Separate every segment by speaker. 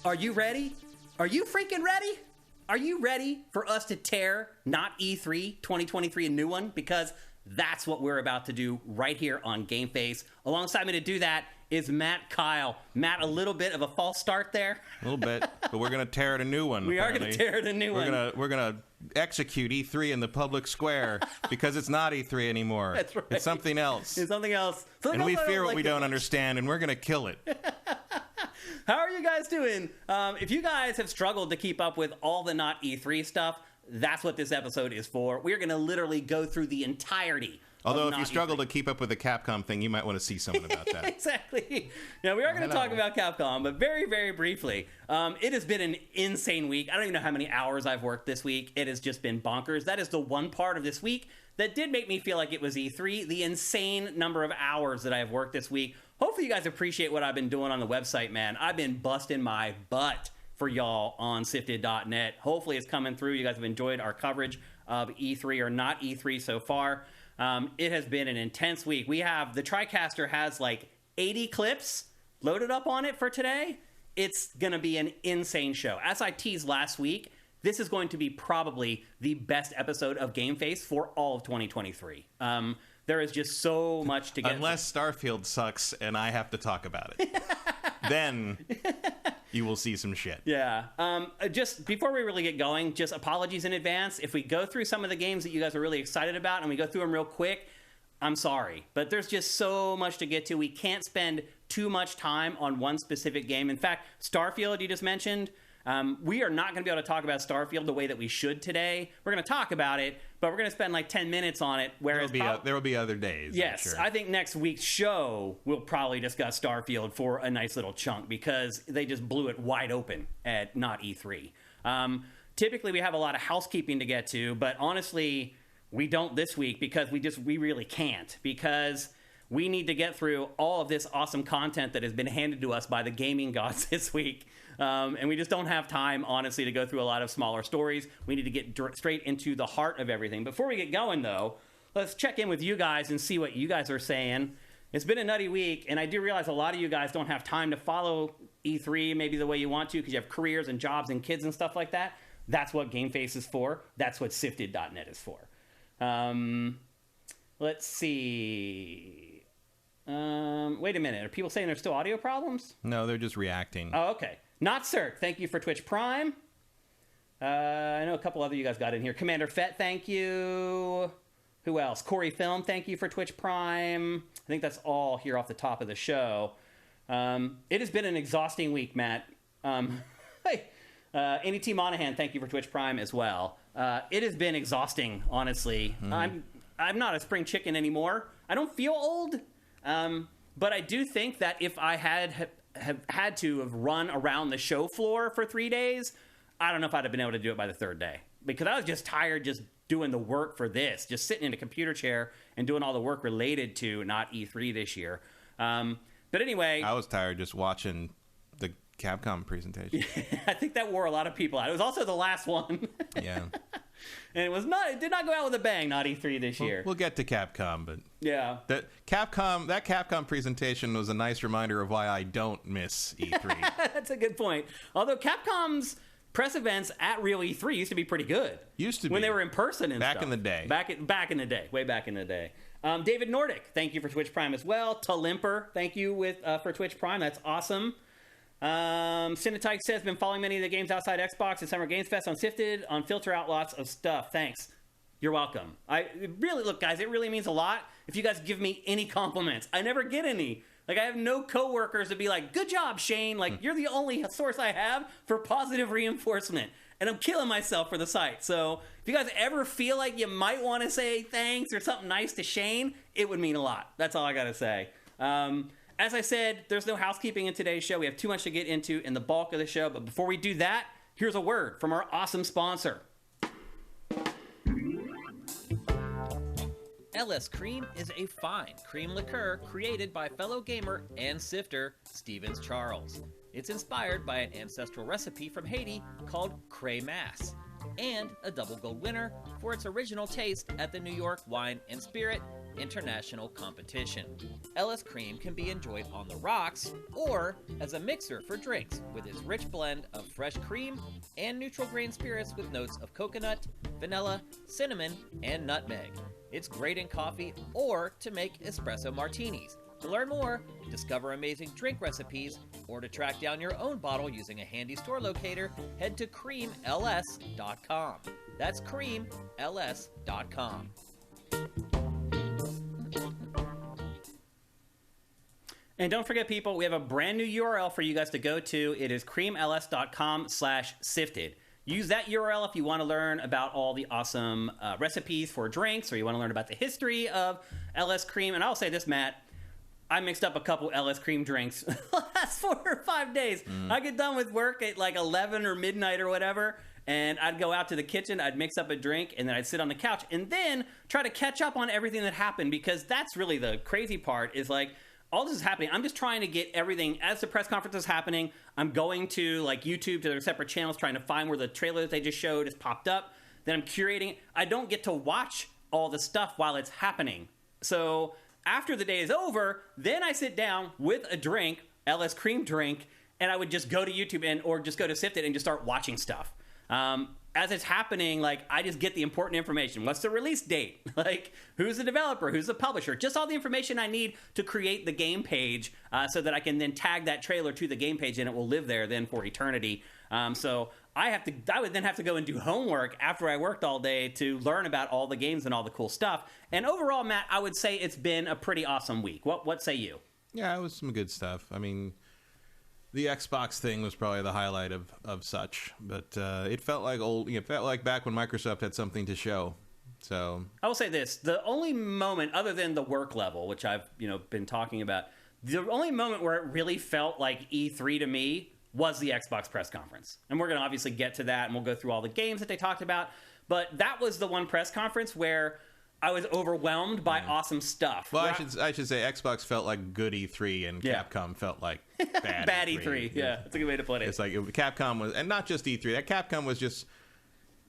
Speaker 1: Are you ready? Are you freaking ready? Are you ready for us to tear not E3 2023 a new one? Because that's what we're about to do right here on GameFace. Alongside me to do that is Matt Kyle. Matt, a little bit of a false start there.
Speaker 2: A little bit, but we're going to tear it a new one.
Speaker 1: We are going to tear it a new one.
Speaker 2: We're going to execute E3 in the public square because it's not E3 anymore.
Speaker 1: That's right.
Speaker 2: It's something else.
Speaker 1: It's something else.
Speaker 2: And we fear what we don't understand, and we're going to kill it.
Speaker 1: How are you guys doing? If you guys have struggled to keep up with all the not E3 stuff, that's what this episode is for. We're going to literally go through the entirety.
Speaker 2: Although if you struggle to keep up with the Capcom thing, you might want to see someone about that.
Speaker 1: Exactly. Now, we are going to talk about Capcom, but very, very briefly. It has been an insane week. I don't even know how many hours I've worked this week. It has just been bonkers. That is the one part of this week that did make me feel like it was E3, the insane number of hours that I have worked this week. Hopefully you guys appreciate what I've been doing on the website, man. I've been busting my butt for y'all on sifted.net. Hopefully it's coming through. You guys have enjoyed our coverage of E3 or not E3 so far. It has been an intense week. We have, the TriCaster has like 80 clips loaded up on it for today. It's going to be an insane show. As I teased last week, this is going to be probably the best episode of GameFace for all of 2023. There is just so much to get.
Speaker 2: Unless Starfield sucks and I have to talk about it. Then you will see some shit.
Speaker 1: Yeah. Just before we really get going, just apologies in advance. If we go through some of the games that you guys are really excited about and we go through them real quick, I'm sorry. But there's just so much to get to. We can't spend too much time on one specific game. In fact, Starfield, you just mentioned, we are not going to be able to talk about Starfield the way that we should today. We're going to talk about it, but we're going to spend like 10 minutes on it. Whereas
Speaker 2: there will be other days.
Speaker 1: Yes,
Speaker 2: sure.
Speaker 1: I think next week's show we'll probably discuss Starfield for a nice little chunk because they just blew it wide open at not E3. Typically, we have a lot of housekeeping to get to, but honestly, we don't this week because we really can't because we need to get through all of this awesome content that has been handed to us by the gaming gods this week. And we just don't have time, honestly, to go through a lot of smaller stories. We need to get straight into the heart of everything. Before we get going, though, let's check in with you guys and see what you guys are saying. It's been a nutty week, and I do realize a lot of you guys don't have time to follow E3 maybe the way you want to because you have careers and jobs and kids and stuff like that. That's what GameFace is for. That's what Sifted.net is for. Let's see. Wait a minute. Are people saying there's still audio problems?
Speaker 2: No, they're just reacting.
Speaker 1: Oh, okay. Not Cirque, thank you for Twitch Prime. I know a couple other you guys got in here. Commander Fett, thank you. Who else? Corey Film, thank you for Twitch Prime. I think that's all here off the top of the show. It has been an exhausting week, Matt. Hey, Andy T. Monahan, thank you for Twitch Prime as well. It has been exhausting, honestly. I'm not a spring chicken anymore. I don't feel old, but I do think that if I have had to have run around the show floor for 3 days, I don't know if I'd have been able to do it by the third day because I was just tired just doing the work for this, just sitting in a computer chair and doing all the work related to not E3 this year. But anyway,
Speaker 2: I was tired just watching the Capcom presentation.
Speaker 1: I think that wore a lot of people out. It was also the last one.
Speaker 2: Yeah.
Speaker 1: And it did not go out with a bang, not E3 this year.
Speaker 2: We'll get to Capcom, but
Speaker 1: yeah.
Speaker 2: That Capcom presentation was a nice reminder of why I don't miss E3.
Speaker 1: That's a good point. Although Capcom's press events at real E3 used to be pretty good.
Speaker 2: Used to be.
Speaker 1: When they were in person and
Speaker 2: back
Speaker 1: stuff.
Speaker 2: in the day.
Speaker 1: Back in the day. Way back in the day. David Nordic, thank you for Twitch Prime as well. Talimper, thank you for Twitch Prime. That's awesome. Cinetike says, been following many of the games outside Xbox and Summer Games Fest on Sifted on filter out lots of stuff. Thanks. You're welcome. Look, guys, it really means a lot if you guys give me any compliments. I never get any. Like, I have no coworkers to be like, good job, Shane. Like, you're the only source I have for positive reinforcement. And I'm killing myself for the site. So if you guys ever feel like you might want to say thanks or something nice to Shane, it would mean a lot. That's all I got to say. As I said, there's no housekeeping in today's show. We have too much to get into in the bulk of the show. But before we do that, here's a word from our awesome sponsor.
Speaker 3: LS Cream is a fine cream liqueur created by fellow gamer and sifter Stevens Charles. It's inspired by an ancestral recipe from Haiti called Cray and a double gold winner for its original taste at the New York Wine and Spirit international competition. LS Cream can be enjoyed on the rocks or as a mixer for drinks with its rich blend of fresh cream and neutral grain spirits with notes of coconut, vanilla, cinnamon, and nutmeg. It's great in coffee or to make espresso martinis. To learn more, discover amazing drink recipes, or to track down your own bottle using a handy store locator, head to creamls.com. That's creamls.com.
Speaker 1: And don't forget, people, we have a brand new URL for you guys to go to. It is creamls.com/sifted. Use that URL if you want to learn about all the awesome recipes for drinks, or you want to learn about the history of LS Cream. And I'll say this, Matt, I mixed up a couple LS Cream drinks the last 4 or 5 days. I get done with work at like 11 or midnight or whatever, and I'd go out to the kitchen, I'd mix up a drink, and then I'd sit on the couch and then try to catch up on everything that happened, because that's really the crazy part is like, all this is happening. I'm just trying to get everything as the press conference is happening. I'm going to like YouTube to their separate channels, trying to find where the trailer that they just showed has popped up. Then I'm curating. I don't get to watch all the stuff while it's happening. So after the day is over, then I sit down with a drink, LS Cream drink, and I would just go to YouTube or just go to Sifted and just start watching stuff. As it's happening, like, I just get the important information. What's the release date? Like, who's the developer? Who's the publisher? Just all the information I need to create the game page so that I can then tag that trailer to the game page and it will live there then for eternity. So I would then have to go and do homework after I worked all day to learn about all the games and all the cool stuff. And overall, Matt, I would say it's been a pretty awesome week. What say you?
Speaker 2: Yeah, it was some good stuff. I mean, the Xbox thing was probably the highlight of such, but it felt like back when Microsoft had something to show. So
Speaker 1: I will say this: the only moment, other than the work level, which I've been talking about, the only moment where it really felt like E3 to me was the Xbox press conference. And we're going to obviously get to that, and we'll go through all the games that they talked about. But that was the one press conference where I was overwhelmed by awesome stuff.
Speaker 2: Well, I should say Xbox felt like good E3, and Capcom felt like bad
Speaker 1: E3. Yeah, that's a good way to put it.
Speaker 2: It's like Capcom was, and not just E3. That Capcom was just,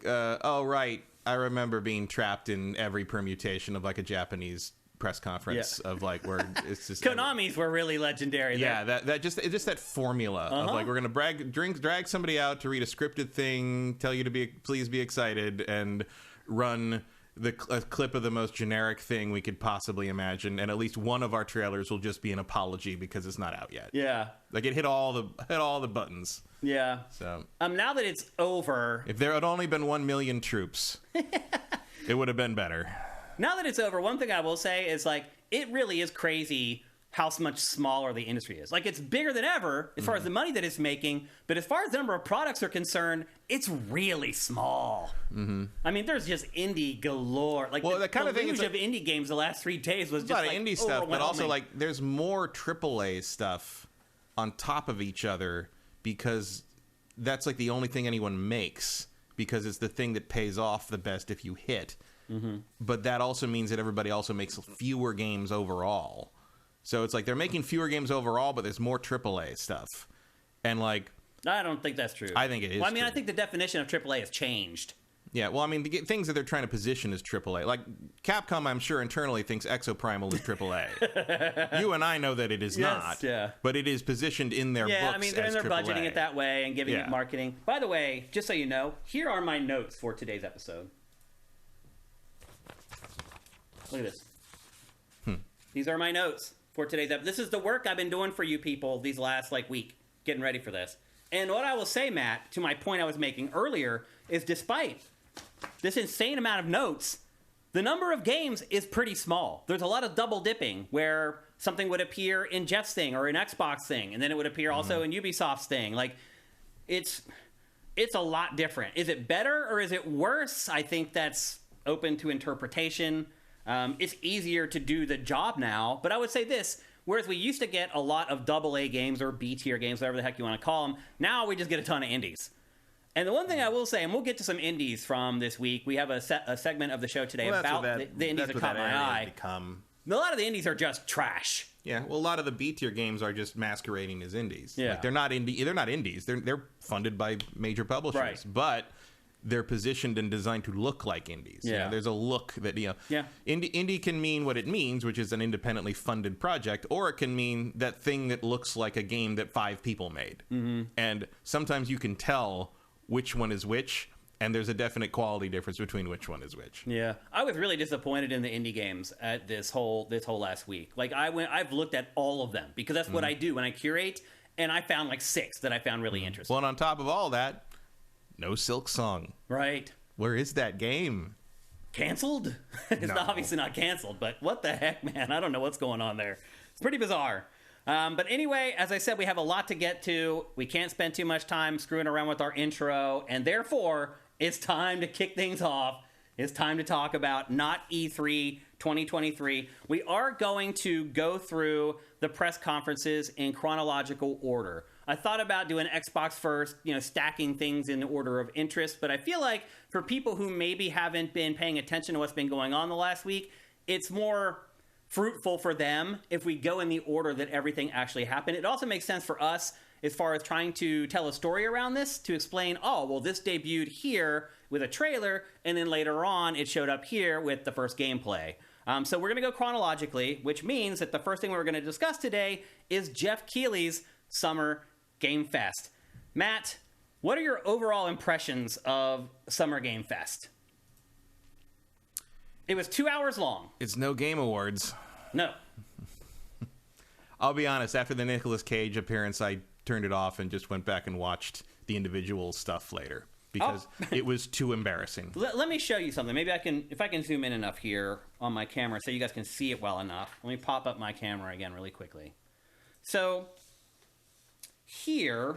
Speaker 2: oh right, I remember being trapped in every permutation of like a Japanese press conference of like where it's just
Speaker 1: Konami's were really legendary.
Speaker 2: Yeah, that just that formula of like, we're gonna drag somebody out to read a scripted thing, tell you to please be excited, and run a clip of the most generic thing we could possibly imagine, and at least one of our trailers will just be an apology because it's not out yet.
Speaker 1: Yeah,
Speaker 2: like it hit all the buttons.
Speaker 1: Yeah.
Speaker 2: So
Speaker 1: now that it's over,
Speaker 2: if there had only been 1 million troops, it would have been better.
Speaker 1: Now that it's over, one thing I will say is like, it really is crazy how much smaller the industry is. Like, it's bigger than ever as far as the money that it's making, but as far as the number of products are concerned, it's really small. I mean, there's just indie galore. Like, the kind of deluge of indie games the last 3 days was just
Speaker 2: a lot
Speaker 1: like
Speaker 2: of indie stuff, but also like there's more AAA stuff on top of each other, because that's like the only thing anyone makes, because it's the thing that pays off the best if you hit. But that also means that everybody also makes fewer games overall. So it's like they're making fewer games overall, but there's more AAA stuff. And like,
Speaker 1: I don't think that's true.
Speaker 2: I think it is. Well,
Speaker 1: I mean, I think the definition of AAA has changed.
Speaker 2: Yeah, well, I mean, the things that they're trying to position as AAA. Like, Capcom, I'm sure, internally thinks Exoprimal is AAA. You and I know that it is not. Yeah. But it is positioned in their books as AAA. Yeah, I mean, they're budgeting
Speaker 1: it that way and giving it marketing. By the way, just so you know, here are my notes for today's episode. Look at this. These are my notes for today's episode. This is the work I've been doing for you people these last, week, getting ready for this. And what I will say, Matt, to my point I was making earlier, is despite this insane amount of notes, the number of games is pretty small. There's a lot of double dipping where something would appear in Jeff's thing or an Xbox thing, and then it would appear also in Ubisoft's thing. Like, it's a lot different. Is it better or is it worse? I think that's open to interpretation. It's easier to do the job now, but I would say this, whereas we used to get a lot of AA games or B-tier games, whatever the heck you want to call them, now we just get a ton of indies. And the one thing I will say, and we'll get to some indies from this week, we have a segment of the show today about the indies that caught my eye. A lot of the indies are just trash.
Speaker 2: Yeah, well, a lot of the B-tier games are just masquerading as indies. Yeah. Like, they're not indies. They're funded by major publishers. Right. But they're positioned and designed to look like indies. You know, there's a look that, indie can mean what it means, which is an independently funded project, or it can mean that thing that looks like a game that 5 people made. And sometimes you can tell which one is which, and there's a definite quality difference between which one is which.
Speaker 1: Yeah, I was really disappointed in the indie games at this whole last week. Like I've looked at all of them because that's what I do when I curate, and I found like 6 that I found really interesting.
Speaker 2: Well, and on top of all that, no Silk Song.
Speaker 1: Right.
Speaker 2: Where is that game?
Speaker 1: Canceled? It's obviously not canceled, but what the heck, man? I don't know what's going on there. It's pretty bizarre. But anyway, as I said, we have a lot to get to. We can't spend too much time screwing around with our intro, and therefore, it's time to kick things off. It's time to talk about not E3 2023. We are going to go through the press conferences in chronological order. I thought about doing Xbox first, stacking things in the order of interest, but I feel like for people who maybe haven't been paying attention to what's been going on the last week, it's more fruitful for them if we go in the order that everything actually happened. It also makes sense for us as far as trying to tell a story around this, to explain, this debuted here with a trailer, and then later on it showed up here with the first gameplay. So we're going to go chronologically, which means that the first thing we're going to discuss today is Jeff Keighley's Summer Game Fest. Matt, what are your overall impressions of Summer Game Fest? It was 2 hours long.
Speaker 2: It's no Game Awards.
Speaker 1: No.
Speaker 2: I'll be honest, after the Nicolas Cage appearance, I turned it off and just went back and watched the individual stuff later because it was too embarrassing.
Speaker 1: Let me show you something. Maybe if I can zoom in enough here on my camera so you guys can see it well enough. Let me pop up my camera again really quickly. So here,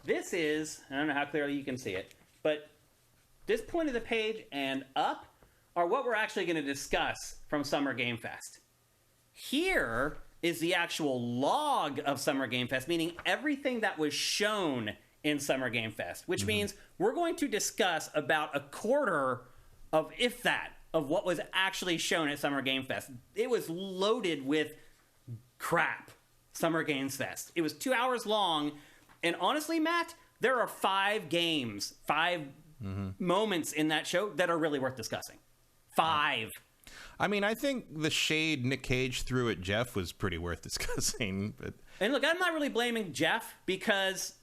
Speaker 1: this is, I don't know how clearly you can see it, but this point of the page and up are what we're actually going to discuss from Summer Game Fest. Here is the actual log of Summer Game Fest, meaning everything that was shown in Summer Game Fest, which means we're going to discuss about a quarter of, if that, of what was actually shown at Summer Game Fest. It was loaded with crap, Summer Games Fest. It was 2 hours long, and honestly, Matt, there are 5 games, 5 moments in that show that are really worth discussing. 5.
Speaker 2: I mean, I think the shade Nick Cage threw at Jeff was pretty worth discussing. But...
Speaker 1: And look, I'm not really blaming Jeff because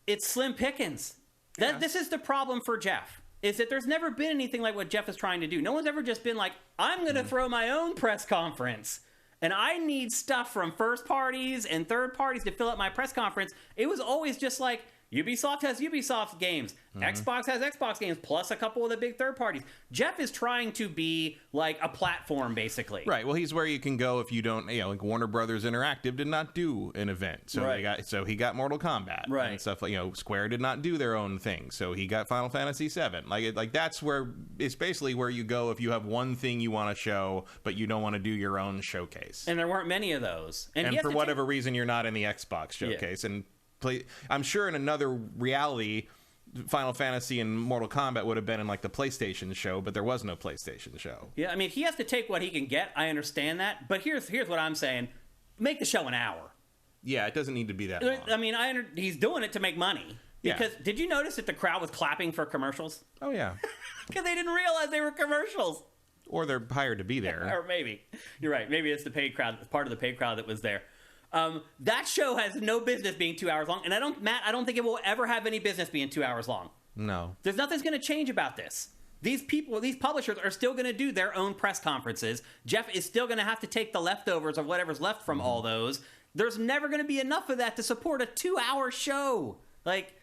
Speaker 1: it's slim pickings. This is the problem for Jeff, is that there's never been anything like what Jeff is trying to do. No one's ever just been like, I'm going to throw my own press conference, and I need stuff from first parties and third parties to fill up my press conference. It was always just like, Ubisoft has Ubisoft games. Xbox has Xbox games, plus a couple of the big third parties. Jeff is trying to be like a platform, basically.
Speaker 2: Right. Well, he's where you can go if you don't, like Warner Brothers Interactive did not do an event. So he got Mortal Kombat.
Speaker 1: Right.
Speaker 2: And stuff like, Square did not do their own thing. So he got Final Fantasy VII. Like that's where, it's basically where you go if you have one thing you want to show, but you don't want to do your own showcase.
Speaker 1: And there weren't many of those.
Speaker 2: And for whatever reason, you're not in the Xbox showcase. Yeah. And I'm sure in another reality, Final Fantasy and Mortal Kombat would have been in like the PlayStation show, but there was no PlayStation show.
Speaker 1: Yeah, I mean, he has to take what he can get. I understand that, but here's what I'm saying: make the show an hour.
Speaker 2: Yeah, it doesn't need to be that long.
Speaker 1: I mean, he's doing it to make money. Because did you notice that the crowd was clapping for commercials?
Speaker 2: Oh yeah,
Speaker 1: because they didn't realize they were commercials.
Speaker 2: Or they're hired to be there.
Speaker 1: Or maybe you're right. Maybe it's the paid crowd, part of the paid crowd that was there. That show has no business being 2 hours long, and I don't think it will ever have any business being 2 hours long.
Speaker 2: No.
Speaker 1: There's nothing's going to change about this. These publishers are still going to do their own press conferences. Jeff is still going to have to take the leftovers of whatever's left from all those. There's never going to be enough of that to support a 2-hour show. Like,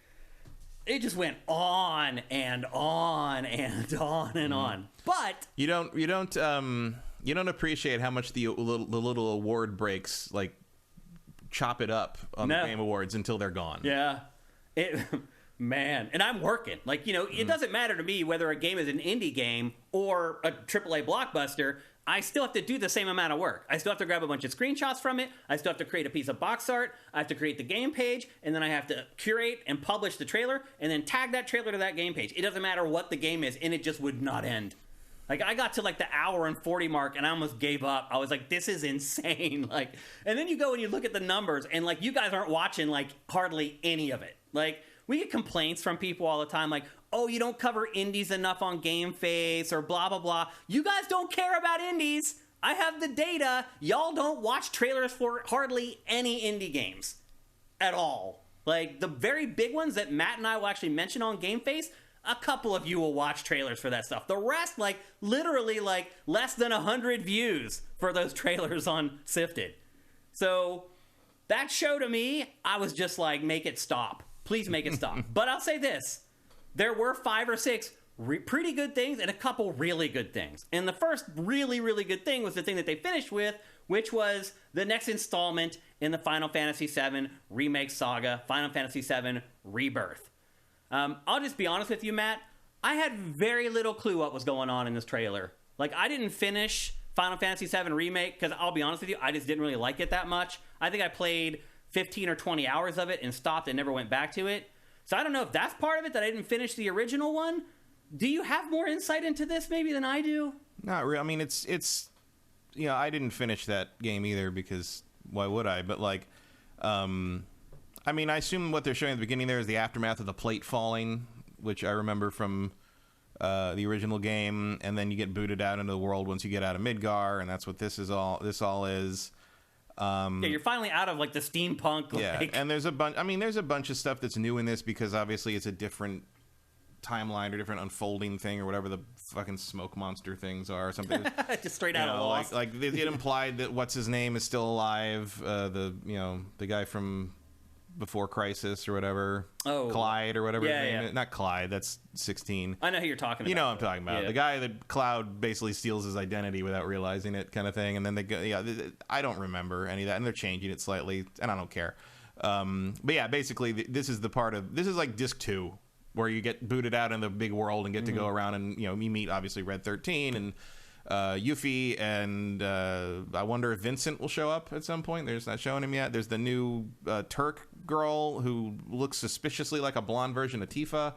Speaker 1: it just went on and on and on and on. But
Speaker 2: you don't appreciate how much the little award breaks chop it up on the Game Awards until they're gone.
Speaker 1: Yeah. Man. And I'm working. It doesn't matter to me whether a game is an indie game or a AAA blockbuster. I still have to do the same amount of work. I still have to grab a bunch of screenshots from it. I still have to create a piece of box art. I have to create the game page, and then I have to curate and publish the trailer, and then tag that trailer to that game page. It doesn't matter what the game is, and it just would not end. I got to the hour and 40 mark, and I almost gave up. I was like, this is insane. And then you go and you look at the numbers, and you guys aren't watching hardly any of it. we get complaints from people all the time, like, oh, you don't cover indies enough on GameFace or blah, blah, blah. You guys don't care about indies. I have the data. Y'all don't watch trailers for hardly any indie games at all. Like, the very big ones that Matt and I will actually mention on GameFace, a couple of you will watch trailers for that stuff. The rest, like, literally, like, less than 100 views for those trailers on Sifted. So that show to me, I was just like, make it stop. Please make it stop. But I'll say this. There were 5 or 6 pretty good things and a couple really good things. And the first really, really good thing was the thing that they finished with, which was the next installment in the Final Fantasy VII Remake Saga, Final Fantasy VII Rebirth. I'll just be honest with you, Matt. I had very little clue what was going on in this trailer. Like, I didn't finish Final Fantasy VII Remake because, I'll be honest with you, I just didn't really like it that much. I think I played 15 or 20 hours of it and stopped and never went back to it. So I don't know if that's part of it, that I didn't finish the original one. Do you have more insight into this maybe than I do?
Speaker 2: Not really. I mean, it's you know, I didn't finish that game either because why would I? But like, I mean, I assume what they're showing at the beginning there is the aftermath of the plate falling, which I remember from the original game, and then you get booted out into the world once you get out of Midgar, and that's what this all is.
Speaker 1: Yeah, you're finally out of like the steampunk.
Speaker 2: Yeah, and there's a bunch. I mean, there's a bunch of stuff that's new in this because obviously it's a different timeline or different unfolding thing or whatever the fucking smoke monster things are or something.
Speaker 1: Just straight out of Lost.
Speaker 2: Like it implied that what's his name is still alive. The guy from Before Crisis or whatever. Oh, Clyde or whatever his name is. Not Clyde. That's 16.
Speaker 1: I know who you're talking about.
Speaker 2: You know what I'm talking about. Yeah. The guy that Cloud basically steals his identity without realizing it, kind of thing. And then they go. Yeah, I don't remember any of that, and they're changing it slightly, and I don't care. But yeah, basically, this is like disc 2. Where you get booted out in the big world and get to go around and, you meet, obviously, Red 13 and Yuffie, and I wonder if Vincent will show up at some point. They're just not showing him yet. There's the new Turk girl who looks suspiciously like a blonde version of Tifa.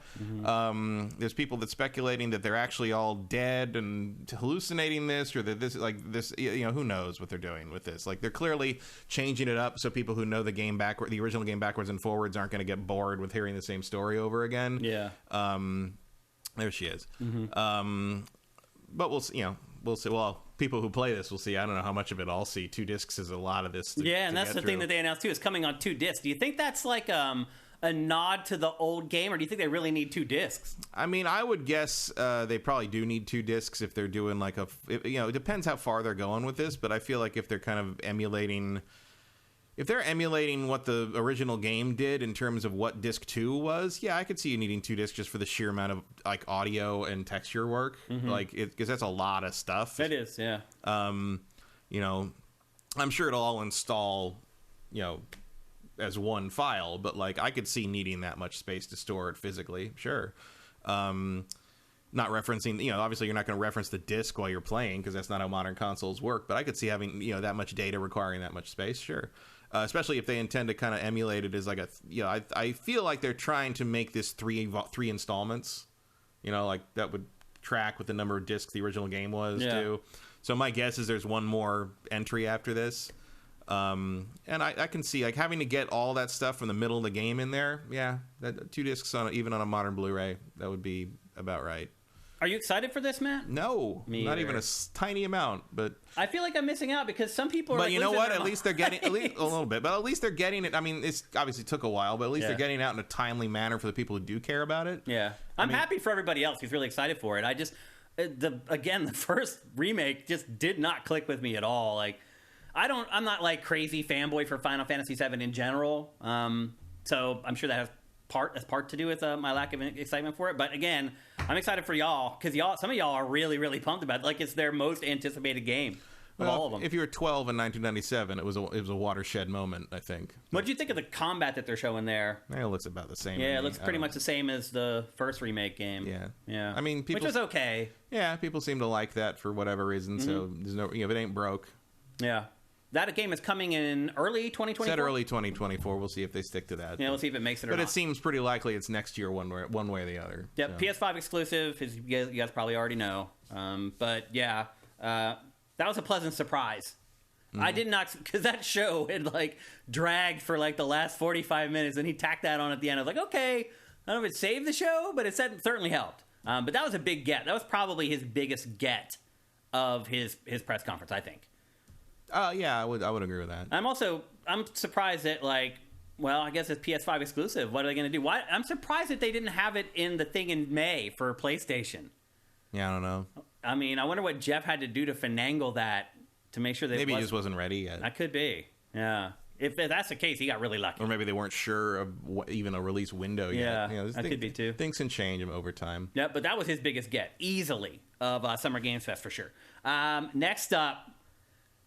Speaker 2: There's people that's speculating that they're actually all dead and hallucinating this, or that this, who knows what they're doing with this. Like, they're clearly changing it up so people who know the the original game backwards and forwards aren't going to get bored with hearing the same story over again.
Speaker 1: Yeah.
Speaker 2: There she is. But we'll see, we'll see. Well, people who play this will see. I don't know how much of it I'll see. 2 discs is a lot of this.
Speaker 1: And that's the thing that they announced too. Is coming on 2 discs. Do you think that's like a nod to the old game, or do you think they really need 2 discs?
Speaker 2: I mean, I would guess they probably do need 2 discs if they're doing like it depends how far they're going with this. But I feel like if they're kind of emulating. If they're emulating what the original game did in terms of what disc 2 was, yeah, I could see you needing 2 discs just for the sheer amount of like audio and texture work, because that's a lot of stuff.
Speaker 1: It is, yeah.
Speaker 2: I'm sure it'll all install, as one file, but like I could see needing that much space to store it physically. Sure. Not referencing, obviously you're not going to reference the disc while you're playing because that's not how modern consoles work. But I could see having, that much data requiring that much space. Sure. Especially if they intend to kind of emulate it as like I feel like they're trying to make this three installments, like that would track with the number of discs the original game was too. So my guess is there's one more entry after this. And I can see like having to get all that stuff from the middle of the game in there. Yeah, 2 discs even on a modern Blu-ray, that would be about right.
Speaker 1: Are you excited for this, Matt?
Speaker 2: No, not even a tiny amount. But
Speaker 1: I feel like I'm missing out because some people are.
Speaker 2: But you know what? At least they're getting a little bit. But at least they're getting it. I mean, it's obviously took a while, but at least they're getting it out in a timely manner for the people who do care about it.
Speaker 1: Yeah, I'm happy for everybody else who's really excited for it. I just, the first remake just did not click with me at all. Like, I'm not like crazy fanboy for Final Fantasy VII in general. So I'm sure that has part to do with my lack of excitement for it. But again, I'm excited for y'all because some of y'all are really, really pumped about it. Like, it's their most anticipated game of all of them.
Speaker 2: If you were 12 in 1997, it was a watershed moment, I think.
Speaker 1: What do you think of the combat that they're showing there?
Speaker 2: It looks about the same.
Speaker 1: Yeah, it looks pretty much the same as the first remake game.
Speaker 2: Yeah. I mean,
Speaker 1: which was okay.
Speaker 2: Yeah, people seem to like that for whatever reason. So there's no, if it ain't broke.
Speaker 1: Yeah. That game is coming in early 2024?
Speaker 2: Said early 2024. We'll see if they stick to that.
Speaker 1: Yeah, we'll see if it makes it or not.
Speaker 2: But it seems pretty likely it's next year one way or the other.
Speaker 1: Yep, so. PS5 exclusive, as you guys probably already know. But yeah, that was a pleasant surprise. I did not, because that show had like dragged for like the last 45 minutes, and he tacked that on at the end. I was like, okay, I don't know if it saved the show, but it certainly helped. But that was a big get. That was probably his biggest get of his press conference, I think.
Speaker 2: Yeah, I would agree with that.
Speaker 1: I'm surprised that, like, well, I guess it's PS5 exclusive. What are they going to do? Why? I'm surprised that they didn't have it in the thing in May for PlayStation.
Speaker 2: Yeah, I don't know.
Speaker 1: I mean, I wonder what Jeff had to do to finagle that to make sure that
Speaker 2: maybe he just wasn't ready yet.
Speaker 1: That could be. Yeah. If that's the case, he got really lucky.
Speaker 2: Or maybe they weren't sure of even a release window yet.
Speaker 1: Yeah, that could be too.
Speaker 2: Things can change over time.
Speaker 1: Yeah, but that was his biggest get, easily, of Summer Games Fest for sure. Next up,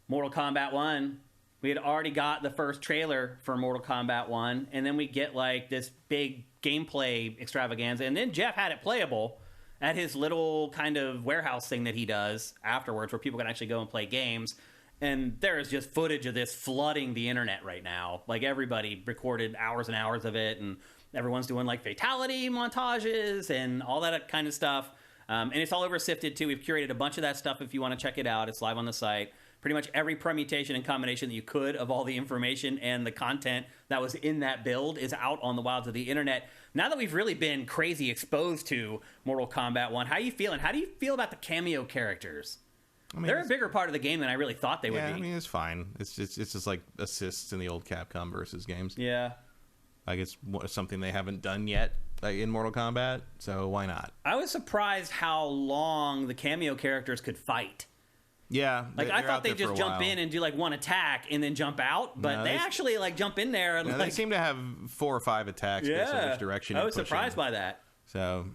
Speaker 1: Mortal Kombat 1. We had already got the first trailer for Mortal Kombat 1, and then we get like this big gameplay extravaganza, and then Jeff had it playable at his little kind of warehouse thing that he does afterwards, where people can actually go and play games. And there is just footage of this flooding the internet right now. Like, everybody recorded hours and hours of it, and everyone's doing like fatality montages and all that kind of stuff. And it's all over Sifted too. We've curated a bunch of that stuff if you want to check it out. It's live on the site. Pretty much every permutation and combination that you could of all the information and the content that was in that build is out on the wilds of the internet. Now that we've really been crazy exposed to Mortal Kombat 1, how are you feeling? How do you feel about the cameo characters? I mean, they're a bigger part of the game than I really thought they would be.
Speaker 2: I mean, it's fine. It's just like assists in the old Capcom versus games.
Speaker 1: Yeah.
Speaker 2: Like, it's something they haven't done yet, like, in Mortal Kombat, so why not?
Speaker 1: I was surprised how long the cameo characters could fight.
Speaker 2: Yeah,
Speaker 1: like, I thought they'd just jump in and do like one attack and then jump out, but they actually like jump in there and
Speaker 2: they seem to have 4 or 5 attacks based on which direction.
Speaker 1: I was surprised by that.
Speaker 2: So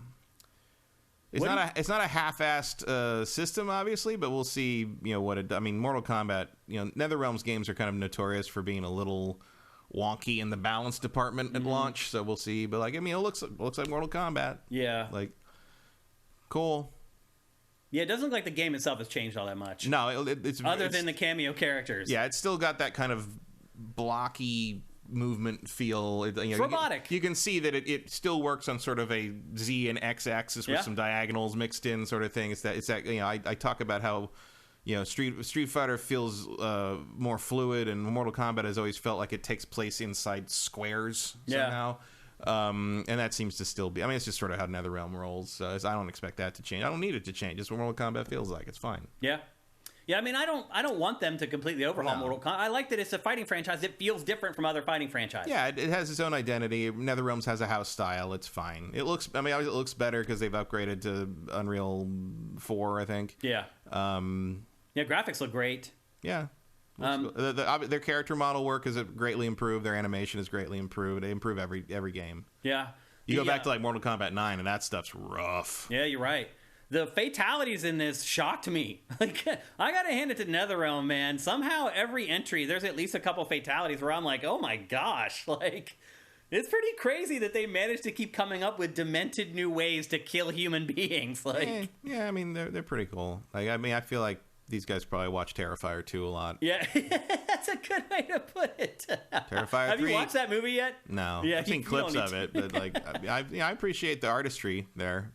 Speaker 2: it's not a half-assed system, obviously, but we'll see. You know what? I mean, Mortal Kombat. You know, NetherRealm's games are kind of notorious for being a little wonky in the balance department at launch. So we'll see. But like, I mean, it looks like Mortal Kombat.
Speaker 1: Yeah,
Speaker 2: like cool.
Speaker 1: Yeah, it doesn't look like the game itself has changed all that much.
Speaker 2: No, it's
Speaker 1: other than the cameo characters.
Speaker 2: Yeah, it's still got that kind of blocky movement feel. You know,
Speaker 1: robotic.
Speaker 2: You can see that it still works on sort of a Z and X axis with some diagonals mixed in, sort of thing. It's that you know, I talk about how, you know, Street Fighter feels more fluid, and Mortal Kombat has always felt like it takes place inside squares somehow. And that seems to still be. I mean, it's just sort of how NetherRealm rolls. So I don't expect that to change. I don't need it to change. It's what Mortal Kombat feels like. It's fine.
Speaker 1: Yeah. Yeah, I mean, I don't want them to completely overhaul Mortal Kombat. I like that it's a fighting franchise. It feels different from other fighting franchises.
Speaker 2: Yeah, it has its own identity. NetherRealms has a house style. It's fine. It looks better because they've upgraded to Unreal 4, I think.
Speaker 1: Yeah. Yeah, graphics look great.
Speaker 2: Yeah. Their character model work is greatly improved. Their animation is greatly improved. They improve every game.
Speaker 1: Yeah.
Speaker 2: You go back to like Mortal Kombat 9, and that stuff's rough.
Speaker 1: Yeah, you're right. The fatalities in this shocked me. Like, I gotta hand it to NetherRealm, man. Somehow every entry, there's at least a couple fatalities where I'm like, oh my gosh, like, it's pretty crazy that they managed to keep coming up with demented new ways to kill human beings. Like,
Speaker 2: yeah, I mean, they're pretty cool. Like, I mean, I feel like these guys probably watch Terrifier 2 a lot.
Speaker 1: Yeah, that's a good way to put it.
Speaker 2: Terrifier 3.
Speaker 1: Have you watched that movie yet?
Speaker 2: No. Yeah, I've seen clips of it, but like, I appreciate the artistry there.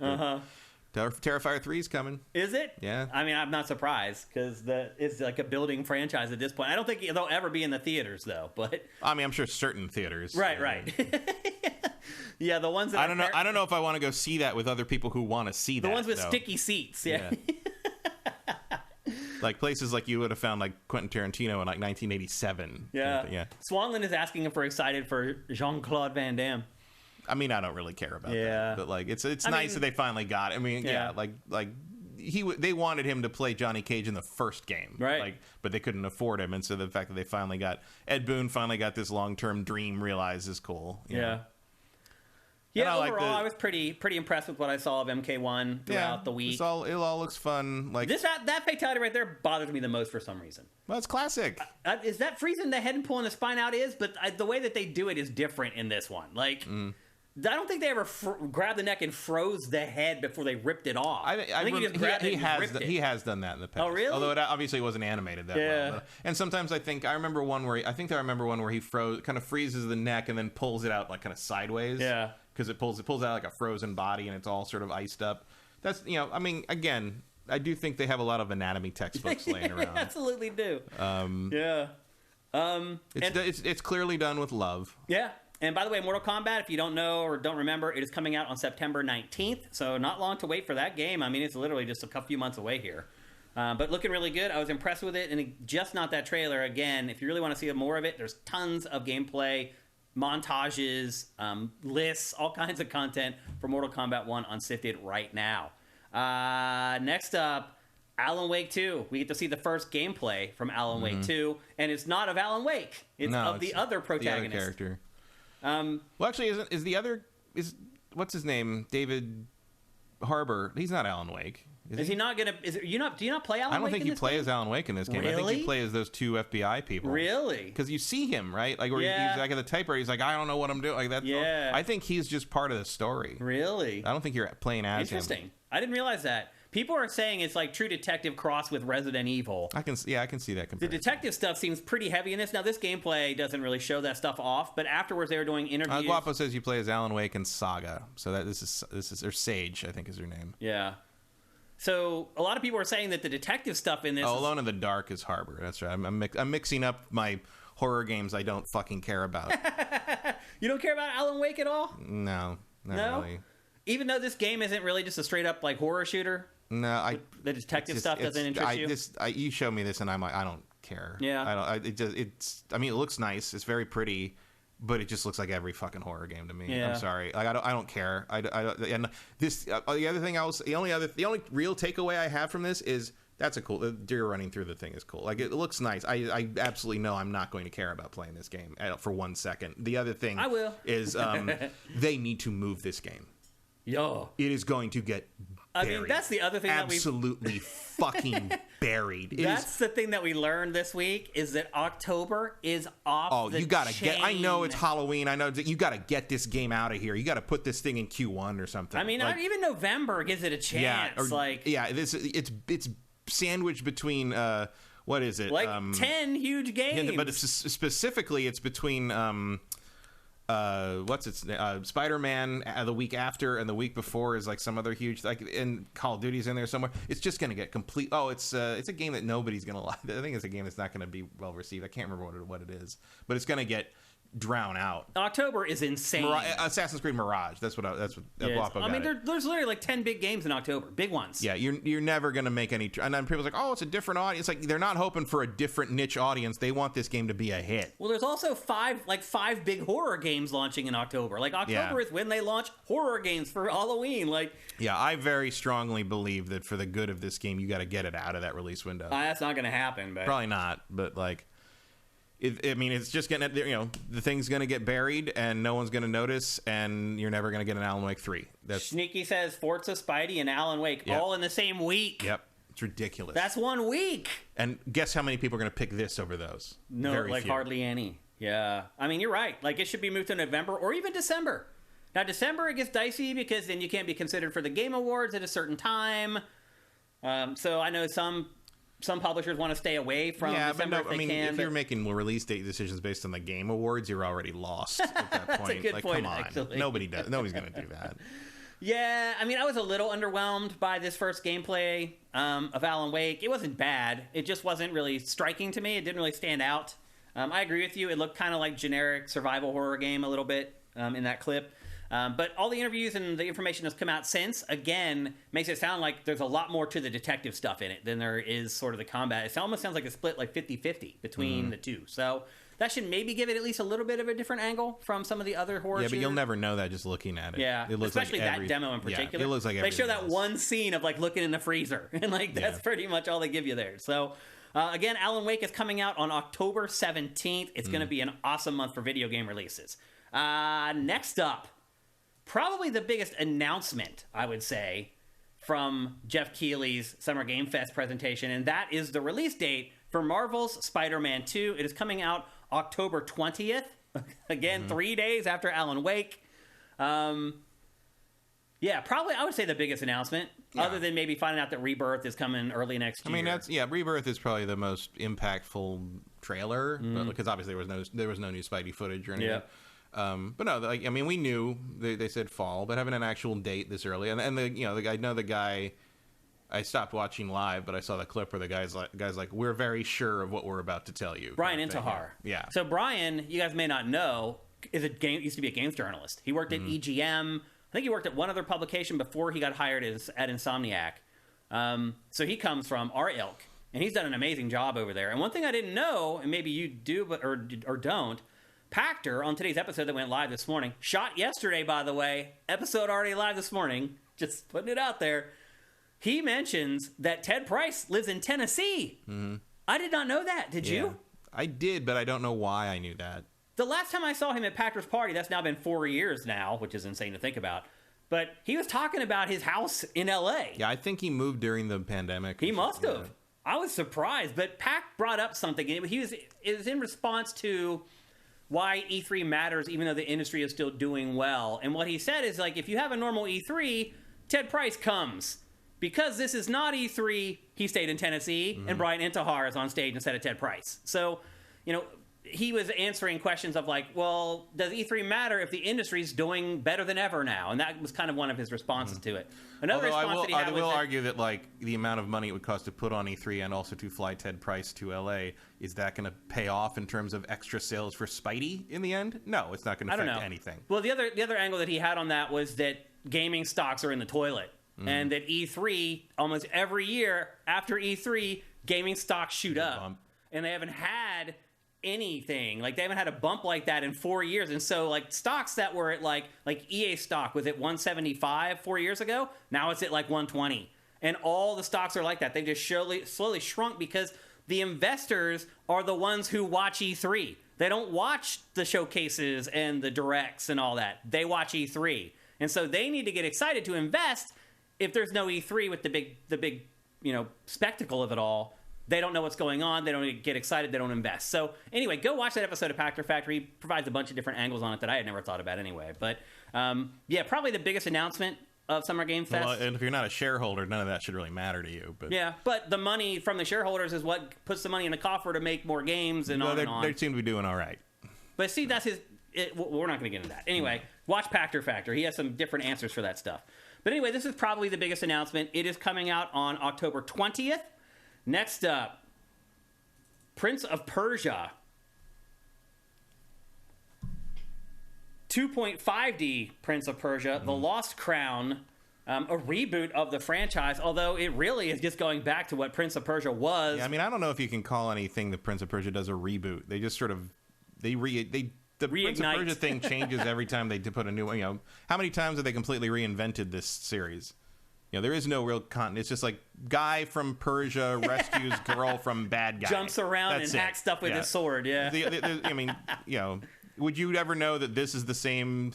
Speaker 2: Terrifier 3 is coming.
Speaker 1: Is it?
Speaker 2: Yeah.
Speaker 1: I mean, I'm not surprised because it's like a building franchise at this point. I don't think they'll ever be in the theaters though. But
Speaker 2: I mean, I'm sure certain theaters.
Speaker 1: Right. Yeah, the ones that
Speaker 2: I don't know if I want to go see that with other people who want to see that.
Speaker 1: The ones with sticky seats. Yeah.
Speaker 2: Like places like you would have found like Quentin Tarantino in like 1987.
Speaker 1: Yeah. Swanland is asking if we're excited for Jean-Claude Van Damme.
Speaker 2: I mean, I don't really care about that, but like it's nice that they finally got it. I mean, they wanted him to play Johnny Cage in the first game,
Speaker 1: right?
Speaker 2: Like, but they couldn't afford him, and so the fact that they finally got Ed Boon got this long-term dream realized is cool. You know?
Speaker 1: Yeah, overall, I was pretty impressed with what I saw of MK1 throughout the week.
Speaker 2: It all looks fun. Like
Speaker 1: that fatality right there bothers me the most for some reason.
Speaker 2: Well, it's classic.
Speaker 1: Is that freezing the head and pulling the spine out? But the way that they do it is different in this one. Like, I don't think they ever grabbed the neck and froze the head before they ripped it off. I think he just grabbed it and ripped it.
Speaker 2: He has done that in the past.
Speaker 1: Oh, really?
Speaker 2: Although it obviously wasn't animated that well. But, and sometimes I remember one where he kind of freezes the neck and then pulls it out like kind of sideways. Yeah. Because it pulls out like a frozen body and it's all sort of iced up. That's, I mean, again, I do think they have a lot of anatomy textbooks laying around.
Speaker 1: Absolutely do.
Speaker 2: It's clearly done with love.
Speaker 1: Yeah. And by the way, Mortal Kombat, if you don't know or don't remember, it is coming out on September 19th. So not long to wait for that game. I mean, it's literally just a few months away here. But looking really good. I was impressed with it. And just not that trailer. Again, if you really want to see more of it, there's tons of gameplay, montages, lists, all kinds of content for Mortal Kombat 1 on Sifted right now. Next up, Alan Wake 2. We get to see the first gameplay from Alan Wake 2. And it's not of Alan Wake. It's of the other protagonist.
Speaker 2: The other character. Well, actually, what's his name? David Harbour. He's not Alan Wake.
Speaker 1: Is he not gonna? Do you not play Alan Wake?
Speaker 2: I don't think you play as Alan Wake in this game.
Speaker 1: Really?
Speaker 2: I think you play as those two FBI people.
Speaker 1: Really?
Speaker 2: Because you see him, right? Like where he's like at the typewriter. He's like, I don't know what I'm doing. Like that.
Speaker 1: Yeah.
Speaker 2: I think he's just part of the story.
Speaker 1: Really?
Speaker 2: I don't think you're playing as him.
Speaker 1: Interesting. I didn't realize that. People are saying it's like True Detective crossed with Resident Evil.
Speaker 2: I can see that comparison.
Speaker 1: The detective stuff seems pretty heavy in this. Now, this gameplay doesn't really show that stuff off, but afterwards they were doing interviews.
Speaker 2: Guapo says you play as Alan Wake and Saga. So that this is or Sage, I think is her name.
Speaker 1: Yeah. So a lot of people are saying that the detective stuff in this.
Speaker 2: Alone in the Dark is Harbor. That's right. I'm mixing up my horror games I don't fucking care about.
Speaker 1: You don't care about Alan Wake at all?
Speaker 2: No, not really.
Speaker 1: Even though this game isn't really just a straight up like horror shooter.
Speaker 2: No,
Speaker 1: the detective stuff doesn't interest you.
Speaker 2: You show me this, and I'm like, I don't care.
Speaker 1: Yeah,
Speaker 2: I mean, it looks nice. It's very pretty, but it just looks like every fucking horror game to me.
Speaker 1: Yeah.
Speaker 2: I'm sorry. Like, I don't care. And this the other thing the only real takeaway I have from this is that's a cool. The deer running through the thing is cool. Like, it looks nice. I absolutely know I'm not going to care about playing this game for 1 second. The other thing
Speaker 1: I will
Speaker 2: is they need to move this game.
Speaker 1: Yo,
Speaker 2: it is going to get buried.
Speaker 1: I mean, that's the other thing
Speaker 2: absolutely fucking buried.
Speaker 1: That's the thing that we learned this week is that October is off.
Speaker 2: You gotta get. I know it's Halloween. I know that you gotta get this game out of here. You gotta put this thing in Q1 or something.
Speaker 1: I mean, even November gives it a chance.
Speaker 2: It's sandwiched between what is it?
Speaker 1: Like 10 huge games.
Speaker 2: Yeah, but specifically, it's between. What's its name? Spider-Man the week after, and the week before is like some other huge, like, and Call of Duty's in there somewhere. It's just gonna get complete. Oh, it's a game that nobody's gonna like. I think it's a game that's not gonna be well received. I can't remember what it is, but it's gonna get drown out.
Speaker 1: October is insane.
Speaker 2: Assassin's Creed Mirage. That's what Guapo got.
Speaker 1: I mean, there's literally like 10 big games in October, big ones.
Speaker 2: Yeah, you're never gonna make any. And then people's like, oh, it's a different audience. Like, they're not hoping for a different niche audience. They want this game to be a hit.
Speaker 1: Well, there's also five big horror games launching in October. Like, October is when they launch horror games for Halloween. Like,
Speaker 2: yeah, I very strongly believe that for the good of this game, you got to get it out of that release window.
Speaker 1: That's not gonna happen, but
Speaker 2: probably not. But like. I mean, it's just gonna, the thing's gonna get buried, and no one's gonna notice, and you're never gonna get an Alan Wake 3.
Speaker 1: Sneaky says Forza, Spidey, and Alan Wake all in the same week.
Speaker 2: Yep, it's ridiculous.
Speaker 1: That's 1 week.
Speaker 2: And guess how many people are gonna pick this over those?
Speaker 1: No,
Speaker 2: Very few.
Speaker 1: Hardly any. Yeah, I mean, you're right. Like, it should be moved to November or even December. Now, December it gets dicey because then you can't be considered for the Game Awards at a certain time. So I know some publishers want to stay away from December if they can.
Speaker 2: If you're making release date decisions based on the Game Awards, you're already lost at that point.
Speaker 1: That's a good point,
Speaker 2: come on.
Speaker 1: actually.
Speaker 2: Nobody's going to do that.
Speaker 1: Yeah, I mean, I was a little underwhelmed by this first gameplay of Alan Wake. It wasn't bad. It just wasn't really striking to me. It didn't really stand out. I agree with you. It looked kind of like generic survival horror game a little bit in that clip. But all the interviews and the information that's come out since, again, makes it sound like there's a lot more to the detective stuff in it than there is sort of the combat. It almost sounds like a split like 50-50 between the two. So that should maybe give it at least a little bit of a different angle from some of the other horror shooters.
Speaker 2: But you'll never know that just looking at it.
Speaker 1: Yeah,
Speaker 2: it looks
Speaker 1: especially
Speaker 2: like
Speaker 1: that demo in particular.
Speaker 2: Yeah, it looks like
Speaker 1: they show that
Speaker 2: else.
Speaker 1: one scene of like looking in the freezer, and like that's pretty much all they give you there. So again, Alan Wake is coming out on October 17th. It's going to be an awesome month for video game releases. Next up, probably the biggest announcement, I would say, from Jeff Keighley's Summer Game Fest presentation, and that is the release date for Marvel's Spider-Man 2. It is coming out October 20th. Again, 3 days after Alan Wake. Probably I would say the biggest announcement, other than maybe finding out that Rebirth is coming early next year.
Speaker 2: I mean, Rebirth is probably the most impactful trailer, because obviously there was no new Spidey footage or anything.
Speaker 1: Yeah.
Speaker 2: But no, I mean, we knew they said fall, but having an actual date this early, and I know the guy, I stopped watching live, but I saw the clip where the guy's like, we're very sure of what we're about to tell you.
Speaker 1: Brian Intihar.
Speaker 2: Yeah.
Speaker 1: So Brian, you guys may not know, used to be a games journalist. He worked at EGM. I think he worked at one other publication before he got hired at Insomniac. So he comes from our ilk, and he's done an amazing job over there. And one thing I didn't know, and maybe you do or don't, Pactor, on today's episode that went live this morning, shot yesterday, by the way, episode already live this morning, just putting it out there, he mentions that Ted Price lives in Tennessee. Mm-hmm. I did not know that. Did you?
Speaker 2: I did, but I don't know why I knew that.
Speaker 1: The last time I saw him at Pactor's party, that's now been 4 years now, which is insane to think about. But he was talking about his house in L.A.
Speaker 2: Yeah, I think he moved during the pandemic.
Speaker 1: He must have. Yeah. I was surprised. But Pac brought up something. And it was in response to why E3 matters, even though the industry is still doing well. And what he said is, like, if you have a normal E3, Ted Price comes. Because this is not E3, he stayed in Tennessee, and Brian Intihar is on stage instead of Ted Price. So, he was answering questions of like, well, does E3 matter if the industry's doing better than ever now? And that was kind of one of his responses to it. Another response that he had
Speaker 2: I will argue that like the amount of money it would cost to put on E3 and also to fly Ted Price to LA, is that going to pay off in terms of extra sales for Spidey in the end? No, it's not going to affect anything.
Speaker 1: Well, the other angle that he had on that was that gaming stocks are in the toilet. And that E3, almost every year after E3, gaming stocks shoot up. And they haven't had anything. Like, they haven't had a bump like that in 4 years. And so, like, stocks that were at, like EA stock was at 175 4 years ago. Now it's at, like, 120. And all the stocks are like that. They've just slowly shrunk because the investors are the ones who watch E3. They don't watch the showcases and the directs and all that. They watch E3. And so they need to get excited to invest. If there's no E3 with the big, spectacle of it all, they don't know what's going on. They don't get excited. They don't invest. So anyway, go watch that episode of Pactor Factory. He provides a bunch of different angles on it that I had never thought about anyway. But probably the biggest announcement of Summer Game Fest.
Speaker 2: Well, and if you're not a shareholder, none of that should really matter to you. But
Speaker 1: yeah, but the money from the shareholders is what puts the money in the coffer to make more games and on and on.
Speaker 2: They seem to be doing all right.
Speaker 1: But see, that's we're not going to get into that. Anyway, watch Pactor Factor. He has some different answers for that stuff. But anyway, this is probably the biggest announcement. It is coming out on October 20th. Next up, Prince of Persia. 2.5D Prince of Persia, The Lost Crown, a reboot of the franchise, although it really is just going back to what Prince of Persia was.
Speaker 2: Yeah, I mean, I don't know if you can call anything that Prince of Persia does a reboot. They just sort of, the Prince of Persia thing changes every time they put a new one. How many times have they completely reinvented this series? There is no real content. It's just like guy from Persia rescues girl from bad guy.
Speaker 1: Jumps around and hacks stuff with his sword, yeah.
Speaker 2: Would you ever know that this is the same,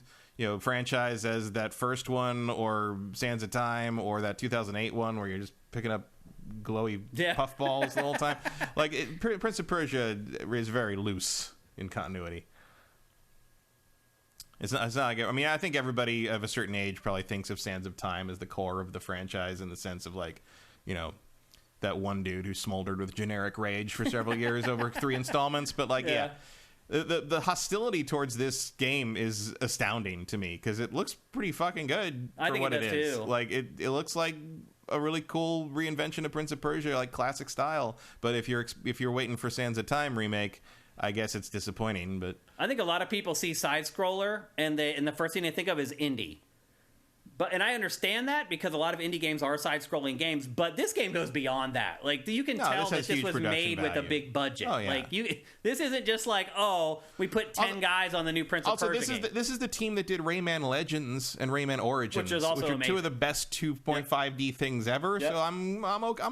Speaker 2: franchise as that first one or Sands of Time or that 2008 one where you're just picking up glowy puffballs the whole time? Prince of Persia is very loose in continuity. It's not like, I think everybody of a certain age probably thinks of Sands of Time as the core of the franchise in the sense of that one dude who smoldered with generic rage for several years over 3 installments. But the hostility towards this game is astounding to me because it looks pretty fucking good for what it is.
Speaker 1: Too.
Speaker 2: It looks like a really cool reinvention of Prince of Persia, like classic style. But if you're waiting for Sands of Time remake, I guess it's disappointing, but
Speaker 1: I think a lot of people see side scroller and the first thing they think of is indie. And I understand that because a lot of indie games are side scrolling games, but this game goes beyond that. Like you can tell that this was made with a big budget.
Speaker 2: Oh, yeah.
Speaker 1: This isn't just like, we put 10 guys on the new Prince of Persia game.
Speaker 2: This is the team that did Rayman Legends and Rayman Origins,
Speaker 1: which are
Speaker 2: amazing. Two of the best 2.5D things ever. Yep. So I'm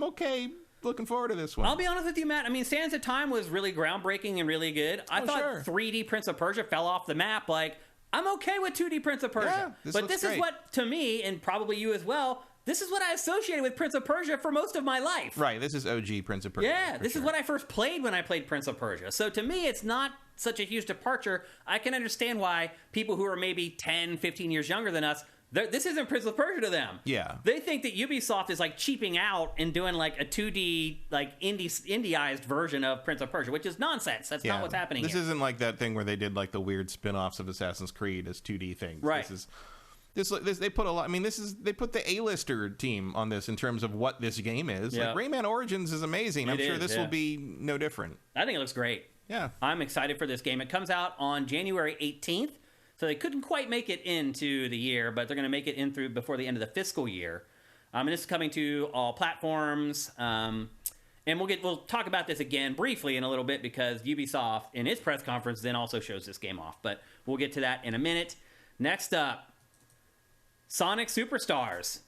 Speaker 2: okay. Looking forward to this one.
Speaker 1: I'll be honest with you, Matt. I mean, Sands of Time was really groundbreaking and really good. I thought 3D Prince of Persia fell off the map. I'm okay with 2D Prince of Persia.
Speaker 2: Yeah,
Speaker 1: but this is what, to me, and probably you as well, this is what I associated with Prince of Persia for most of my life.
Speaker 2: Right, this is OG Prince of Persia.
Speaker 1: Yeah, this is what I first played when I played Prince of Persia. So to me, it's not such a huge departure. I can understand why people who are maybe 10, 15 years younger than us, this isn't Prince of Persia to them.
Speaker 2: Yeah.
Speaker 1: They think that Ubisoft is cheaping out and doing a 2D indieized version of Prince of Persia, which is nonsense. That's not what's happening
Speaker 2: This
Speaker 1: here.
Speaker 2: isn't like that thing where they did the weird spin-offs of Assassin's Creed as 2D things.
Speaker 1: Right.
Speaker 2: This they put a lot. I mean, they put the A-lister team on this in terms of what this game is.
Speaker 1: Yeah.
Speaker 2: Like Rayman Origins is amazing. I'm sure this will be no different.
Speaker 1: I think it looks great.
Speaker 2: Yeah,
Speaker 1: I'm excited for this game. It comes out on January 18th, so they couldn't quite make it into the year, but they're going to make it in through before the end of the fiscal year. And this is coming to all platforms. And we'll talk about this again briefly in a little bit because Ubisoft in its press conference then also shows this game off. But we'll get to that in a minute. Next up, Sonic Superstars.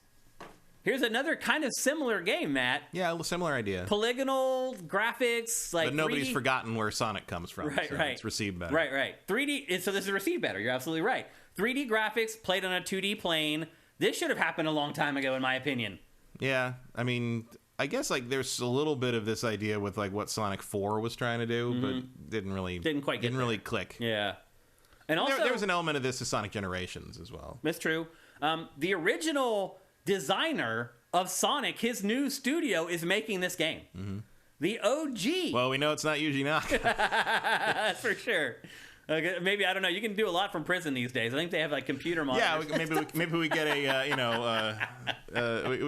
Speaker 1: Here's another kind of similar game, Matt.
Speaker 2: Yeah, a similar idea.
Speaker 1: Polygonal graphics, like
Speaker 2: but nobody's
Speaker 1: 3D.
Speaker 2: Forgotten where Sonic comes from.
Speaker 1: Right,
Speaker 2: so
Speaker 1: right.
Speaker 2: It's received better.
Speaker 1: Right. 3D. So this is received better. You're absolutely right. 3D graphics played on a 2D plane. This should have happened a long time ago, in my opinion.
Speaker 2: Yeah, I mean, I guess like there's a little bit of this idea with like what Sonic 4 was trying to do, but didn't
Speaker 1: quite
Speaker 2: click.
Speaker 1: Yeah, and also
Speaker 2: there was an element of this to Sonic Generations as well.
Speaker 1: That's true. The original designer of Sonic, his new studio, is making this game. Mm-hmm. The OG.
Speaker 2: Well, we know it's not Yuji Naka.
Speaker 1: That's for sure. Maybe, I don't know. You can do a lot from prison these days. I think they have like computer monitors.
Speaker 2: Yeah, maybe we get a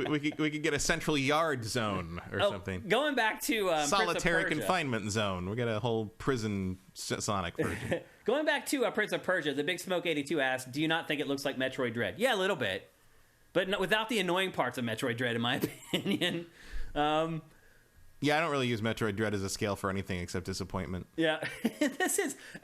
Speaker 2: we could get a central yard zone or something.
Speaker 1: Going back to
Speaker 2: solitary confinement zone. We got a whole prison Sonic version.
Speaker 1: Going back to Prince of Persia, the Big Smoke 82 asked, "Do you not think it looks like Metroid Dread?" Yeah, a little bit, but without the annoying parts of Metroid Dread, in my opinion.
Speaker 2: Yeah, I don't really use Metroid Dread as a scale for anything except disappointment.
Speaker 1: Yeah,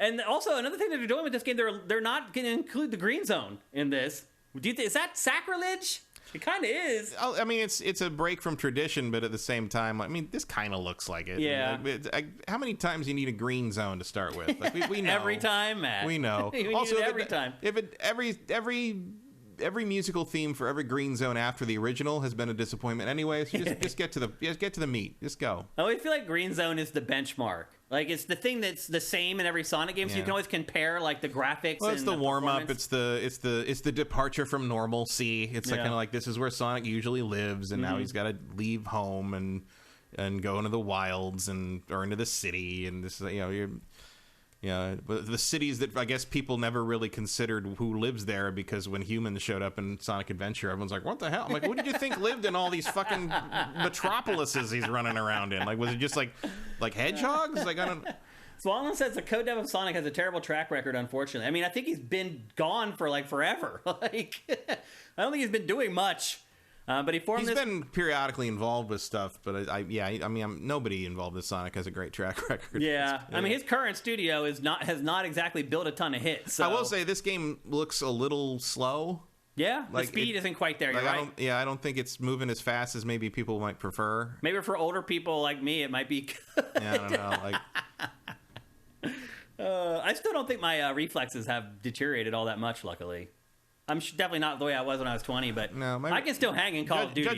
Speaker 1: and also another thing that they're doing with this game, they're not going to include the green zone in this. Is that sacrilege? It kind of is.
Speaker 2: I mean, it's a break from tradition, but at the same time, I mean, this kind of looks like it.
Speaker 1: Yeah.
Speaker 2: How many times do you need a green zone to start with? Like, we know.
Speaker 1: Every time, Matt.
Speaker 2: We know.
Speaker 1: Also, every time.
Speaker 2: Every musical theme for every green zone after the original has been a disappointment anyway. So just get to the meat. Just go.
Speaker 1: I always feel like green zone is the benchmark. Like it's the thing that's the same in every Sonic game, so you can always compare like the graphics.
Speaker 2: Well, it's the warm up. It's the departure from normalcy. It's kind of like this is where Sonic usually lives, and now he's got to leave home and go into the wilds or into the city, and this but the cities that I guess people never really considered who lives there, because when humans showed up in Sonic Adventure, everyone's like, what the hell? I'm like, who did you think lived in all these fucking metropolises he's running around in? Like, was it just like hedgehogs? Like, I don't...
Speaker 1: Swanland says the code dev of Sonic has a terrible track record, unfortunately. I mean, I think he's been gone for like forever. Like, I don't think he's been doing much. But he's
Speaker 2: been periodically involved with stuff, but nobody involved with Sonic has a great track record.
Speaker 1: Yeah, I mean, his current studio has not exactly built a ton of hits. So.
Speaker 2: I will say this game looks a little slow.
Speaker 1: Yeah, the speed isn't quite there. You're right.
Speaker 2: I don't think it's moving as fast as maybe people might prefer.
Speaker 1: Maybe for older people like me, it might be good.
Speaker 2: Yeah, I don't know.
Speaker 1: I still don't think my reflexes have deteriorated all that much, luckily. I'm definitely not the way I was when I was 20, but no, I can still hang in Call of Duty.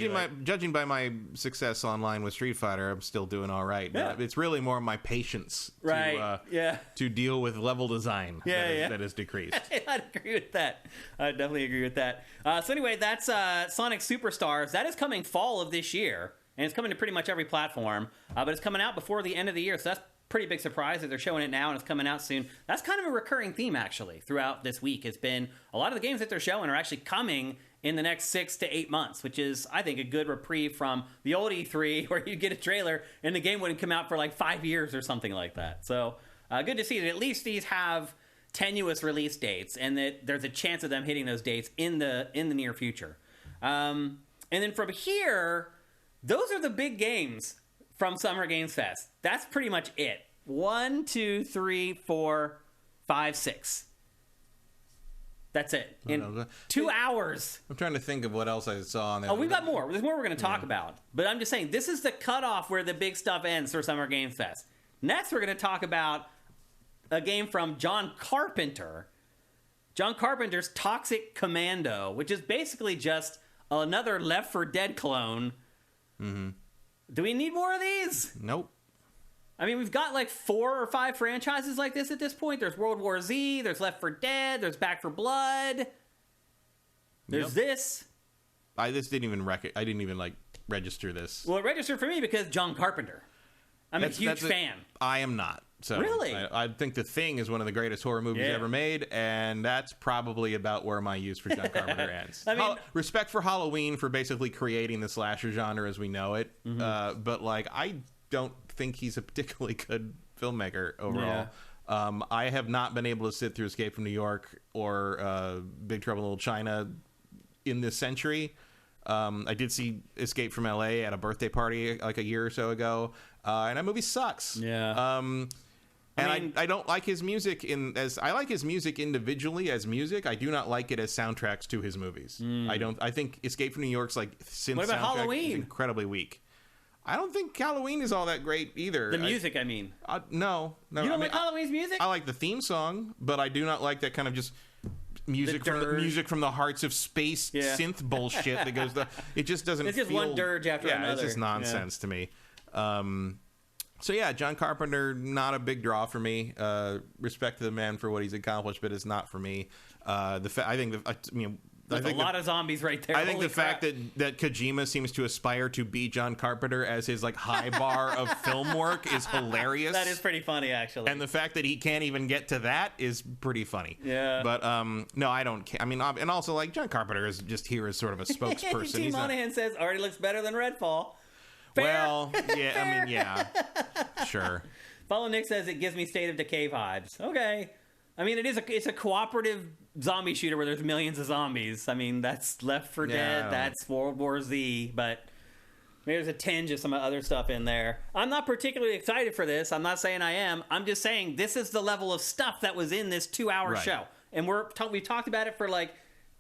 Speaker 2: Judging by my success online with Street Fighter, I'm still doing all right.
Speaker 1: Yeah.
Speaker 2: It's really more my patience to deal with level design that has decreased.
Speaker 1: I'd agree with that. I definitely agree with that. So anyway, that's Sonic Superstars. That is coming fall of this year, and it's coming to pretty much every platform, but it's coming out before the end of the year, so that's pretty big surprise that they're showing it now and it's coming out soon. That's kind of a recurring theme, actually, throughout this week. It's been a lot of the games that they're showing are actually coming in the next 6 to 8 months, which is, I think, a good reprieve from the old E3 where you get a trailer and the game wouldn't come out for like 5 years or something like that. So good to see that at least these have tenuous release dates and that there's a chance of them hitting those dates in the near future. And then from here, those are the big games from Summer Games Fest. That's pretty much it. 1, 2, 3, 4, 5, 6. That's it. In 2 hours.
Speaker 2: I'm trying to think of what else I saw on there.
Speaker 1: Oh, we've got more. There's more we're going to talk about. But I'm just saying, this is the cutoff where the big stuff ends for Summer Games Fest. Next, we're going to talk about a game from John Carpenter. John Carpenter's Toxic Commando, which is basically just another Left 4 Dead clone. Mm-hmm. Do we need more of these?
Speaker 2: Nope.
Speaker 1: I mean, we've got like 4 or 5 franchises like this at this point. There's World War Z, there's Left 4 Dead, there's Back 4 Blood. There's this.
Speaker 2: I didn't even like register this.
Speaker 1: Well, it registered for me because John Carpenter. I'm a huge fan.
Speaker 2: I am not. So
Speaker 1: Really?
Speaker 2: I think The Thing is one of the greatest horror movies ever made, and that's probably about where my use for John Carpenter ends.
Speaker 1: I mean,
Speaker 2: respect for Halloween for basically creating the slasher genre as we know it, but like I don't think he's a particularly good filmmaker overall. Yeah. I have not been able to sit through Escape from New York or Big Trouble in Little China in this century. I did see Escape from LA at a birthday party like a year or so ago, and that movie sucks.
Speaker 1: Yeah.
Speaker 2: I don't like his music I like his music individually as music. I do not like it as soundtracks to his movies. I think Escape from New York's like synth
Speaker 1: What about
Speaker 2: soundtrack
Speaker 1: Halloween?
Speaker 2: is incredibly weak. I don't think Halloween is all that great either.
Speaker 1: The music, I mean.
Speaker 2: No.
Speaker 1: You don't like Halloween's music?
Speaker 2: I like the theme song, but I do not like that kind of just music from the Hearts of Space synth bullshit that goes. It just doesn't.
Speaker 1: It's just one dirge after another.
Speaker 2: It's just nonsense to me. So yeah, John Carpenter, not a big draw for me. Respect to the man for what he's accomplished, but it's not for me. I think
Speaker 1: There's a lot of zombies right there.
Speaker 2: I think the fact that Kojima seems to aspire to be John Carpenter as his like high bar of film work is hilarious.
Speaker 1: That is pretty funny, actually.
Speaker 2: And the fact that he can't even get to that is pretty funny.
Speaker 1: Yeah.
Speaker 2: But no, I don't. I mean, and also like John Carpenter is just here as sort of a spokesperson.
Speaker 1: T. Monahan says already looks better than Redfall. Fair.
Speaker 2: Well, yeah, Fair. I mean, yeah, sure.
Speaker 1: Follow Nick says it gives me State of Decay vibes. Okay. I mean, it's a cooperative zombie shooter where there's millions of zombies. I mean, that's Left 4 Dead, that's World War Z, but maybe there's a tinge of some other stuff in there. I'm not particularly excited for this. I'm not saying I am. I'm just saying this is the level of stuff that was in this 2-hour show. And we talked about it for like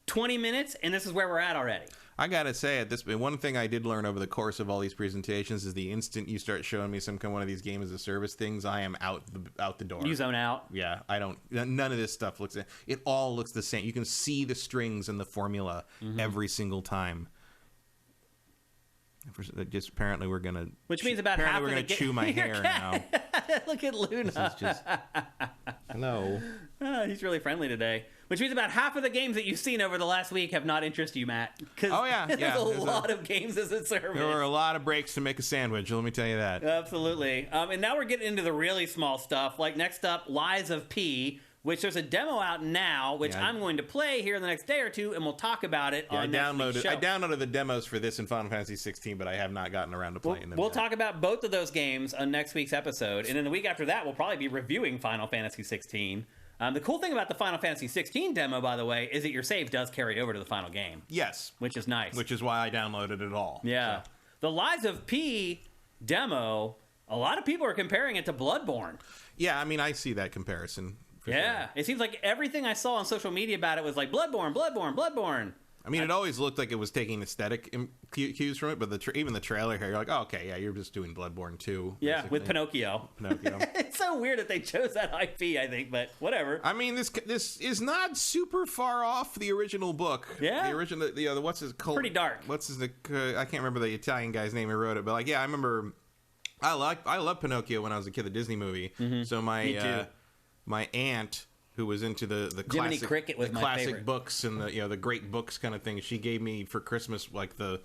Speaker 1: 20 minutes, and this is where we're at already. I
Speaker 2: gotta say, at this point, one thing I did learn over the course of all these presentations is the instant you start showing me some kind of one of these game as a service things, I am out the door.
Speaker 1: You zone out.
Speaker 2: Yeah, I don't. None of this stuff looks. It all looks the same. You can see the strings and the formula every single time. Just apparently we're gonna.
Speaker 1: Which means about half
Speaker 2: we're
Speaker 1: of
Speaker 2: gonna chew my hair now.
Speaker 1: Look at Luna.
Speaker 2: This is just. Hello.
Speaker 1: He's really friendly today. Which means about half of the games that you've seen over the last week have not interested you, Matt. There's a lot of games as a service.
Speaker 2: There were a lot of breaks to make a sandwich, let me tell you that.
Speaker 1: Absolutely. And now we're getting into the really small stuff. Like next up, Lies of P, which there's a demo out now, which I'm going to play here in the next day or two, and we'll talk about it on next week's show.
Speaker 2: I downloaded the demos for this in Final Fantasy 16, but I have not gotten around to playing them.
Speaker 1: We'll talk about both of those games on next week's episode, and then the week after that, we'll probably be reviewing Final Fantasy 16. The cool thing about the Final Fantasy 16 demo, by the way, is that your save does carry over to the final game.
Speaker 2: Yes.
Speaker 1: Which is nice.
Speaker 2: Which is why I downloaded it all.
Speaker 1: Yeah.
Speaker 2: So.
Speaker 1: The Lies of P demo, a lot of people are comparing it to Bloodborne.
Speaker 2: Yeah, I mean, I see that comparison.
Speaker 1: Yeah.
Speaker 2: Sure.
Speaker 1: It seems like everything I saw on social media about it was like, Bloodborne, Bloodborne, Bloodborne.
Speaker 2: I mean, it always looked like it was taking aesthetic cues from it, but even the trailer here, you're like, oh, okay, yeah, you're just doing Bloodborne 2.
Speaker 1: Yeah, basically. With Pinocchio. It's so weird that they chose that IP, I think, but whatever.
Speaker 2: I mean, this is not super far off the original book.
Speaker 1: Yeah.
Speaker 2: The original, what's his cult?
Speaker 1: Pretty dark.
Speaker 2: I can't remember the Italian guy's name who wrote it, but like, yeah, I remember. I loved Pinocchio when I was a kid, the Disney movie. Mm-hmm. So my aunt, who was into the
Speaker 1: Jiminy
Speaker 2: classic,
Speaker 1: Cricket was
Speaker 2: the
Speaker 1: my
Speaker 2: classic
Speaker 1: favorite.
Speaker 2: books and the great books kind of thing. She gave me for Christmas like a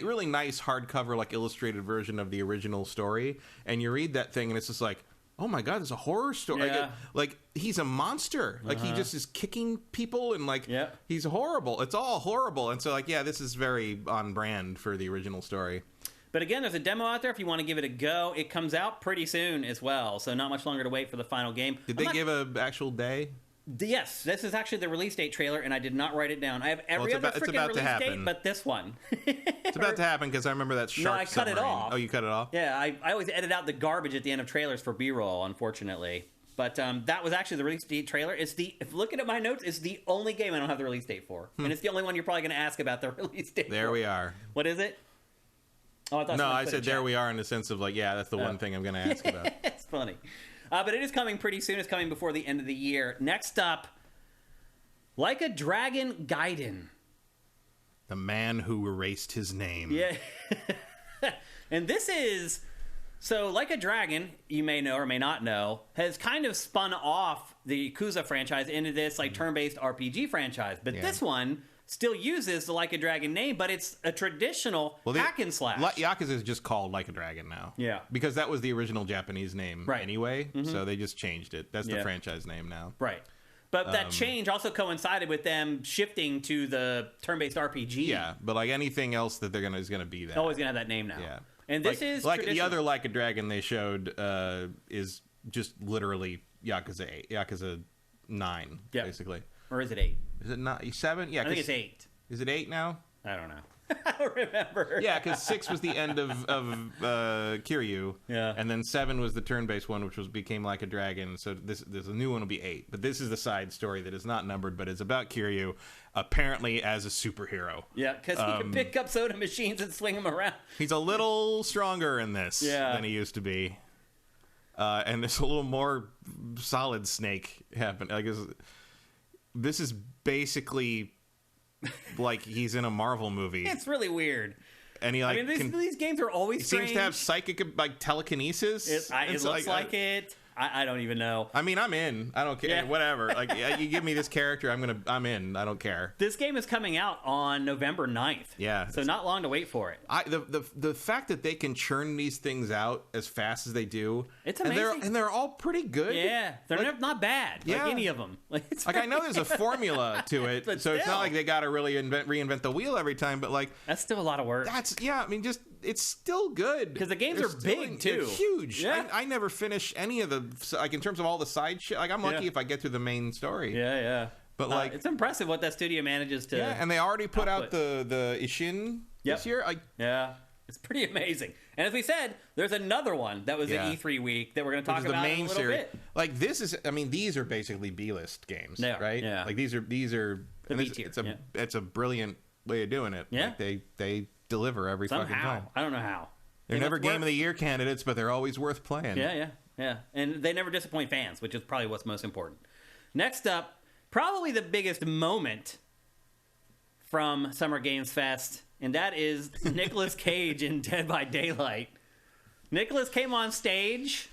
Speaker 2: really nice hardcover like illustrated version of the original story. And you read that thing and it's just like, oh my god, it's a horror story.
Speaker 1: Yeah.
Speaker 2: Like he's a monster. Like he just is kicking people and like he's horrible. It's all horrible. And so like this is very on brand for the original story.
Speaker 1: But again, there's a demo out there if you want to give it a go. It comes out pretty soon as well, so not much longer to wait for the final game.
Speaker 2: Did they give an actual day?
Speaker 1: Yes, this is actually the release date trailer, and I did not write it down. I have every other freaking release date but this one.
Speaker 2: It's about to happen because I remember that shark.
Speaker 1: No, I cut it off.
Speaker 2: Oh, you cut it off?
Speaker 1: Yeah, I always edit out the garbage at the end of trailers for B-roll, unfortunately. But that was actually the release date trailer. If looking at my notes, it's the only game I don't have the release date for. And it's the only one you're probably going to ask about the release date
Speaker 2: There
Speaker 1: for.
Speaker 2: we are.
Speaker 1: What is it? Oh, I
Speaker 2: said there we are in the sense of like, that's the one thing I'm going to ask about.
Speaker 1: It's funny. But it is coming pretty soon. It's coming before the end of the year. Next up, Like a Dragon Gaiden.
Speaker 2: The man who erased his name.
Speaker 1: Yeah. And this is... So, Like a Dragon, you may know or may not know, has kind of spun off the Yakuza franchise into this like turn-based RPG franchise. But this one still uses the Like a Dragon name, but it's a traditional hack and slash.
Speaker 2: Yakuza is just called Like a Dragon now.
Speaker 1: Yeah.
Speaker 2: Because that was the original Japanese name anyway, so they just changed it. That's the franchise name now.
Speaker 1: Right. But that change also coincided with them shifting to the turn-based RPG.
Speaker 2: Yeah, but like anything else that they're is gonna be that.
Speaker 1: Always gonna have that name now.
Speaker 2: Yeah.
Speaker 1: And this is
Speaker 2: like the other Like a Dragon they showed is just literally Yakuza 9, basically.
Speaker 1: Or is it 8?
Speaker 2: Is it not 7? Yeah,
Speaker 1: I think it's 8.
Speaker 2: Is it 8 now?
Speaker 1: I don't know. I don't remember.
Speaker 2: Yeah, because 6 was the end of Kiryu.
Speaker 1: Yeah.
Speaker 2: And then 7 was the turn-based one, which became Like a Dragon. So this a new one will be 8. But this is the side story that is not numbered, but it's about Kiryu, apparently as a superhero.
Speaker 1: Yeah, because he can pick up soda machines and swing them around.
Speaker 2: He's a little stronger in this than he used to be. And there's a little more Solid Snake happening. This is basically like he's in a Marvel movie.
Speaker 1: It's really weird.
Speaker 2: And he
Speaker 1: these games are always strange.
Speaker 2: Seems to have psychic telekinesis.
Speaker 1: It looks like it. I don't even know.
Speaker 2: I mean, I'm in. I don't care.
Speaker 1: Yeah.
Speaker 2: Whatever. Like, you give me this character, I'm in. I don't care.
Speaker 1: This game is coming out on November 9th.
Speaker 2: Yeah.
Speaker 1: So not long to wait for it.
Speaker 2: The fact that they can churn these things out as fast as they do.
Speaker 1: It's amazing.
Speaker 2: And they're all pretty good.
Speaker 1: Yeah. They're not bad.
Speaker 2: Yeah.
Speaker 1: Like any of them.
Speaker 2: I know there's a formula to it.
Speaker 1: But
Speaker 2: so it's
Speaker 1: still.
Speaker 2: not like they got to really reinvent the wheel every time. But like.
Speaker 1: That's still a lot of work.
Speaker 2: It's still good.
Speaker 1: Because the games are big, too.
Speaker 2: They're huge.
Speaker 1: Yeah.
Speaker 2: I never finish any of the, like, in terms of all the side shit. Like, I'm lucky if I get through the main story.
Speaker 1: Yeah.
Speaker 2: But, like...
Speaker 1: it's impressive what that studio manages to...
Speaker 2: Yeah, and they already put out the Ishin this year.
Speaker 1: Yeah. It's pretty amazing. And as we said, there's another one that was at E3 week that we're going to talk about in a little bit.
Speaker 2: Like, these are basically B-list games, right?
Speaker 1: Yeah.
Speaker 2: Like, these are...
Speaker 1: The B tier.
Speaker 2: It's a brilliant way of doing it.
Speaker 1: Yeah.
Speaker 2: Like, they deliver every fucking time.
Speaker 1: I don't know how.
Speaker 2: They're never Game of the Year candidates, but they're always worth playing.
Speaker 1: Yeah. And they never disappoint fans, which is probably what's most important. Next up, probably the biggest moment from Summer Games Fest, and that is Nicolas Cage in Dead by Daylight. Nicolas came on stage.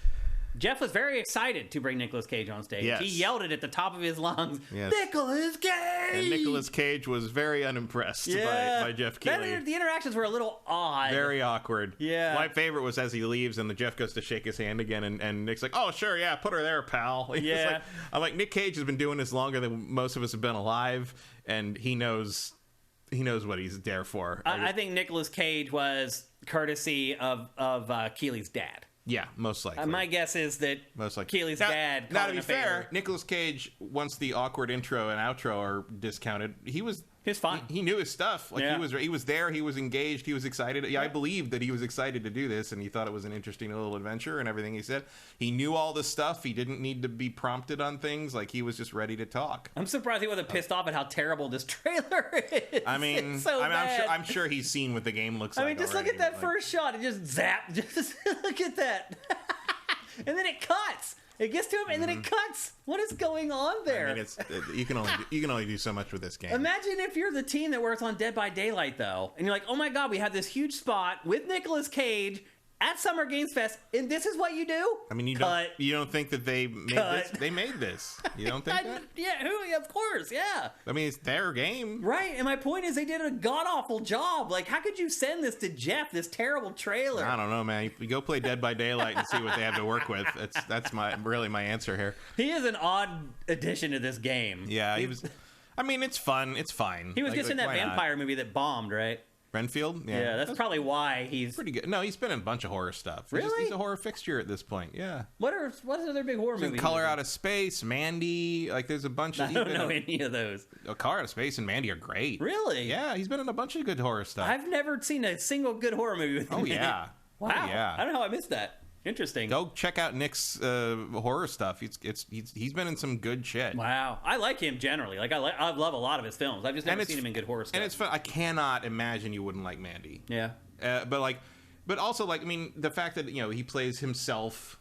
Speaker 1: Jeff was very excited to bring Nicolas Cage on stage.
Speaker 2: Yes.
Speaker 1: He yelled it at the top of his lungs.
Speaker 2: Yes.
Speaker 1: Nicolas Cage!
Speaker 2: And Nicolas Cage was very unimpressed by Jeff Keighley.
Speaker 1: The interactions were a little odd.
Speaker 2: Very awkward.
Speaker 1: Yeah.
Speaker 2: My favorite was as he leaves and the Jeff goes to shake his hand again and Nick's like, oh, sure, yeah, put her there, pal.
Speaker 1: Yeah.
Speaker 2: I'm like, Nick Cage has been doing this longer than most of us have been alive, and he knows what he's there for.
Speaker 1: I think Nicolas Cage was courtesy of Keighley's dad.
Speaker 2: Yeah, most likely.
Speaker 1: My guess is that Keighley's dad.
Speaker 2: Now, to be fair, Nicolas Cage, once the awkward intro and outro are discounted, he was
Speaker 1: fine.
Speaker 2: He knew his stuff. Like he was there. He was engaged. He was excited. Yeah, I believe that he was excited to do this, and he thought it was an interesting little adventure and everything he said. He knew all the stuff. He didn't need to be prompted on things. Like, he was just ready to talk.
Speaker 1: I'm surprised he wasn't pissed off at how terrible this trailer is.
Speaker 2: I mean,
Speaker 1: it's so bad.
Speaker 2: I'm sure he's seen what the game looks like.
Speaker 1: I mean, just
Speaker 2: already.
Speaker 1: Look at that first shot. It just zap. Just look at that. And then it cuts. It gets to him, and then it cuts. What is going on there?
Speaker 2: I mean, you can only do so much with this game.
Speaker 1: Imagine if you're the team that works on Dead by Daylight, though, and you're like, oh my god, we have this huge spot with Nicolas Cage at Summer Games Fest, and this is what you do?
Speaker 2: I mean, you don't think that they made this? They made this. You don't think that?
Speaker 1: Yeah, of course, yeah.
Speaker 2: I mean, it's their game.
Speaker 1: Right, and my point is they did a god-awful job. Like, how could you send this to Jeff, this terrible trailer?
Speaker 2: I don't know, man. You go play Dead by Daylight and see what they have to work with. That's really my answer here.
Speaker 1: He is an odd addition to this game.
Speaker 2: Yeah, he was... I mean, it's fun. It's fine.
Speaker 1: He was just in that vampire movie that bombed, right?
Speaker 2: Renfield?
Speaker 1: Yeah, that's probably why he's
Speaker 2: pretty good. No, he's been in a bunch of horror stuff.
Speaker 1: Really?
Speaker 2: He's a horror fixture at this point. Yeah.
Speaker 1: What's another big horror movie?
Speaker 2: Color Out of Space, Mandy. Like, there's a bunch of...
Speaker 1: I don't know any of those.
Speaker 2: Color Out of Space and Mandy are great.
Speaker 1: Really?
Speaker 2: Yeah, he's been in a bunch of good horror stuff.
Speaker 1: I've never seen a single good horror movie with him.
Speaker 2: Oh, yeah.
Speaker 1: Wow.
Speaker 2: Oh, yeah.
Speaker 1: I don't know how I missed that. Interesting.
Speaker 2: Go check out Nick's horror stuff. He's been in some good shit.
Speaker 1: Wow, I like him generally. Like I love a lot of his films. I've just never seen him in good horror stuff.
Speaker 2: And it's fun. I cannot imagine you wouldn't like Mandy.
Speaker 1: Yeah.
Speaker 2: But also, like, I mean, the fact that he plays himself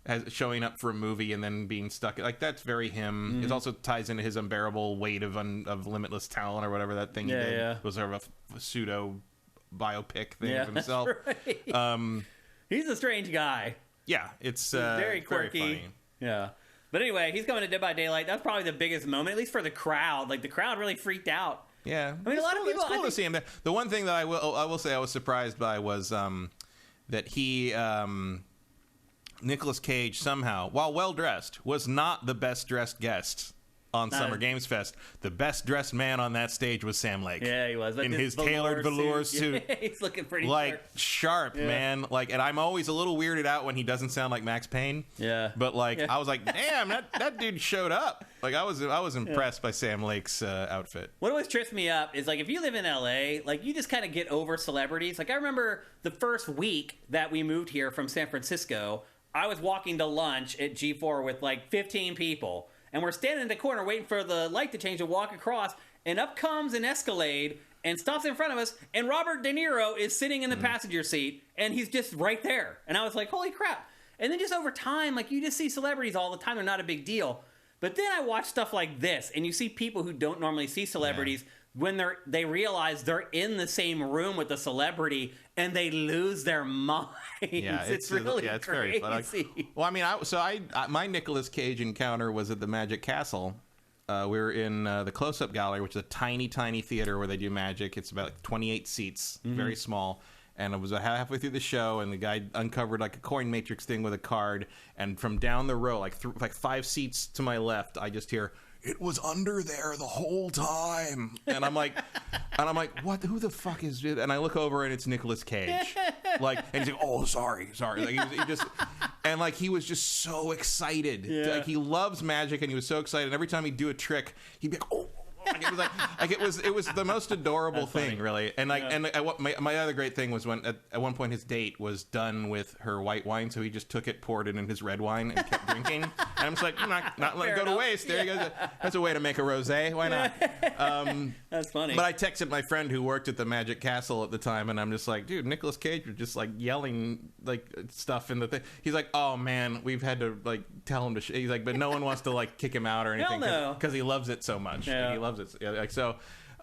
Speaker 2: as showing up for a movie and then being stuck, like, that's very him.
Speaker 1: Mm-hmm.
Speaker 2: It also ties into his unbearable weight of limitless talent or whatever that thing he did.
Speaker 1: Yeah.
Speaker 2: Was sort of a pseudo biopic thing of himself.
Speaker 1: That's right. He's a strange guy.
Speaker 2: Yeah, it's
Speaker 1: very quirky.
Speaker 2: Very funny.
Speaker 1: Yeah. But anyway, he's coming to Dead by Daylight. That's probably the biggest moment, at least for the crowd. Like, the crowd really freaked out
Speaker 2: Yeah.
Speaker 1: I mean, a lot of people.
Speaker 2: It's cool to see him there. The one thing that I will say I was surprised by was that he, Nicolas Cage, somehow, while well dressed, was not the best dressed guest on Summer Games Fest. The best dressed man on that stage was Sam Lake.
Speaker 1: Yeah, he was.
Speaker 2: In his tailored velour suit.
Speaker 1: Yeah, he's looking pretty
Speaker 2: sharp, man. And I'm always a little weirded out when he doesn't sound like Max Payne.
Speaker 1: Yeah.
Speaker 2: But I was like, damn, that dude showed up. I was impressed by Sam Lake's outfit.
Speaker 1: What always trips me up is if you live in LA, you just kind of get over celebrities. I remember the first week that we moved here from San Francisco, I was walking to lunch at G4 with 15 people. And we're standing in the corner waiting for the light to change to walk across, and up comes an Escalade and stops in front of us, and Robert De Niro is sitting in the passenger seat, and he's just right there. And I was like, holy crap. And then just over time, you just see celebrities all the time. They're not a big deal. But then I watch stuff like this, and you see people who don't normally see celebrities when they realize they're in the same room with the celebrity, and they lose their minds.
Speaker 2: Yeah,
Speaker 1: it's really
Speaker 2: it's
Speaker 1: crazy.
Speaker 2: Very fun. My Nicolas Cage encounter was at the Magic Castle. We were in the Close-Up Gallery, which is a tiny, tiny theater where they do magic. It's about 28 seats, very small. And I was halfway through the show, and the guy uncovered a coin matrix thing with a card. And from down the row, 5 seats to my left, I just hear, "It was under there the whole time." And I'm like, what? Who the fuck is it? And I look over, and it's Nicolas Cage. And he's like, "Oh, sorry." He was just so excited.
Speaker 1: Yeah.
Speaker 2: He loves magic, and he was so excited. And every time he'd do a trick, he'd be like, "Oh." It was the most adorable thing, really. And my other great thing was when at one point his date was done with her white wine, so he just took it, poured it in his red wine, and kept drinking. And I'm just like, not let it go to waste. There you go. That's a way to make a rosé. Why not?
Speaker 1: That's funny.
Speaker 2: But I texted my friend who worked at the Magic Castle at the time, and I'm just like, dude, Nicolas Cage was just yelling stuff in the thing. He's like, oh man, we've had to tell him to. He's like, but no one wants to kick him out or anything because he loves it so much.
Speaker 1: Yeah.
Speaker 2: He loves it.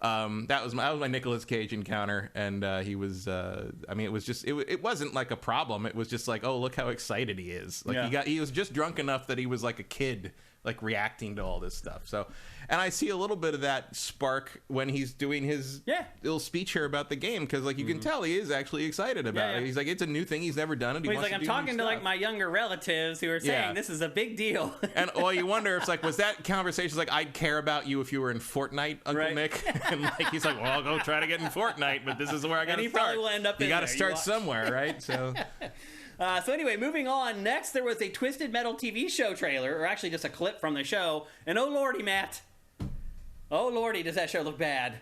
Speaker 2: That was my Nicolas Cage encounter, and he was. It was just. It wasn't a problem. It was just oh, look how excited he is. He was just drunk enough that he was like a kid, reacting to all this stuff. So, and I see a little bit of that spark when he's doing his little speech here about the game, because you can tell he is actually excited about it. He's like, it's a new thing, he's never done it.
Speaker 1: He's like, I'm talking to my younger relatives who are saying this is a big deal.
Speaker 2: And you wonder if was that conversation I'd care about you if you were in Fortnite, Uncle Nick? And he's like, well, I'll go try to get in Fortnite, but this is where I got to start.
Speaker 1: And he probably will end up
Speaker 2: you got to start somewhere, right? So.
Speaker 1: So anyway, moving on. Next, there was a Twisted Metal TV show trailer, or actually just a clip from the show. And oh lordy, Matt. Oh lordy, does that show look bad?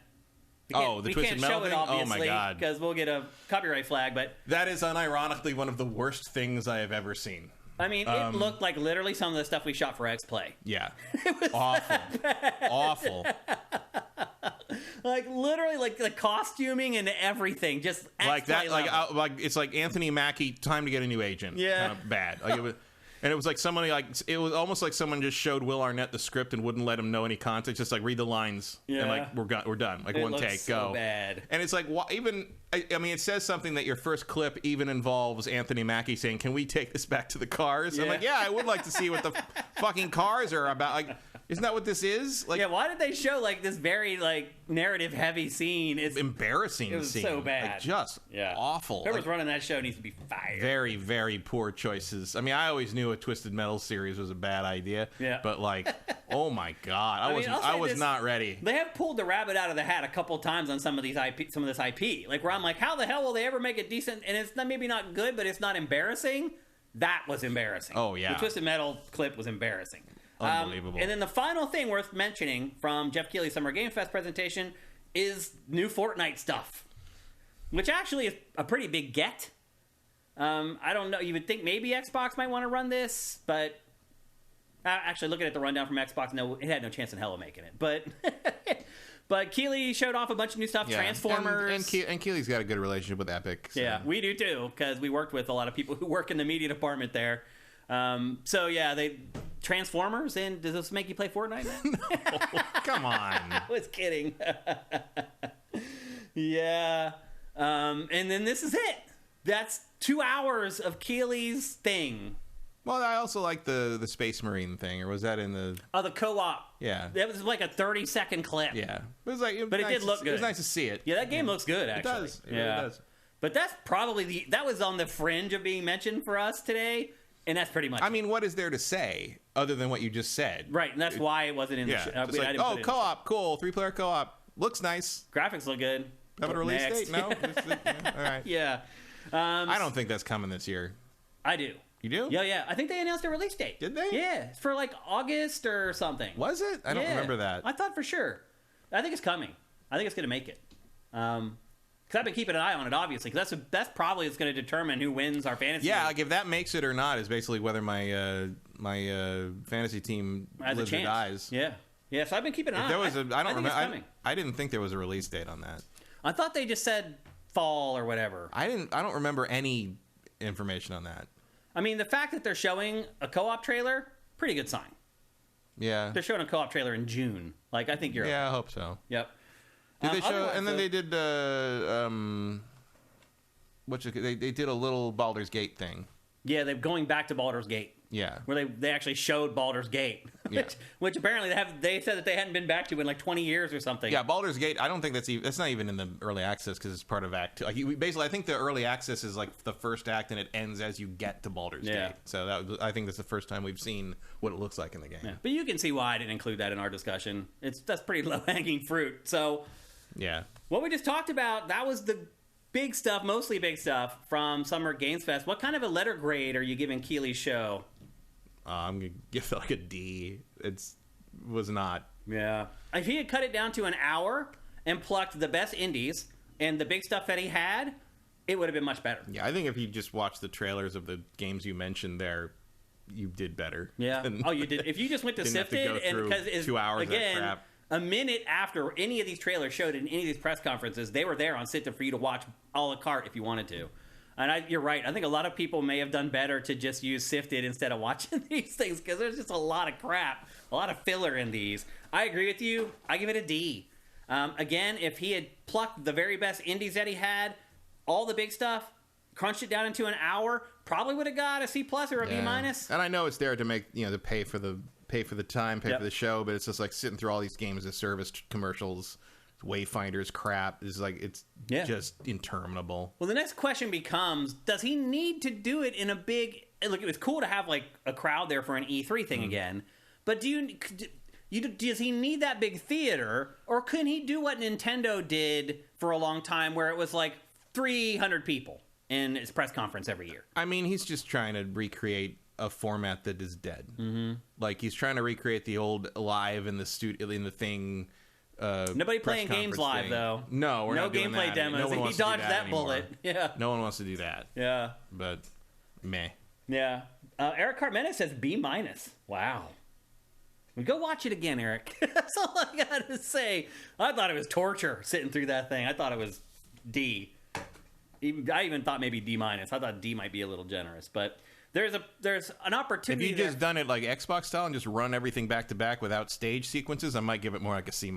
Speaker 2: The Twisted Metal thing? Oh my god.
Speaker 1: Because we'll get a copyright flag, but...
Speaker 2: That is unironically one of the worst things I have ever seen.
Speaker 1: I mean, it looked like literally some of the stuff we shot for X-Play.
Speaker 2: Yeah.
Speaker 1: It was
Speaker 2: awful. Awful.
Speaker 1: Literally, the costuming and everything, just
Speaker 2: X-Play level. It's like Anthony Mackie, time to get a new agent.
Speaker 1: Yeah.
Speaker 2: Kind of bad. And it was somebody it was almost like someone just showed Will Arnett the script and wouldn't let him know any context. Just read the lines and we're done. One take,
Speaker 1: so
Speaker 2: go.
Speaker 1: Bad.
Speaker 2: And it's it says something that your first clip even involves Anthony Mackie saying, "Can we take this back to the cars?"
Speaker 1: Yeah.
Speaker 2: I'm like, yeah, I would like to see what the fucking cars are about. Isn't that what this is?
Speaker 1: Why did they show this very narrative heavy scene? It's
Speaker 2: embarrassing.
Speaker 1: It was
Speaker 2: scene.
Speaker 1: so bad.
Speaker 2: Just awful.
Speaker 1: Whoever's running that show needs to be fired.
Speaker 2: Very, very poor choices. I mean, I always knew a Twisted Metal series was a bad idea.
Speaker 1: Yeah.
Speaker 2: But oh my god, I was not ready.
Speaker 1: They have pulled the rabbit out of the hat a couple times on some of this IP. Where I'm like, how the hell will they ever make it decent? And it's maybe not good, but it's not embarrassing. That was embarrassing.
Speaker 2: Oh yeah.
Speaker 1: The Twisted Metal clip was embarrassing.
Speaker 2: Unbelievable.
Speaker 1: And then the final thing worth mentioning from Jeff Keighley's Summer Game Fest presentation is new Fortnite stuff, which actually is a pretty big get. I don't know. You would think maybe Xbox might want to run this, but actually looking at the rundown from Xbox, no, it had no chance in hell of making it. But Keighley showed off a bunch of new stuff, Transformers.
Speaker 2: And Keighley's got a good relationship with Epic. So.
Speaker 1: Yeah, we do too, because we worked with a lot of people who work in the media department there. They Transformers, and does this make you play Fortnite now?
Speaker 2: No, come on.
Speaker 1: I was kidding. Yeah. And then this is it. That's 2 hours of Keighley's thing.
Speaker 2: Well, I also like the Space Marine thing, or was that in the...
Speaker 1: Oh, the co-op.
Speaker 2: Yeah.
Speaker 1: That was like a 30-second clip.
Speaker 2: Yeah. It was like,
Speaker 1: But it did look good.
Speaker 2: It was nice to see it.
Speaker 1: Yeah, that game looks good, actually.
Speaker 2: It does. It really does.
Speaker 1: But that's probably that was on the fringe of being mentioned for us today, and that's pretty much
Speaker 2: I mean, what is there to say other than what you just said?
Speaker 1: right, and that's why it wasn't in the show.
Speaker 2: Just like, co-op, cool, 3-player co-op. Looks nice.
Speaker 1: Graphics look good.
Speaker 2: Have a release
Speaker 1: Next.
Speaker 2: date? No? All right.
Speaker 1: Yeah.
Speaker 2: I don't think that's coming this year.
Speaker 1: I do.
Speaker 2: You do?
Speaker 1: Yeah. I think they announced a release date.
Speaker 2: Did they?
Speaker 1: Yeah. It's for like August or something.
Speaker 2: Was it? I don't remember that.
Speaker 1: I thought for sure. I think it's coming. I think it's going to make it. Because I've been keeping an eye on it, obviously. Because that's probably what's going to determine who wins our fantasy.
Speaker 2: Yeah,
Speaker 1: league.
Speaker 2: like if that makes it or not is basically whether my my fantasy team
Speaker 1: Has
Speaker 2: lives
Speaker 1: a
Speaker 2: or
Speaker 1: chance.
Speaker 2: dies.
Speaker 1: Yeah. Yeah, so I've been keeping an eye.
Speaker 2: There was
Speaker 1: I
Speaker 2: I don't
Speaker 1: think it's
Speaker 2: remember.
Speaker 1: coming.
Speaker 2: I didn't think there was a release date on that.
Speaker 1: I thought they just said fall or whatever.
Speaker 2: I don't remember any information on that.
Speaker 1: I mean, the fact that they're showing a co-op trailer, pretty good sign.
Speaker 2: Yeah.
Speaker 1: They're showing a co-op trailer in June. Like, I think you're...
Speaker 2: Yeah, I hope so.
Speaker 1: Yep.
Speaker 2: Did they show?
Speaker 1: Otherwise,
Speaker 2: And then they did they did a little Baldur's Gate thing.
Speaker 1: Yeah, they're going back to Baldur's Gate.
Speaker 2: Yeah.
Speaker 1: Where they actually showed Baldur's Gate.
Speaker 2: Yeah.
Speaker 1: Which apparently they said that they hadn't been back to in like 20 years or something.
Speaker 2: Yeah, Baldur's Gate. I don't think that's not even in the early access because it's part of Act 2. Like, basically, I think the early access is like the first act and it ends as you get to Baldur's Gate. So I think that's the first time we've seen what it looks like in the game.
Speaker 1: Yeah. But you can see why I didn't include that in our discussion. That's pretty low hanging fruit. So
Speaker 2: yeah,
Speaker 1: what we just talked about, that was the big stuff, mostly big stuff from Summer Games Fest. What kind of a letter grade are you giving Keeley's show?
Speaker 2: I'm gonna give it like a D. Was not.
Speaker 1: Yeah. If he had cut it down to an hour and plucked the best indies and the big stuff that he had, it would have been much better.
Speaker 2: Yeah, I think if you just watched the trailers of the games you mentioned there, you did better.
Speaker 1: Yeah. Oh, you did. If you just went to Sifted, and because it's
Speaker 2: 2 hours
Speaker 1: again,
Speaker 2: of crap.
Speaker 1: a minute after any of these trailers showed in any of these press conferences, they were there on Sifted for you to watch a la carte if you wanted to. And you're right. I think a lot of people may have done better to just use Sifted instead of watching these things because there's just a lot of crap, a lot of filler in these. I agree with you. I give it a D. Again, if he had plucked the very best indies that he had, all the big stuff, crunched it down into an hour, probably would have got a C+ or a B-.
Speaker 2: And I know it's there to make to pay for the time, pay for the show, but it's just like sitting through all these games as service commercials. Wayfinders crap is like it's just interminable. Well,
Speaker 1: the next question becomes: does he need to do it in a big? Look, it was cool to have like a crowd there for an E3 thing again, but does he need that big theater, or couldn't he do what Nintendo did for a long time, where it was like 300 people in its press conference every year?
Speaker 2: I mean, he's just trying to recreate a format that is dead. Mm-hmm. Like he's trying to recreate the old live in the studio in the thing.
Speaker 1: Nobody playing games live, though.
Speaker 2: No, we're not doing
Speaker 1: gameplay
Speaker 2: that.
Speaker 1: demos.
Speaker 2: No
Speaker 1: He dodged that bullet. Yeah.
Speaker 2: No one wants to do that.
Speaker 1: Yeah.
Speaker 2: But, meh.
Speaker 1: Yeah. Eric Carmena says B-. Wow. Go watch it again, Eric. That's all I got to say. I thought it was torture sitting through that thing. I thought it was D. I even thought maybe D-. I thought D might be a little generous, but... There's an opportunity.
Speaker 2: If you just done it like Xbox style and just run everything back to back without stage sequences, I might give it more like a C-.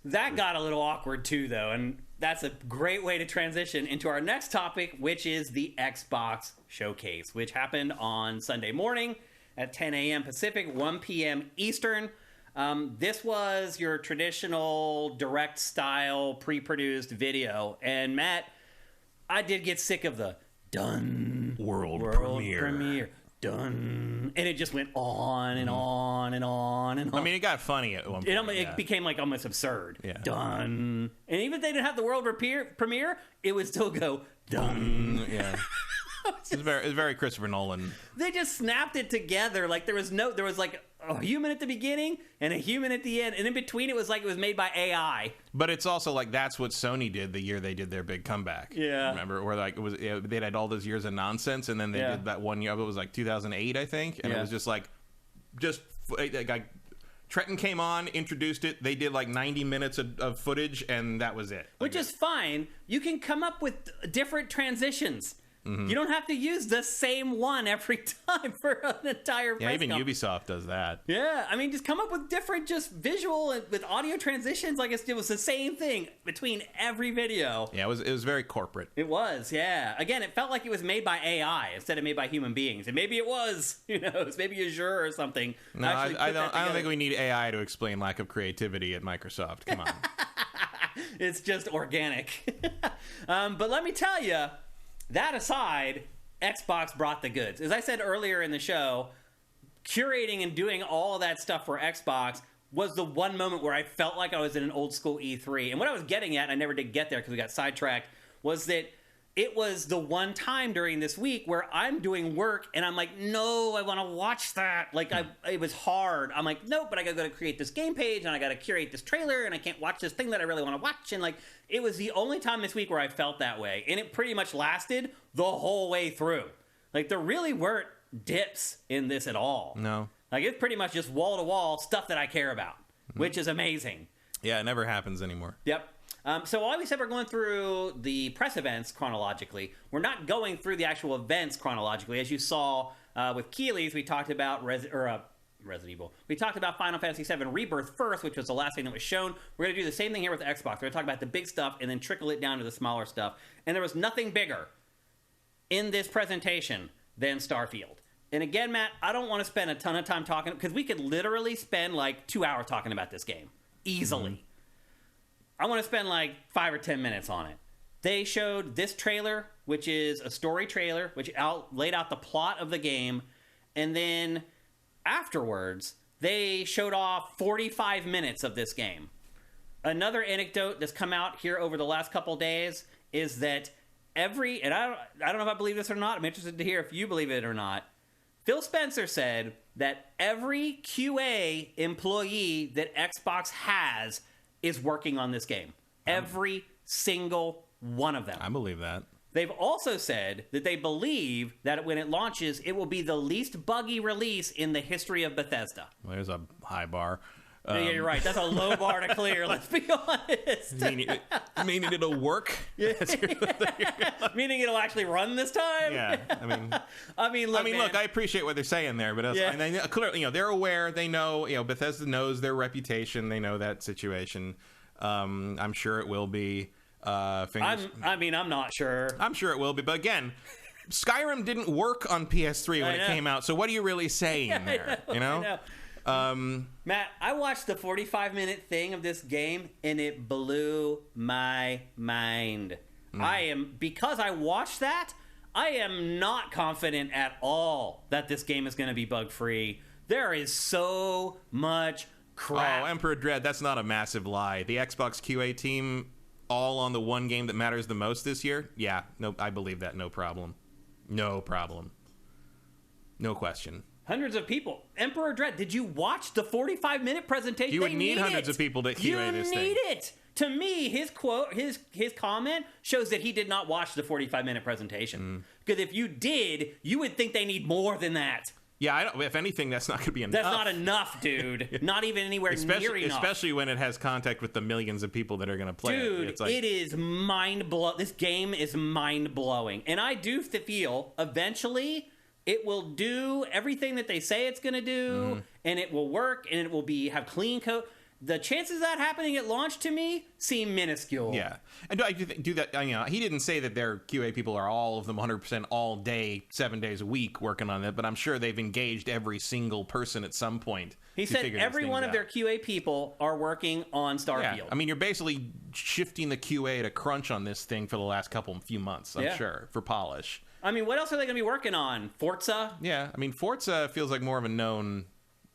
Speaker 1: That got a little awkward too, though, and that's a great way to transition into our next topic, which is the Xbox Showcase, which happened on Sunday morning at 10 a.m. Pacific, 1 p.m. Eastern. This was your traditional direct style pre-produced video, and Matt, I did get sick of the done world premiere done, and it just went on and on and on and on.
Speaker 2: I mean, it got funny at one point.
Speaker 1: It became like almost absurd.
Speaker 2: Yeah.
Speaker 1: Done, and even if they didn't have the world premiere, it would still go done.
Speaker 2: Yeah. It's very Christopher Nolan.
Speaker 1: They just snapped it together. Like there was like a human at the beginning and a human at the end, and in between it was like it was made by AI.
Speaker 2: But it's also like that's what Sony did the year they did their big comeback.
Speaker 1: Yeah,
Speaker 2: remember where like it was they had all those years of nonsense, and then they did that one year. It was like 2008, I think, and it was just Trenton came on, introduced it. They did like 90 minutes of footage, and that was it.
Speaker 1: Which is fine. You can come up with different transitions. You don't have to use the same one every time for an entire press
Speaker 2: even
Speaker 1: conference.
Speaker 2: Ubisoft does that.
Speaker 1: Yeah, I mean, just come up with different, just visual and with audio transitions. Like it was the same thing between every video.
Speaker 2: Yeah, it was very corporate.
Speaker 1: It was, yeah. Again, it felt like it was made by AI instead of made by human beings, and maybe it was. Who knows? Maybe Azure or something.
Speaker 2: No, I don't think we need AI to explain lack of creativity at Microsoft. Come on.
Speaker 1: It's just organic. But let me tell you, that aside, Xbox brought the goods. As I said earlier in the show, curating and doing all of that stuff for Xbox was the one moment where I felt like I was in an old school E3. And what I was getting at, and I never did get there because we got sidetracked, was that it was the one time during this week where I'm doing work and I'm like, no, I want to watch that. Like, it was hard. I'm like, nope, but I got to go to create this game page and I got to curate this trailer and I can't watch this thing that I really want to watch. And like, it was the only time this week where I felt that way. And it pretty much lasted the whole way through. Like, there really weren't dips in this at all.
Speaker 2: No.
Speaker 1: Like, it's pretty much just wall to wall stuff that I care about, which is amazing.
Speaker 2: Yeah, it never happens anymore.
Speaker 1: Yep. So while we said we're going through the press events chronologically, we're not going through the actual events chronologically. As you saw with Keeley's, we talked about Resident Evil. We talked about Final Fantasy VII Rebirth first, which was the last thing that was shown. We're going to do the same thing here with Xbox. We're going to talk about the big stuff and then trickle it down to the smaller stuff. And there was nothing bigger in this presentation than Starfield. And again, Matt, I don't want to spend a ton of time talking, because we could literally spend like 2 hours talking about this game. Easily. Mm-hmm. I want to spend like 5 or 10 minutes on it. They showed this trailer, which is a story trailer, which laid out the plot of the game. And then afterwards, they showed off 45 minutes of this game. Another anecdote that's come out here over the last couple days is that and I don't know if I believe this or not. I'm interested to hear if you believe it or not. Phil Spencer said that every QA employee that Xbox has is working on this game. Every single one of them.
Speaker 2: I believe that.
Speaker 1: They've also said that they believe that when it launches, it will be the least buggy release in the history of Bethesda.
Speaker 2: Well, there's a high bar.
Speaker 1: Yeah, you're right. That's a low bar to clear, let's be honest.
Speaker 2: Meaning it'll work?
Speaker 1: Meaning it'll actually run this time?
Speaker 2: Yeah. Look, I appreciate what they're saying there, but and clearly, they're aware, they know, Bethesda knows their reputation, they know that situation. I'm sure it will be.
Speaker 1: I'm not sure.
Speaker 2: I'm sure it will be, but again, Skyrim didn't work on PS3 when it came out, so what are you really saying there? I know.
Speaker 1: Matt, I watched the 45-minute thing of this game and it blew my mind. Because I watched that, I am not confident at all that this game is going to be bug-free. There is so much crap.
Speaker 2: Oh, Emperor Dread, that's not a massive lie. The Xbox QA team all on the one game that matters the most this year? Yeah, no, I believe that, no problem. No problem. No question.
Speaker 1: Hundreds of people. Emperor Dread, did you watch the 45-minute presentation?
Speaker 2: You would need hundreds of people to QA this thing.
Speaker 1: You need it. To me, his quote, his comment shows that he did not watch the 45-minute presentation. Because if you did, you would think they need more than that.
Speaker 2: Yeah, if anything, that's not going to be enough.
Speaker 1: That's not enough, dude. Not even anywhere near enough.
Speaker 2: Especially when it has contact with the millions of people that are going to play it.
Speaker 1: Dude, it is mind-blowing. This game is mind-blowing. And I do feel, eventually, it will do everything that they say it's going to do, and it will work, and it will have clean code. The chances of that happening at launch, to me, seem minuscule.
Speaker 2: Yeah. And do I do that? He didn't say that their QA people are all of them 100% all day, 7 days a week working on it, but I'm sure they've engaged every single person at some point.
Speaker 1: He said every one of their QA people are working on Starfield.
Speaker 2: Yeah. You're basically shifting the QA to crunch on this thing for the last few months, I'm sure, for polish.
Speaker 1: What else are they going to be working on? Forza?
Speaker 2: Yeah. Forza feels like more of a known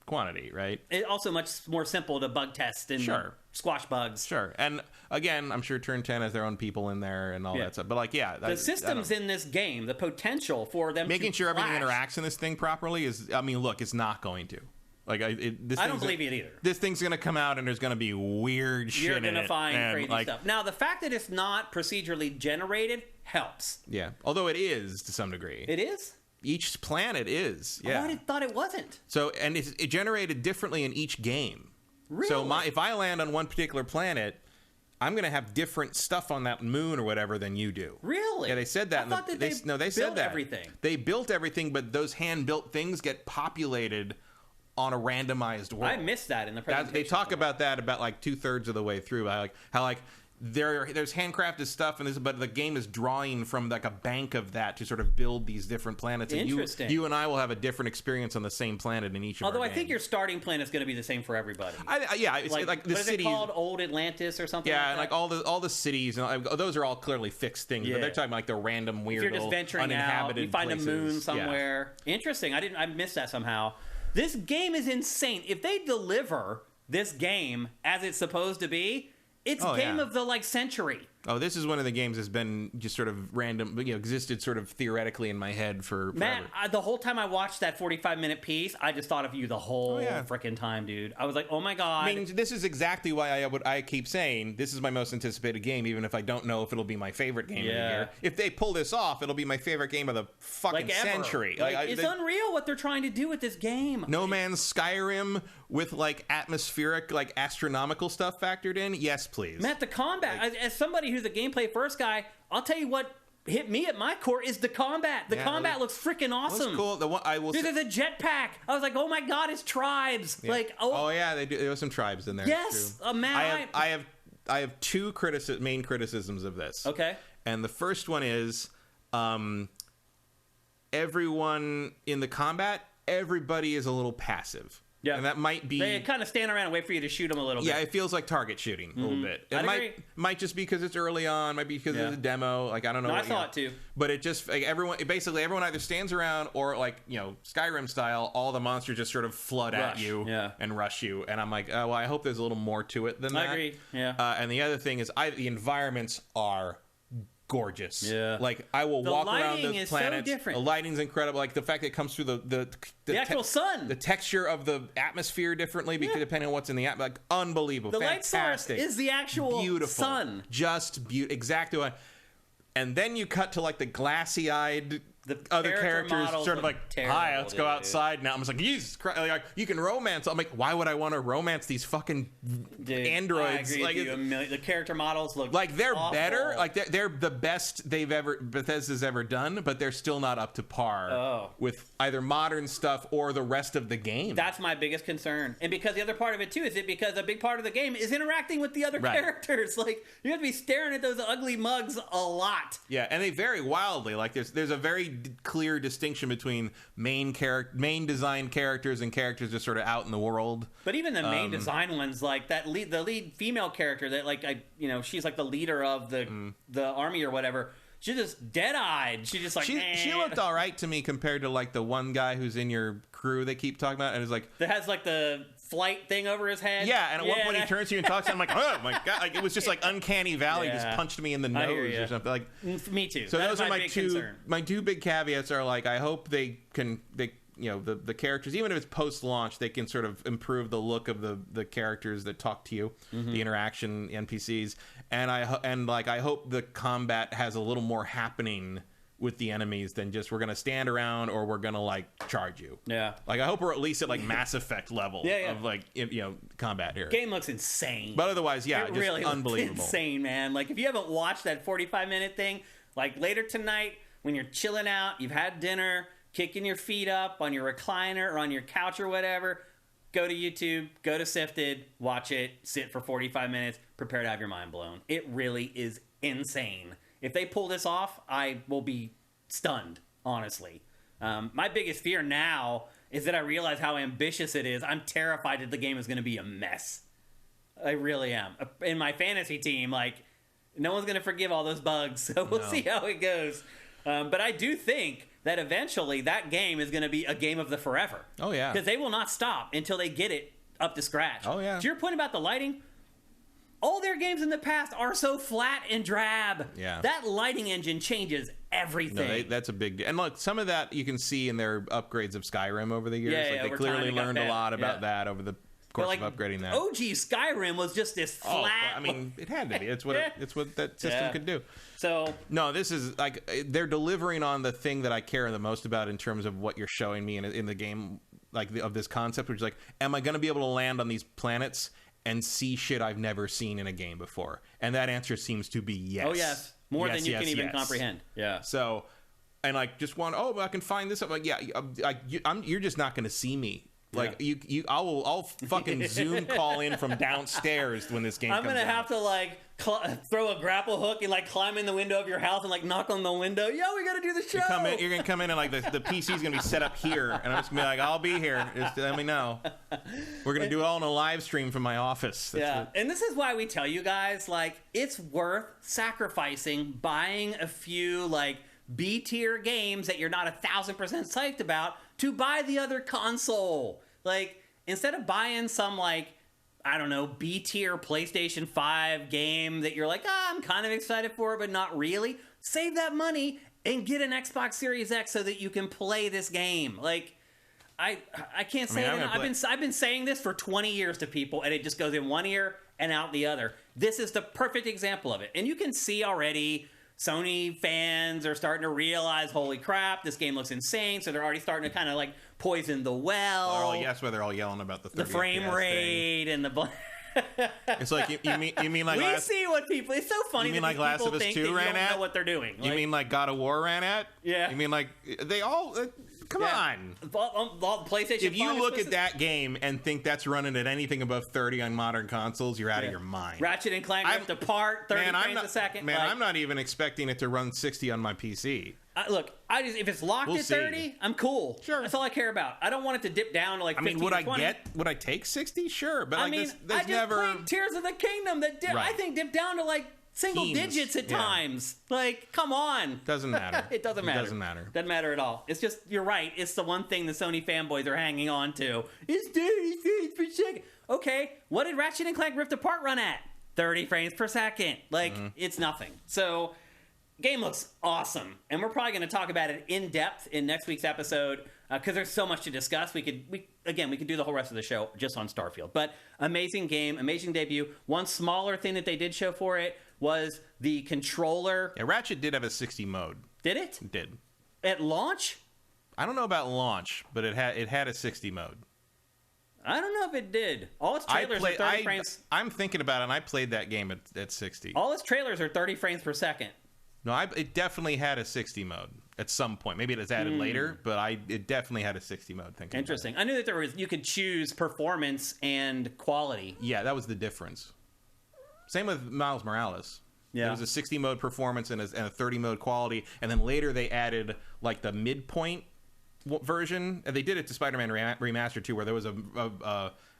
Speaker 2: quantity, right?
Speaker 1: It's also much more simple to bug test and squash bugs.
Speaker 2: Sure. And again, I'm sure Turn 10 has their own people in there and all that stuff. But
Speaker 1: the systems in this game, the potential for them
Speaker 2: making sure everything interacts in this thing properly is, it's not going to. I don't
Speaker 1: believe it either.
Speaker 2: This thing's going to come out and there's going to be weird shit in it.
Speaker 1: You're going to find crazy stuff. Now, the fact that it's not procedurally generated helps.
Speaker 2: Yeah. Although it is to some degree.
Speaker 1: It is?
Speaker 2: Each planet is, yeah.
Speaker 1: Oh, I thought it wasn't.
Speaker 2: So, and it generated differently in each game.
Speaker 1: Really?
Speaker 2: So if I land on one particular planet, I'm going to have different stuff on that moon or whatever than you do.
Speaker 1: Really?
Speaker 2: Yeah, they said that.
Speaker 1: I thought that they
Speaker 2: said that.
Speaker 1: everything.
Speaker 2: They built everything, but those hand-built things get populated on a randomized world.
Speaker 1: I missed that in the presentation.
Speaker 2: They talk about that about like 2/3 of the way through. How there's handcrafted stuff, but the game is drawing from like a bank of that to sort of build these different planets.
Speaker 1: Interesting.
Speaker 2: And you and I will have a different experience on the same planet in each of
Speaker 1: Although
Speaker 2: our
Speaker 1: I think
Speaker 2: games.
Speaker 1: your starting planet is going to be the same for everybody.
Speaker 2: It's like the
Speaker 1: what is
Speaker 2: cities.
Speaker 1: it called? Old Atlantis or something like
Speaker 2: And
Speaker 1: that?
Speaker 2: like all the cities, and those are all clearly fixed things.
Speaker 1: Yeah.
Speaker 2: But they're talking about like the random, weird,
Speaker 1: If you're just venturing out,
Speaker 2: uninhabited
Speaker 1: you find
Speaker 2: places.
Speaker 1: a moon somewhere. Yeah. Interesting. I missed that somehow. This game is insane. If they deliver this game as it's supposed to be, it's game of the like century.
Speaker 2: Oh, this is one of the games that's been just sort of random, existed sort of theoretically in my head for
Speaker 1: Matt, the whole time I watched that 45-minute piece, I just thought of you the whole freaking time, dude. I was like, oh my God.
Speaker 2: I mean, this is exactly why I keep saying this is my most anticipated game, even if I don't know if it'll be my favorite game of the year. If they pull this off, it'll be my favorite game of the fucking century.
Speaker 1: It's unreal what they're trying to do with this game.
Speaker 2: No Man's Skyrim with like atmospheric, like astronomical stuff factored in. Yes, please.
Speaker 1: Matt, the combat, as somebody who's a gameplay first guy, I'll tell you what hit me at my core is the combat. The combat looks freaking awesome.
Speaker 2: Cool.
Speaker 1: Dude, there's a jetpack. I was like, oh my God, it's tribes.
Speaker 2: Yeah. They do. There was some tribes in there.
Speaker 1: Yes, Matt.
Speaker 2: I have two main criticisms of this.
Speaker 1: Okay.
Speaker 2: And the first one is, everyone in the combat, everybody is a little passive. Yeah, and that might be...
Speaker 1: They kind of stand around and wait for you to shoot them a little bit.
Speaker 2: Yeah, it feels like target shooting a little bit. It might just be because it's early on, might be because it's a demo. Like, I don't know.
Speaker 1: I saw it too.
Speaker 2: But it just, like, everyone either stands around or, like, Skyrim style, all the monsters just sort of flood at you and rush you. And I'm like, well, I hope there's a little more to it than that.
Speaker 1: I agree, yeah.
Speaker 2: And the other thing is, the environments are gorgeous. Yeah. Like, I will walk around those planets.
Speaker 1: The lighting is so different.
Speaker 2: The lighting's incredible. Like, the fact that it comes through the
Speaker 1: actual sun.
Speaker 2: The texture of the atmosphere differently, because depending on what's in the atmosphere. Like, unbelievable.
Speaker 1: The light source is the actual
Speaker 2: beautiful
Speaker 1: sun.
Speaker 2: Just beautiful. Exactly what. And then you cut to, like, the glassy-eyed... The other characters sort of like, hi, let's go outside now. I'm just like, Jesus Christ, like, you can romance. I'm like, why would I want to romance these fucking androids?
Speaker 1: I agree with you. The character models look
Speaker 2: like they're
Speaker 1: awful.
Speaker 2: Better. Like they're the best Bethesda's ever done, but they're still not up to par with either modern stuff or the rest of the game.
Speaker 1: That's my biggest concern. And because the other part of it too is because a big part of the game is interacting with the other characters. Like, you have to be staring at those ugly mugs a lot.
Speaker 2: Yeah, and they vary wildly. Like there's a very clear distinction between main design characters and characters just sort of out in the world.
Speaker 1: But even the main design ones, like the lead female character that, like, she's like the leader of the army or whatever. She's just dead-eyed. She just like
Speaker 2: she looked all right to me compared to like the one guy who's in your crew they keep talking about, and is like
Speaker 1: that has like the flight thing over his head.
Speaker 2: Yeah, and at one point he turns to you and talks, and I'm like, oh my God, like it was just like Uncanny Valley just punched me in the nose or something. Like
Speaker 1: me too.
Speaker 2: So those are my two big caveats are, like, I hope they the characters, even if it's post-launch, they can sort of improve the look of the characters that talk to you, the interaction NPCs, and I hope the combat has a little more happening with the enemies than just we're gonna stand around or we're gonna like charge you. Yeah, like I hope we're at least at like Mass Effect level of like combat here.
Speaker 1: Game looks insane,
Speaker 2: but otherwise, it just
Speaker 1: really
Speaker 2: unbelievable,
Speaker 1: insane, man. Like, if you haven't watched that 45-minute thing, like later tonight when you're chilling out, you've had dinner, kicking your feet up on your recliner or on your couch or whatever, go to YouTube, go to Sifted, watch it, sit for 45 minutes, prepare to have your mind blown. It really is insane. If they pull this off, I will be stunned, honestly. My biggest fear now is that I realize how ambitious it is. I'm terrified that the game is going to be a mess. I really am. In my fantasy team, like, no one's going to forgive all those bugs, so we'll see how it goes. But I do think that eventually that game is going to be a game of the forever.
Speaker 2: Oh, yeah.
Speaker 1: Because they will not stop until they get it up to scratch.
Speaker 2: Oh, yeah.
Speaker 1: To your point about the lighting, all their games in the past are so flat and drab.
Speaker 2: Yeah.
Speaker 1: That lighting engine changes everything.
Speaker 2: No, that's a big deal. And look, some of that you can see in their upgrades of Skyrim over the years. They clearly learned a lot about that over the course of upgrading that.
Speaker 1: OG Skyrim was just this flat.
Speaker 2: I mean, it had to be. It's what that system could do.
Speaker 1: So
Speaker 2: no, this is like they're delivering on the thing that I care the most about in terms of what you're showing me in the game, like of this concept, which is like, am I going to be able to land on these planets and see shit I've never seen in a game before? And that answer seems to be yes.
Speaker 1: Oh, yes. More than you can even comprehend. Yeah.
Speaker 2: So, and like, just want, I can find this. I'm like, yeah, you're just not going to see me. Like, I'll fucking Zoom call in from downstairs when this game comes out.
Speaker 1: I'm going to have to, like, throw a grapple hook and, like, climb in the window of your house and, like, knock on the window. Yo, we got to do the show.
Speaker 2: You're going to come in and, like, the PC's going to be set up here. And I'm just going to be like, I'll be here. Just let me know. We're going to do it all on a live stream from my office.
Speaker 1: And this is why we tell you guys, like, it's worth sacrificing, buying a few, like, B-tier games that you're not 1,000% psyched about to buy the other console. Like, instead of buying some, like, I don't know, B-tier PlayStation 5 game that you're like, I'm kind of excited for, but not really, save that money and get an Xbox Series X so that you can play this game. Like, I can't say it. I've been saying this for 20 years to people, and it just goes in one ear and out the other. This is the perfect example of it. And you can see already Sony fans are starting to realize, holy crap, this game looks insane. So they're already starting to kind of like poison the well.
Speaker 2: That's why they're all yelling about the
Speaker 1: frame rate thing. And the.
Speaker 2: It's like you mean like
Speaker 1: we see what people. It's so funny.
Speaker 2: You mean
Speaker 1: that
Speaker 2: like Last of Us 2 ran at?
Speaker 1: Know what they're doing.
Speaker 2: You mean like God of War ran at?
Speaker 1: Yeah.
Speaker 2: You mean like they all? Come on.
Speaker 1: All PlayStation.
Speaker 2: If you look at that game and think that's running at anything above 30 on modern consoles, you're out of your mind.
Speaker 1: Ratchet and Clank ripped apart 30 frames a second.
Speaker 2: Man, I'm not even expecting it to run 60 on my PC.
Speaker 1: Look, if it's locked at 30, I'm cool.
Speaker 2: Sure,
Speaker 1: that's all I care about. I don't want it to dip down to like 15
Speaker 2: would
Speaker 1: or 20.
Speaker 2: Would I take 60? Sure, but
Speaker 1: I just played Tears of the Kingdom that I think dipped down to like single digits at times. Like, come on.
Speaker 2: Doesn't matter.
Speaker 1: It doesn't matter. Doesn't matter at all. It's just, you're right. It's the one thing the Sony fanboys are hanging on to. It's 30 frames per second. Okay, what did Ratchet and Clank Rift Apart run at? 30 frames per second. Like, it's nothing. So, game looks awesome. And we're probably going to talk about it in depth in next week's episode because there's so much to discuss. We could do the whole rest of the show just on Starfield. But amazing game, amazing debut. One smaller thing that they did show for it was the controller.
Speaker 2: Yeah, Ratchet did have a 60 mode.
Speaker 1: Did it?
Speaker 2: It did.
Speaker 1: At launch?
Speaker 2: I don't know about launch, but it had a 60 mode.
Speaker 1: I don't know if it did. All its trailers are 30 frames.
Speaker 2: I'm thinking about it, and I played that game at 60.
Speaker 1: All its trailers are 30 frames per second.
Speaker 2: No, it definitely had a 60 mode at some point. Maybe it was added later, but it definitely had a 60 mode.
Speaker 1: Interesting. I knew that you could choose performance and quality.
Speaker 2: Yeah, that was the difference. Same with Miles Morales. Yeah. There was a 60 mode performance and a 30 mode quality, and then later they added like the midpoint version, and they did it to Spider-Man Remastered too, where there was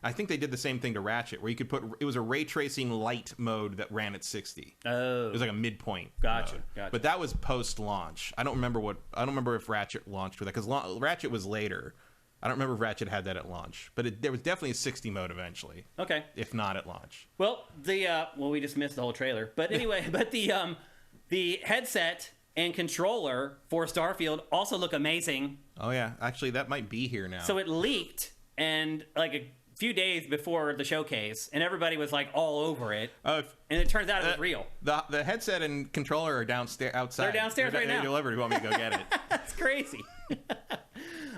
Speaker 2: I think they did the same thing to Ratchet, where you could it was a ray tracing light mode that ran at 60.
Speaker 1: Oh,
Speaker 2: it was like a midpoint.
Speaker 1: Gotcha.
Speaker 2: But that was post launch. I don't remember if Ratchet launched with that because Ratchet was later. I don't remember if Ratchet had that at launch, but there was definitely a 60 mode eventually.
Speaker 1: Okay.
Speaker 2: If not at launch.
Speaker 1: Well, we just missed the whole trailer, but anyway, but the headset and controller for Starfield also look amazing.
Speaker 2: Oh yeah, actually that might be here now.
Speaker 1: So it leaked, and like a few days before the showcase, and everybody was like all over it. And it turns out it was real.
Speaker 2: The headset and controller are outside.
Speaker 1: They're downstairs right now.
Speaker 2: Delivered. You want me to go get it?
Speaker 1: That's crazy.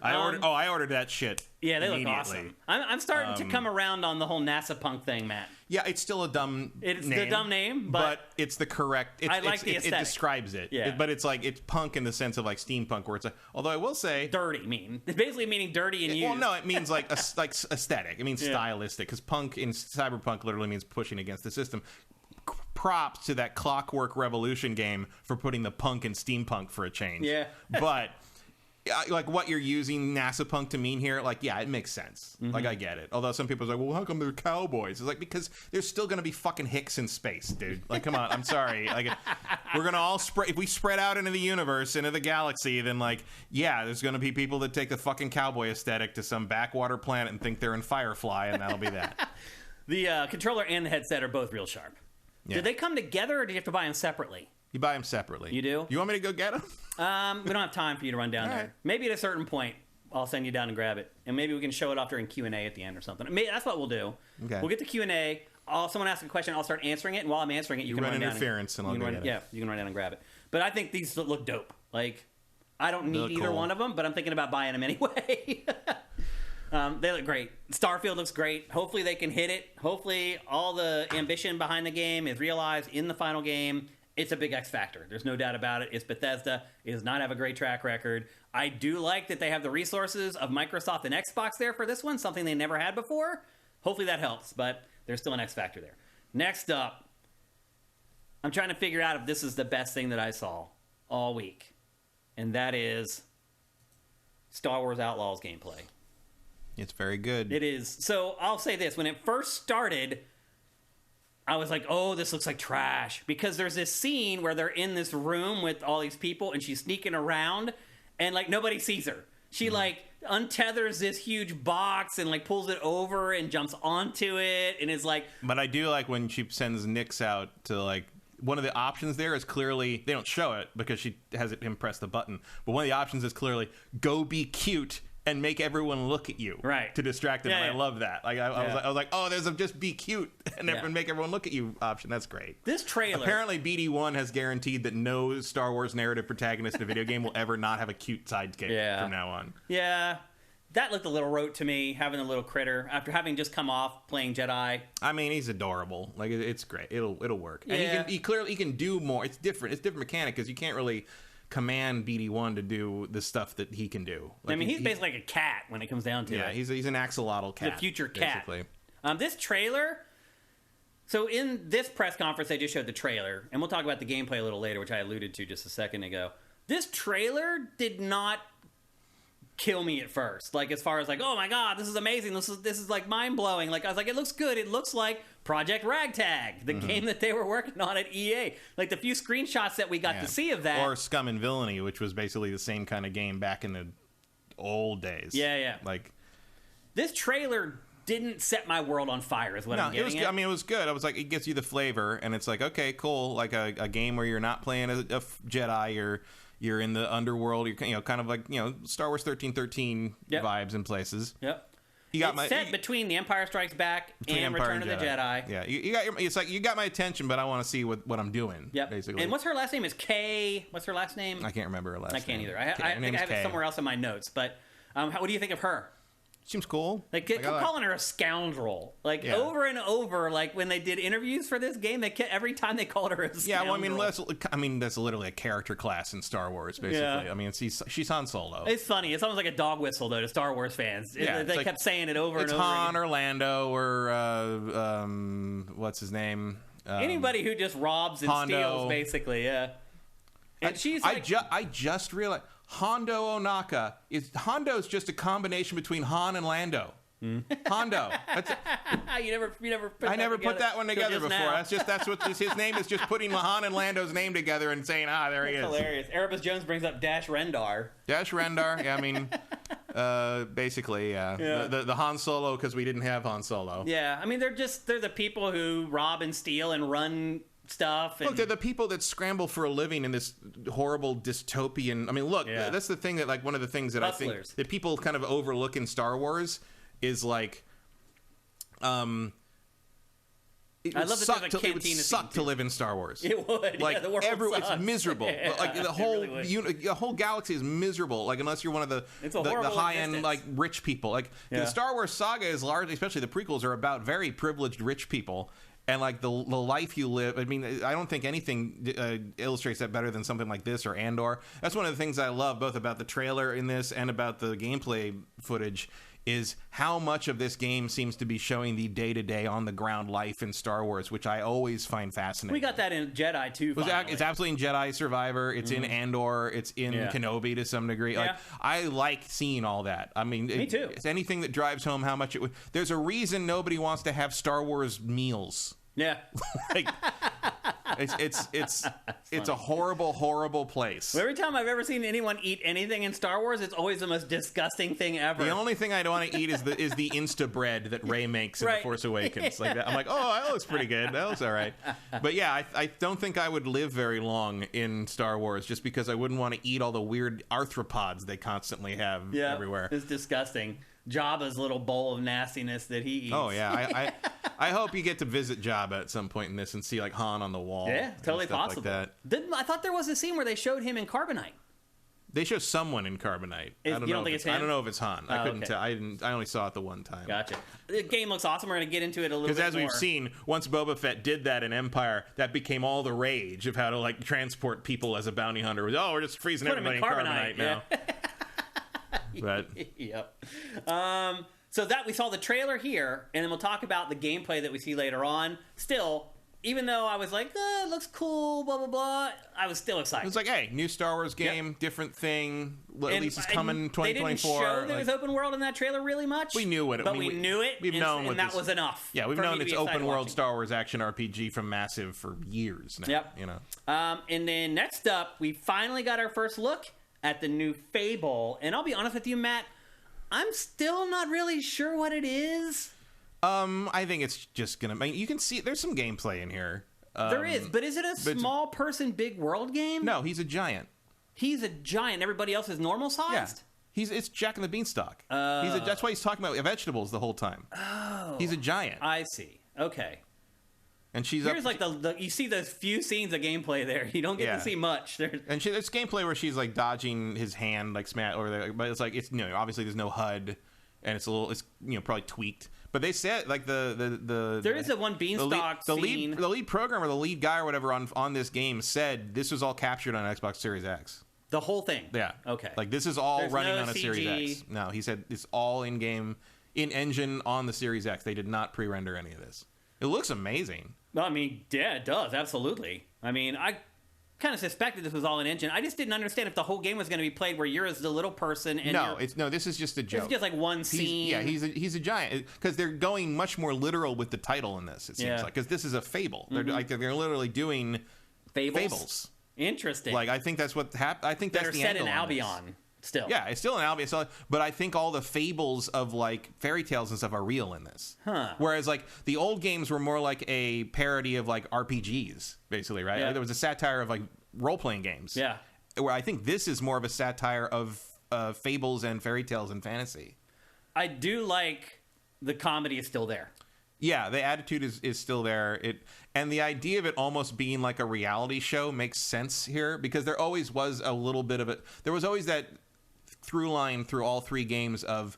Speaker 2: I ordered that shit.
Speaker 1: Yeah, they look awesome. I'm starting to come around on the whole NASA punk thing, Matt.
Speaker 2: Yeah, it's still a dumb
Speaker 1: It's
Speaker 2: name,
Speaker 1: the dumb name, but
Speaker 2: it's the correct.
Speaker 1: I like the aesthetic.
Speaker 2: It describes it.
Speaker 1: Yeah.
Speaker 2: But it's like it's punk in the sense of like steampunk, where it's like. Although I will say,
Speaker 1: dirty it's basically meaning dirty and used.
Speaker 2: Well, no, it means like aesthetic. It means stylistic, because punk in cyberpunk literally means pushing against the system. Props to that Clockwork Revolution game for putting the punk and steampunk for a change.
Speaker 1: Yeah,
Speaker 2: but. Like what you're using NASA punk to mean here, like, yeah, it makes sense. Like, I get it. Although some people are like, well, how come they're cowboys? It's like, because there's still going to be fucking hicks in space, dude. Like, come on, I'm sorry. Like, we're going to all spread, if we spread out into the universe, into the galaxy, then, like, yeah, there's going to be people that take the fucking cowboy aesthetic to some backwater planet and think they're in Firefly, and that'll be that.
Speaker 1: The controller and the headset are both real sharp. Yeah. Did they come together, or did you have to buy them separately?
Speaker 2: You buy them separately.
Speaker 1: You do?
Speaker 2: You want me to go get them?
Speaker 1: We don't have time for you to run down there.
Speaker 2: Right.
Speaker 1: Maybe at a certain point, I'll send you down and grab it, and maybe we can show it off during Q&A at the end or something. Maybe that's what we'll do.
Speaker 2: Okay.
Speaker 1: We'll get the Q&A. Someone asks a question, I'll start answering it, and while I'm answering it, you can run
Speaker 2: interference, and I'll get it.
Speaker 1: Yeah, you can run down and grab it. But I think these look dope. Like, I don't need either one of them, but I'm thinking about buying them anyway. They look great. Starfield looks great. Hopefully they can hit it. Hopefully all the ambition behind the game is realized in the final game. It's a big X factor. There's no doubt about it. It's Bethesda. It does not have a great track record. I do like that they have the resources of Microsoft and Xbox there for this one, something they never had before. Hopefully that helps, but there's still an X factor there. Next up, I'm trying to figure out if this is the best thing that I saw all week, and that is Star Wars Outlaws gameplay.
Speaker 2: It's very good.
Speaker 1: It is. So I'll say this. When it first started, I was like, oh, this looks like trash. Because there's this scene where they're in this room with all these people, and she's sneaking around, and, like, nobody sees her. She, like, untethers this huge box and, like, pulls it over and jumps onto it, and is like...
Speaker 2: But I do like when she sends Nyx out to, like... One of the options there is clearly... They don't show it because she has him press the button. But one of the options is clearly, go be cute and make everyone look at you,
Speaker 1: right,
Speaker 2: to distract them. And I love that. Like I was like, oh, there's a just be cute and make everyone look at you option. That's great.
Speaker 1: This trailer,
Speaker 2: apparently, BD1 has guaranteed that no Star Wars narrative protagonist in a video game will ever not have a cute sidekick from now on.
Speaker 1: Yeah, that looked a little rote to me, having a little critter after having just come off playing Jedi.
Speaker 2: I mean, he's adorable. Like it's great. It'll work.
Speaker 1: Yeah.
Speaker 2: And he clearly can do more. It's different. It's a different mechanic because you can't really command BD1 to do the stuff that he can do.
Speaker 1: Like, I mean, he's basically like a cat when it comes down to it.
Speaker 2: Yeah, he's an axolotl cat.
Speaker 1: The future cat.
Speaker 2: Basically.
Speaker 1: This trailer... So in this press conference, they just showed the trailer, and we'll talk about the gameplay a little later, which I alluded to just a second ago. This trailer did not kill me at first. Like, as far as like, oh my god, this is amazing. This is like mind-blowing. Like, I was like, it looks good. It looks like Project Ragtag, the game that they were working on at EA. Like, the few screenshots that we got to see of that.
Speaker 2: Or Scum and Villainy, which was basically the same kind of game back in the old days.
Speaker 1: Yeah.
Speaker 2: Like,
Speaker 1: this trailer didn't set my world on fire is what I'm getting at.
Speaker 2: I mean, it was good. I was like, it gets you the flavor, and it's like, okay, cool. Like a game where you're not playing a Jedi, you're in the underworld. You're kind of like Star Wars 1313 vibes in places.
Speaker 1: Yep.
Speaker 2: It's
Speaker 1: set between The Empire Strikes Back and Return of the Jedi.
Speaker 2: Yeah, it's like you got my attention, but I want to see what I'm doing.
Speaker 1: Yep.
Speaker 2: Basically.
Speaker 1: And what's her last name? Is Kay? What's her last name?
Speaker 2: I can't remember her last name.
Speaker 1: I can't either. I think I have it somewhere else in my notes. But what do you think of her?
Speaker 2: Seems cool.
Speaker 1: Like, kept calling her a scoundrel. Like, over and over, like, when they did interviews for this game, every time they called her a scoundrel.
Speaker 2: Yeah, well, that's literally a character class in Star Wars, basically. Yeah. I mean, she's Han Solo.
Speaker 1: It's funny. It's almost like a dog whistle, though, to Star Wars fans. They kept saying it over and over.
Speaker 2: It's Han or Lando or, what's his name?
Speaker 1: Anybody who just robs and steals, basically, yeah. And she's like...
Speaker 2: I just realized... Hondo Onaka Hondo's just a combination between Han and Lando. Hondo.
Speaker 1: You never
Speaker 2: I never put that one together before. Now. That's what his name is, just putting Han and Lando's name together and saying, there he is.
Speaker 1: Hilarious. Erebus Jones brings up Dash Rendar.
Speaker 2: Dash Rendar, yeah, I mean, basically, yeah. The Han Solo, because we didn't have Han Solo.
Speaker 1: Yeah, I mean, they're the people who rob and steal and run stuff.
Speaker 2: Look, they're the people that scramble for a living in this horrible dystopian... I mean, look, that's the thing that, like, one of the things that
Speaker 1: Rustlers.
Speaker 2: I think that people kind of overlook in Star Wars is, like, it would suck to live in Star Wars.
Speaker 1: It would.
Speaker 2: Like,
Speaker 1: the world
Speaker 2: it's miserable. Like, the whole galaxy is miserable. Like, unless you're one of the high-end, like, rich people. Like, the Star Wars saga is largely, especially the prequels, are about very privileged rich people. And, like, the life you live... I mean, I don't think anything illustrates that better than something like this or Andor. That's one of the things I love, both about the trailer in this and about the gameplay footage, is how much of this game seems to be showing the day-to-day, on-the-ground life in Star Wars, which I always find fascinating.
Speaker 1: We got that in Jedi, too, finally.
Speaker 2: It's absolutely in Jedi Survivor. It's in Andor. It's in Kenobi to some degree.
Speaker 1: Yeah.
Speaker 2: Like, I like seeing all that. I mean...
Speaker 1: Me too.
Speaker 2: It's anything that drives home how much it would... There's a reason nobody wants to have Star Wars meals.
Speaker 1: Yeah.
Speaker 2: Like, it's a horrible place.
Speaker 1: Well, every time I've ever seen anyone eat anything in Star Wars, it's always the most disgusting thing ever.
Speaker 2: The only thing I don't want to eat is the Insta bread that Rey makes in The Force Awakens. Like that. I'm like, that looks pretty good. That looks all right. But yeah, I don't think I would live very long in Star Wars just because I wouldn't want to eat all the weird arthropods they constantly have everywhere.
Speaker 1: It's disgusting. Jabba's little bowl of nastiness that he eats.
Speaker 2: Oh yeah, I hope you get to visit Jabba at some point in this and see like Han on the wall.
Speaker 1: Yeah, totally possible.
Speaker 2: Like that.
Speaker 1: I thought there was a scene where they showed him in Carbonite.
Speaker 2: They show someone in Carbonite.
Speaker 1: You don't think it's him?
Speaker 2: I don't know if it's Han. I couldn't
Speaker 1: okay.
Speaker 2: tell. I only saw it the one time.
Speaker 1: Gotcha. The game looks awesome. We're going to get into it a little bit
Speaker 2: Because as
Speaker 1: more.
Speaker 2: we've seen, once Boba Fett did that in Empire, that became all the rage of how to like transport people as a bounty hunter. Oh, we're just freezing
Speaker 1: Put 'em
Speaker 2: everybody
Speaker 1: in
Speaker 2: in Carbonite now. But
Speaker 1: Yep. So that we saw the trailer here, and then we'll talk about the gameplay that we see later on. Still, even though I was like, it looks cool, blah, blah, blah, I was still excited.
Speaker 2: it's like, hey, new Star Wars game, different thing. At
Speaker 1: And
Speaker 2: least it's coming in 2024.
Speaker 1: They didn't show there was open world in that trailer really much.
Speaker 2: We knew it.
Speaker 1: But we knew it,
Speaker 2: We've known
Speaker 1: and that was enough.
Speaker 2: Yeah, we've
Speaker 1: for
Speaker 2: known
Speaker 1: me to
Speaker 2: it's
Speaker 1: be excited
Speaker 2: open world
Speaker 1: watching.
Speaker 2: Star Wars action RPG from Massive for years now.
Speaker 1: Yep.
Speaker 2: You know.
Speaker 1: And then next up, we finally got our first look at the new Fable. And I'll be honest with you, Matt, I'm still not really sure what it is.
Speaker 2: I think it's just gonna. I mean, you can see there's some gameplay in here.
Speaker 1: There is, but is it a small person, big world game?
Speaker 2: No, he's a giant.
Speaker 1: He's a giant. Everybody else is normal sized?
Speaker 2: Yeah. It's Jack and the Beanstalk. That's why he's talking about vegetables the whole time.
Speaker 1: Oh.
Speaker 2: He's a giant.
Speaker 1: I see. Okay.
Speaker 2: And she's
Speaker 1: Here's like you see those few scenes of gameplay there. You don't get to see much. There's
Speaker 2: gameplay where she's like dodging his hand like smash over there, but it's like obviously there's no HUD and it's probably tweaked. But they said like there
Speaker 1: is the one beanstalk scene.
Speaker 2: The lead programmer, the lead guy or whatever on this game said this was all captured on Xbox Series X.
Speaker 1: The whole thing.
Speaker 2: Yeah.
Speaker 1: Okay.
Speaker 2: Like this is all
Speaker 1: There's
Speaker 2: running
Speaker 1: no
Speaker 2: on a
Speaker 1: CG.
Speaker 2: Series X. No, he said it's all in game, in engine on the Series X. They did not pre-render any of this. It looks amazing.
Speaker 1: Well, I mean, yeah, it does absolutely. I mean, I kind of suspected this was all in engine. I just didn't understand if the whole game was going to be played where you're as the little person. And
Speaker 2: this is just a joke.
Speaker 1: It's just like one scene.
Speaker 2: He's a giant because they're going much more literal with the title in this. It seems like because this is a fable.
Speaker 1: Mm-hmm.
Speaker 2: They're literally doing fables.
Speaker 1: Interesting.
Speaker 2: Like I think that's what happened. I think that's
Speaker 1: that are
Speaker 2: the
Speaker 1: set
Speaker 2: angle
Speaker 1: in
Speaker 2: on
Speaker 1: Albion.
Speaker 2: This.
Speaker 1: Still.
Speaker 2: Yeah, it's still an Albion. But I think all the fables of like fairy tales and stuff are real in this.
Speaker 1: Huh.
Speaker 2: Whereas like the old games were more like a parody of like RPGs, basically, right?
Speaker 1: Yeah.
Speaker 2: Like, there was a satire of like role-playing games.
Speaker 1: Yeah.
Speaker 2: Where I think this is more of a satire of fables and fairy tales and fantasy.
Speaker 1: I do like the comedy is still there.
Speaker 2: Yeah, the attitude is still there. And the idea of it almost being like a reality show makes sense here because there always was a little bit of it. There was always that through line through all three games of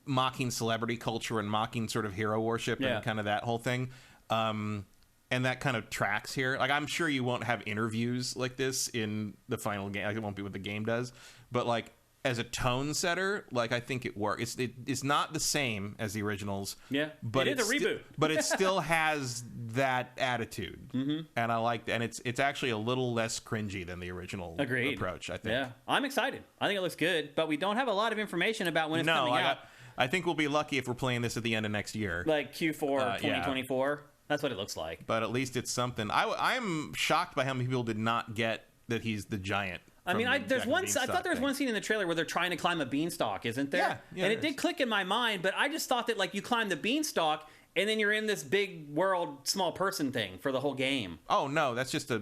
Speaker 2: mocking celebrity culture and mocking sort of hero worship and kind of that whole thing. And that kind of tracks here. Like, I'm sure you won't have interviews like this in the final game. Like, it won't be what the game does. But, like, as a tone setter, like, I think it works. It's not the same as the originals.
Speaker 1: Yeah,
Speaker 2: but
Speaker 1: it is a reboot.
Speaker 2: But it still has that attitude. Mm-hmm. And I like that. And it's actually a little less cringy than the original approach, I think.
Speaker 1: Yeah, I'm excited. I think it looks good. But we don't have a lot of information about when it's coming out.
Speaker 2: I think we'll be lucky if we're playing this at the end of next year.
Speaker 1: Like Q4 2024. Yeah. That's what it looks like.
Speaker 2: But at least it's something. I'm shocked by how many people did not get that he's the giant.
Speaker 1: I mean, there's one. I thought there was one scene in the trailer where they're trying to climb a beanstalk, isn't there?
Speaker 2: Yeah,
Speaker 1: and it did click in my mind, but I just thought that like you climb the beanstalk and then you're in this big world, small person thing for the whole game.
Speaker 2: Oh no, it's just a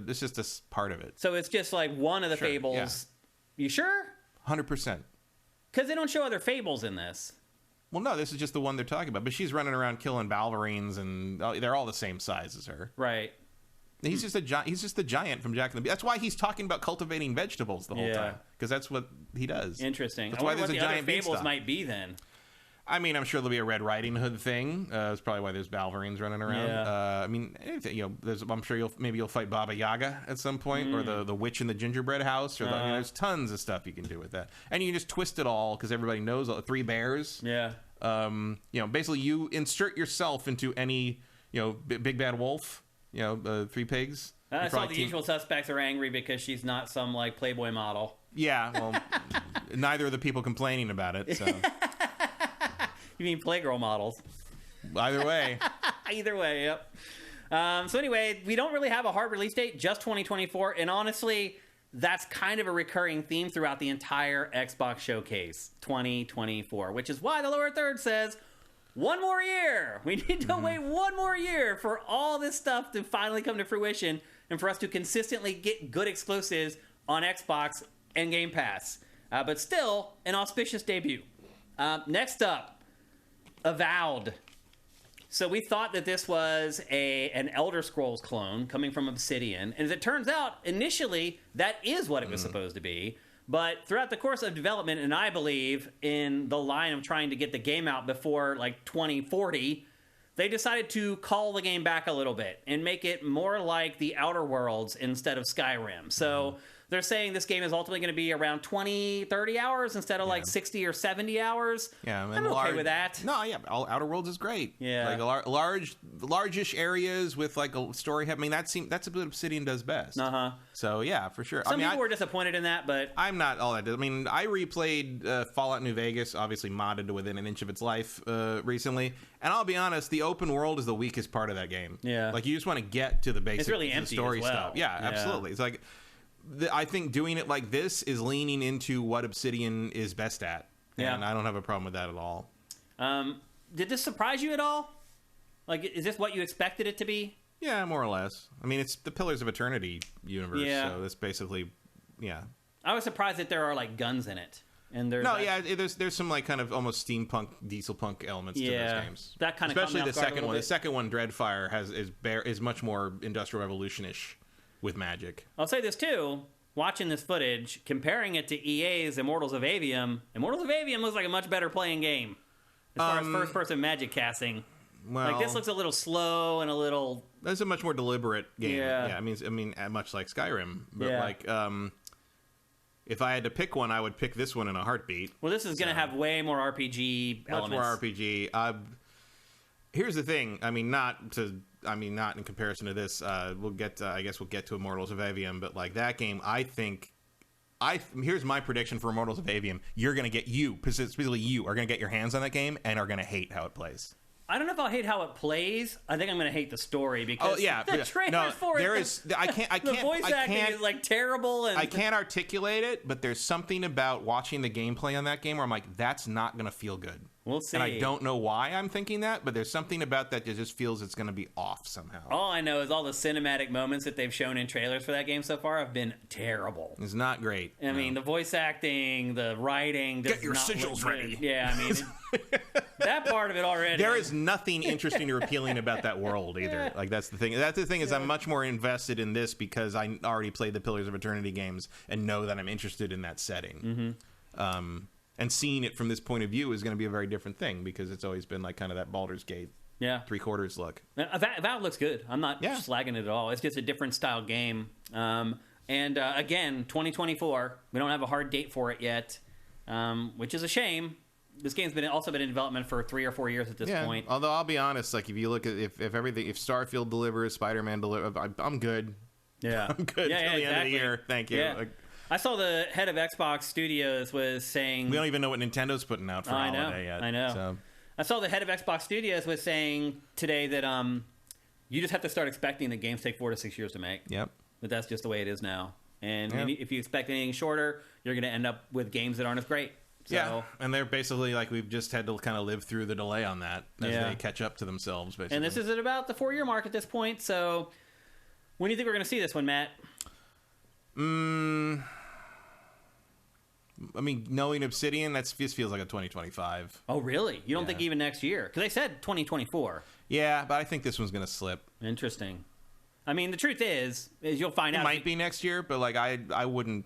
Speaker 2: part of it.
Speaker 1: So it's just like one of the fables. Yeah. You sure?
Speaker 2: 100%.
Speaker 1: Because they don't show other fables in this.
Speaker 2: Well, no, this is just the one they're talking about. But she's running around killing balverines, and they're all the same size as her.
Speaker 1: Right.
Speaker 2: He's just the giant from Jack and the Beanstalk. That's why he's talking about cultivating vegetables the whole time, because that's what he does.
Speaker 1: Interesting.
Speaker 2: That's
Speaker 1: why
Speaker 2: there's
Speaker 1: what
Speaker 2: a
Speaker 1: the
Speaker 2: giant
Speaker 1: other fables
Speaker 2: beanstalk.
Speaker 1: might be then.
Speaker 2: I mean, I'm sure there'll be a Red Riding Hood thing. That's probably why there's balverines running around.
Speaker 1: Yeah.
Speaker 2: I mean, anything, I'm sure you'll fight Baba Yaga at some point, or the witch in the gingerbread house, or there's tons of stuff you can do with that, and you can just twist it all because everybody knows 3 bears.
Speaker 1: Yeah.
Speaker 2: Basically you insert yourself into any, big bad wolf, 3 pigs.
Speaker 1: I saw the usual suspects are angry because she's not some like Playboy model.
Speaker 2: Yeah, well, neither are the people complaining about it. So.
Speaker 1: You mean Playgirl models?
Speaker 2: Either way.
Speaker 1: Either way, yep. So anyway, we don't really have a hard release date, just 2024. And honestly, that's kind of a recurring theme throughout the entire Xbox showcase, 2024, which is why the lower third says, one more year. We need to wait one more year for all this stuff to finally come to fruition and for us to consistently get good exclusives on Xbox and Game Pass. But still, an auspicious debut. Next up, Avowed. So we thought that this was an Elder Scrolls clone coming from Obsidian. And as it turns out, initially, that is what it was supposed to be. But throughout the course of development, and I believe in the line of trying to get the game out before like 2040, they decided to call the game back a little bit and make it more like the Outer Worlds instead of Skyrim. So they're saying this game is ultimately going to be around 20, 30 hours instead of like 60 or 70 hours.
Speaker 2: Yeah,
Speaker 1: I'm okay with that.
Speaker 2: No, yeah, Outer Worlds is great.
Speaker 1: Yeah.
Speaker 2: Like large-ish areas with like a story. I mean, that's what Obsidian does best.
Speaker 1: Uh-huh.
Speaker 2: So, yeah, for sure.
Speaker 1: Some people were disappointed in that, but...
Speaker 2: I'm not all that. I mean, I replayed Fallout New Vegas, obviously modded to within an inch of its life recently. And I'll be honest, the open world is the weakest part of that game.
Speaker 1: Yeah.
Speaker 2: Like, you just want to get to the basic
Speaker 1: It's really empty
Speaker 2: story
Speaker 1: as well.
Speaker 2: stuff. Yeah, absolutely. It's like... I think doing it like this is leaning into what Obsidian is best at.
Speaker 1: Yeah.
Speaker 2: And I don't have a problem with that at all.
Speaker 1: Did this surprise you at all? Like, is this what you expected it to be?
Speaker 2: Yeah, more or less. I mean, it's the Pillars of Eternity universe,
Speaker 1: Yeah.
Speaker 2: so it's basically, yeah.
Speaker 1: I was surprised that there are, like, guns in it. And there's
Speaker 2: there's some, like, kind of almost steampunk, diesel punk elements to those games.
Speaker 1: That kind of
Speaker 2: especially the second one.
Speaker 1: Bit.
Speaker 2: The second one, Dreadfire, is much more Industrial Revolution-ish with magic.
Speaker 1: I'll say this, too. Watching this footage, comparing it to EA's Immortals of Avium, Immortals of Avium looks like a much better playing game. As far as first-person magic casting.
Speaker 2: Well,
Speaker 1: Like, this looks a little slow and a little...
Speaker 2: That's a much more deliberate game.
Speaker 1: Yeah.
Speaker 2: I mean, much like Skyrim. But,
Speaker 1: Yeah.
Speaker 2: like, if I had to pick one, I would pick this one in a heartbeat.
Speaker 1: Well, this is going to have way more RPG elements.
Speaker 2: Much more RPG. Here's the thing. I mean, not in comparison to this. We'll get to Immortals of Avium, but like that game, I think. Here's my prediction for Immortals of Avium. Specifically you, are going to get your hands on that game and are going to hate how it plays.
Speaker 1: I don't know if I'll hate how it plays. I think I'm going to hate the story because the trailers
Speaker 2: No,
Speaker 1: for
Speaker 2: there
Speaker 1: it.
Speaker 2: is. I can't.
Speaker 1: The voice acting is like terrible, and
Speaker 2: I can't articulate it, but there's something about watching the gameplay on that game where I'm like, that's not going to feel good.
Speaker 1: We'll see.
Speaker 2: And I don't know why I'm thinking that, but there's something about that just feels it's going to be off somehow.
Speaker 1: All I know is all the cinematic moments that they've shown in trailers for that game so far have been terrible.
Speaker 2: It's not great.
Speaker 1: I mean, the voice acting, the writing.
Speaker 2: Get your
Speaker 1: not
Speaker 2: sigils
Speaker 1: look
Speaker 2: ready.
Speaker 1: good. Yeah, I mean, that part of it already.
Speaker 2: There is nothing interesting or appealing about that world either. Like, that's the thing. That's the thing is I'm much more invested in this because I already played the Pillars of Eternity games and know that I'm interested in that setting. Mm-hmm. And seeing it from this point of view is going to be a very different thing because it's always been like kind of that Baldur's Gate 3/4 look.
Speaker 1: That looks good. I'm not slagging it at all. It's just a different style game. Again, 2024. We don't have a hard date for it yet, which is a shame. This game's also been in development for 3 or 4 years at this point.
Speaker 2: Although I'll be honest, like if you look at if Starfield delivers, Spider-Man delivers, I'm good.
Speaker 1: Yeah,
Speaker 2: I'm good till the end of the year. Thank you.
Speaker 1: Yeah.
Speaker 2: Like,
Speaker 1: I saw the head of Xbox Studios was saying...
Speaker 2: We don't even know what Nintendo's putting out for holiday yet.
Speaker 1: I know.
Speaker 2: So.
Speaker 1: I saw the head of Xbox Studios was saying today that you just have to start expecting that games take 4 to 6 years to make.
Speaker 2: Yep.
Speaker 1: But that's just the way it is now. And if you expect anything shorter, you're going to end up with games that aren't as great. So,
Speaker 2: yeah, and they're basically like we've just had to kind of live through the delay on that as they catch up to themselves, basically.
Speaker 1: And this is at about the 4-year mark at this point, so when do you think we're going to see this one, Matt?
Speaker 2: I mean, knowing Obsidian, this feels like a 2025.
Speaker 1: Oh, really? You don't think even next year? Because they said 2024.
Speaker 2: Yeah, but I think this one's going to slip.
Speaker 1: Interesting. I mean, the truth is you'll find out.
Speaker 2: It might be next year, but like I wouldn't.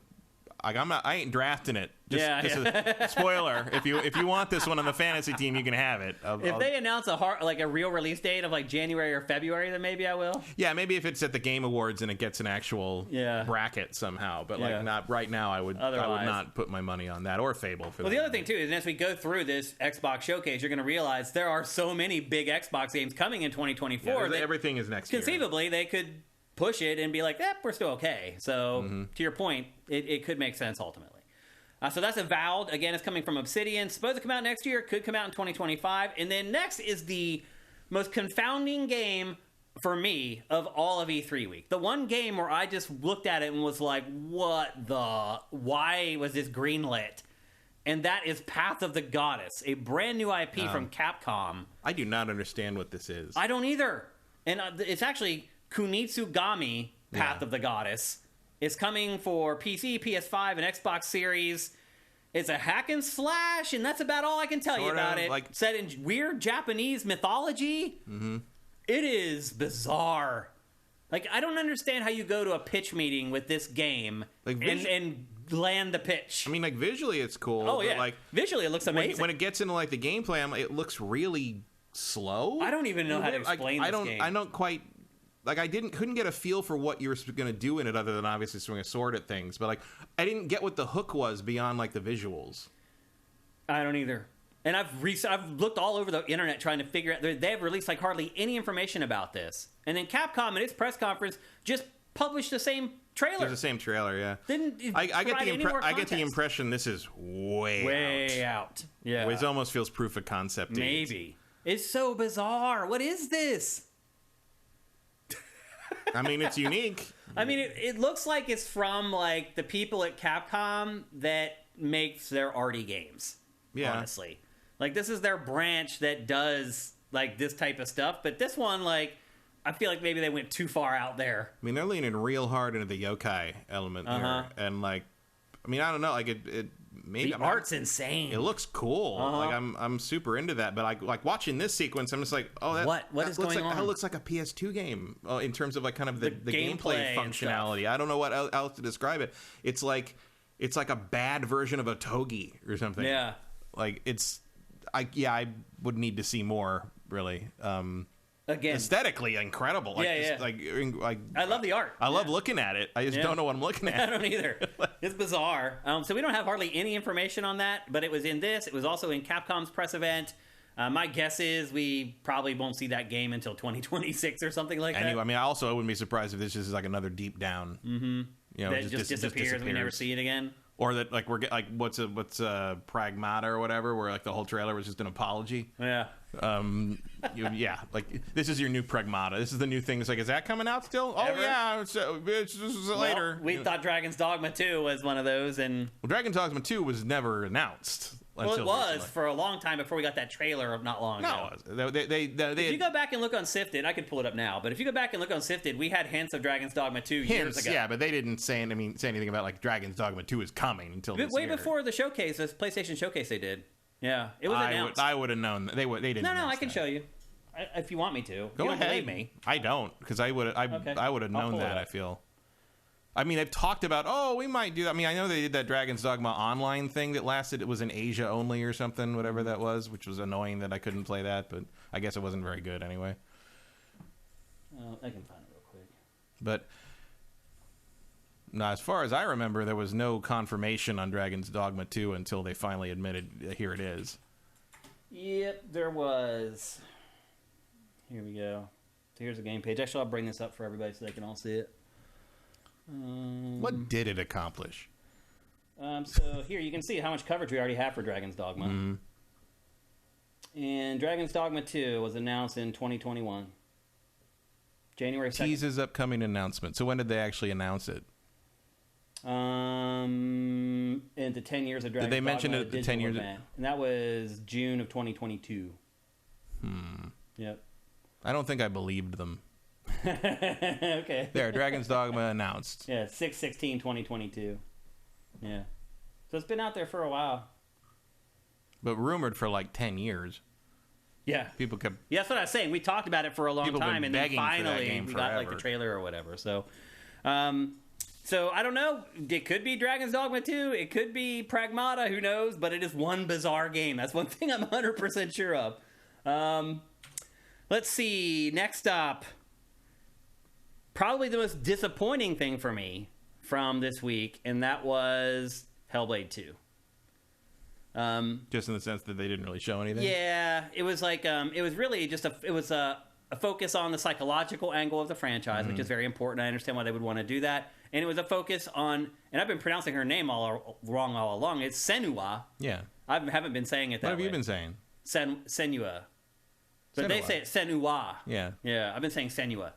Speaker 2: Like I ain't drafting it. Just a spoiler. If you want this one on the fantasy team, you can have it.
Speaker 1: If they announce a real release date of like January or February, then maybe I will.
Speaker 2: Yeah, maybe if it's at the Game Awards and it gets an actual bracket somehow. But like not right now, I would not put my money on that or Fable. For
Speaker 1: the other thing too is as we go through this Xbox showcase, you're going to realize there are so many big Xbox games coming in 2024.
Speaker 2: Yeah, everything is next
Speaker 1: year. Conceivably, they could push it and be like, we're still okay. So to your point, it could make sense ultimately. So that's Avowed. Again, it's coming from Obsidian. Supposed to come out next year. Could come out in 2025. And then next is the most confounding game for me of all of E3 week. The one game where I just looked at it and was like, why was this greenlit? And that is Path of the Goddess, a brand new IP from Capcom.
Speaker 2: I do not understand what this is.
Speaker 1: I don't either. And it's actually Kunitsugami Path of the Goddess. It's coming for PC, PS5, and Xbox Series. It's a hack and slash, and that's about all I can tell you about it.
Speaker 2: Like,
Speaker 1: set in weird Japanese mythology. Mm-hmm. It is bizarre. Like, I don't understand how you go to a pitch meeting with this game and land the pitch.
Speaker 2: I mean, like, visually it's cool.
Speaker 1: Oh,
Speaker 2: but,
Speaker 1: yeah.
Speaker 2: like,
Speaker 1: Visually, it looks amazing.
Speaker 2: when it gets into, like, the gameplay, it looks really slow.
Speaker 1: I don't even know how to explain this game.
Speaker 2: I don't quite... Like, I couldn't get a feel for what you were going to do in it other than obviously swing a sword at things. But, like, I didn't get what the hook was beyond, like, the visuals.
Speaker 1: I don't either. And I've looked all over the internet trying to figure out... They have released, like, hardly any information about this. And then Capcom, in its press conference, just published the same trailer.
Speaker 2: It's the same trailer, yeah.
Speaker 1: I
Speaker 2: get the impression this is way
Speaker 1: out. Yeah.
Speaker 2: It almost feels proof of concept.
Speaker 1: Maybe. It's so bizarre. What is this?
Speaker 2: I mean, it's unique.
Speaker 1: I mean, it looks like it's from, like, the people at Capcom that makes their arty games. Yeah. Honestly. Like, this is their branch that does, like, this type of stuff. But this one, like, I feel like maybe they went too far out there.
Speaker 2: I mean, they're leaning real hard into the yokai element there. And, like, I mean, I don't know. Like, maybe
Speaker 1: the art's insane.
Speaker 2: It looks cool. Like, I'm super into that. But like watching this sequence, I'm just like, oh,
Speaker 1: what is going on?
Speaker 2: That looks like a PS2 game in terms of, like, kind of the gameplay functionality. I don't know what else to describe it. It's like a bad version of a Togi or something.
Speaker 1: Yeah.
Speaker 2: Like, I would need to see more, really.
Speaker 1: Again,
Speaker 2: aesthetically incredible. Like,
Speaker 1: I love the art.
Speaker 2: I love looking at it. I just don't know what I'm looking at.
Speaker 1: I don't either. It's bizarre. So we don't have hardly any information on that, but it was in this. It was also in Capcom's press event. My guess is we probably won't see that game until 2026 or something like that.
Speaker 2: Anyway, I mean, I wouldn't be surprised if this is like another Deep Down.
Speaker 1: Mm-hmm.
Speaker 2: You know,
Speaker 1: that just disappears. We never see it again.
Speaker 2: Or that, like, what's Pragmata or whatever, where, like, the whole trailer was just an apology.
Speaker 1: Yeah.
Speaker 2: Like, this is your new Pragmata. This is the new thing. It's like, is that coming out still?
Speaker 1: Ever?
Speaker 2: Oh, yeah, it's later.
Speaker 1: We thought Dragon's Dogma 2 was one of those, and...
Speaker 2: Well, Dragon's Dogma 2 was never announced.
Speaker 1: Well, it was recently. For a long time before we got that trailer of not long ago.
Speaker 2: No,
Speaker 1: if you go back and look on Sifted, I could pull it up now, but if you go back and look on Sifted, we had hints of Dragon's Dogma 2 years ago.
Speaker 2: Yeah, but they didn't say anything about, like, Dragon's Dogma 2 is coming until this
Speaker 1: way
Speaker 2: year.
Speaker 1: Before the showcase, this PlayStation showcase they did. Yeah, it was announced.
Speaker 2: I would have known. They didn't.
Speaker 1: No, I can show you if you want me to.
Speaker 2: Go ahead.
Speaker 1: Believe me.
Speaker 2: I don't, because I would have known that. I feel. I mean, they've talked about, we might do that. I mean, I know they did that Dragon's Dogma online thing that lasted. It was in Asia only or something, whatever that was, which was annoying that I couldn't play that, but I guess it wasn't very good anyway.
Speaker 1: I can find it real quick.
Speaker 2: But now, as far as I remember, there was no confirmation on Dragon's Dogma 2 until they finally admitted, here it is.
Speaker 1: Yep, there was. Here we go. So here's the game page. Actually, I'll bring this up for everybody so they can all see it.
Speaker 2: What did it accomplish?
Speaker 1: So here you can see how much coverage we already have for Dragon's Dogma.
Speaker 2: Mm-hmm.
Speaker 1: And Dragon's Dogma 2 was announced in 2021. January 2nd.
Speaker 2: Teases upcoming announcement. So when did they actually announce it?
Speaker 1: Into 10 years of Dragon's Dogma.
Speaker 2: Did they mention it at 10 years?
Speaker 1: And that was June of 2022. Yep.
Speaker 2: I don't think I believed them.
Speaker 1: Okay.
Speaker 2: There, Dragon's Dogma announced.
Speaker 1: Yeah, 6/16/2022. Yeah. So it's been out there for a while.
Speaker 2: But rumored for like 10 years.
Speaker 1: Yeah.
Speaker 2: People kept...
Speaker 1: Yeah, that's what I was saying. We talked about it for a long time, and then finally we got like the trailer or whatever. So, so I don't know. It could be Dragon's Dogma 2. It could be Pragmata. Who knows? But it is one bizarre game. That's one thing I'm 100% sure of. Let's see. Next up. Probably the most disappointing thing for me from this week, and that was Hellblade 2.
Speaker 2: Just in the sense that they didn't really show anything?
Speaker 1: Yeah, it was like, it was really just a focus on the psychological angle of the franchise, which is very important. I understand why they would want to do that. And it was a focus on, and I've been pronouncing her name wrong all along, it's Senua.
Speaker 2: Yeah.
Speaker 1: I haven't been saying it that way.
Speaker 2: What have you been saying?
Speaker 1: Senua. But they say it Senua.
Speaker 2: Yeah.
Speaker 1: Yeah, I've been saying Senua.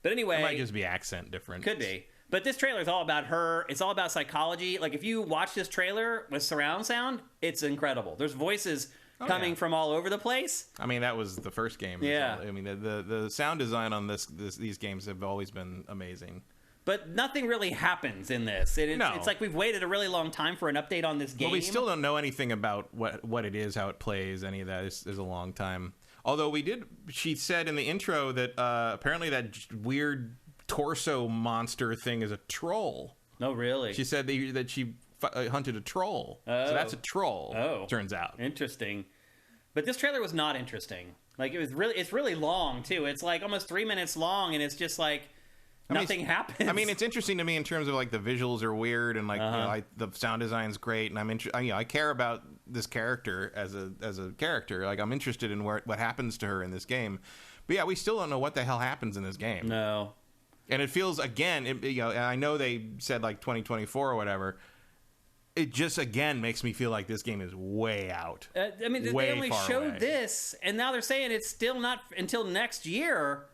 Speaker 1: But anyway...
Speaker 2: It might just be accent difference.
Speaker 1: Could be. But this trailer is all about her. It's all about psychology. Like, if you watch this trailer with surround sound, it's incredible. There's voices coming from all over the place.
Speaker 2: I mean, that was the first game.
Speaker 1: Yeah.
Speaker 2: I mean, the sound design on these games have always been amazing.
Speaker 1: But nothing really happens in this. It's like we've waited a really long time for an update on this game.
Speaker 2: Well, we still don't know anything about what it is, how it plays, any of that. It's a long time. Although she said in the intro that apparently that weird torso monster thing is a troll.
Speaker 1: Oh, really?
Speaker 2: She said that she hunted a troll. So that's a troll. Turns out.
Speaker 1: Interesting. But this trailer was not interesting. Like it's really long too. It's like almost 3 minutes long, and it's just like nothing happens.
Speaker 2: I mean, it's interesting to me in terms of like the visuals are weird, and like the sound design's great, and I care about this character as a character. Like I'm interested in what happens to her in this game. But yeah, we still don't know what the hell happens in this game.
Speaker 1: No. And
Speaker 2: it feels again, and I know they said like 2024 or whatever. It just, again, makes me feel like this game is way out.
Speaker 1: I mean, they only showed this, and now they're saying it's still not until next year.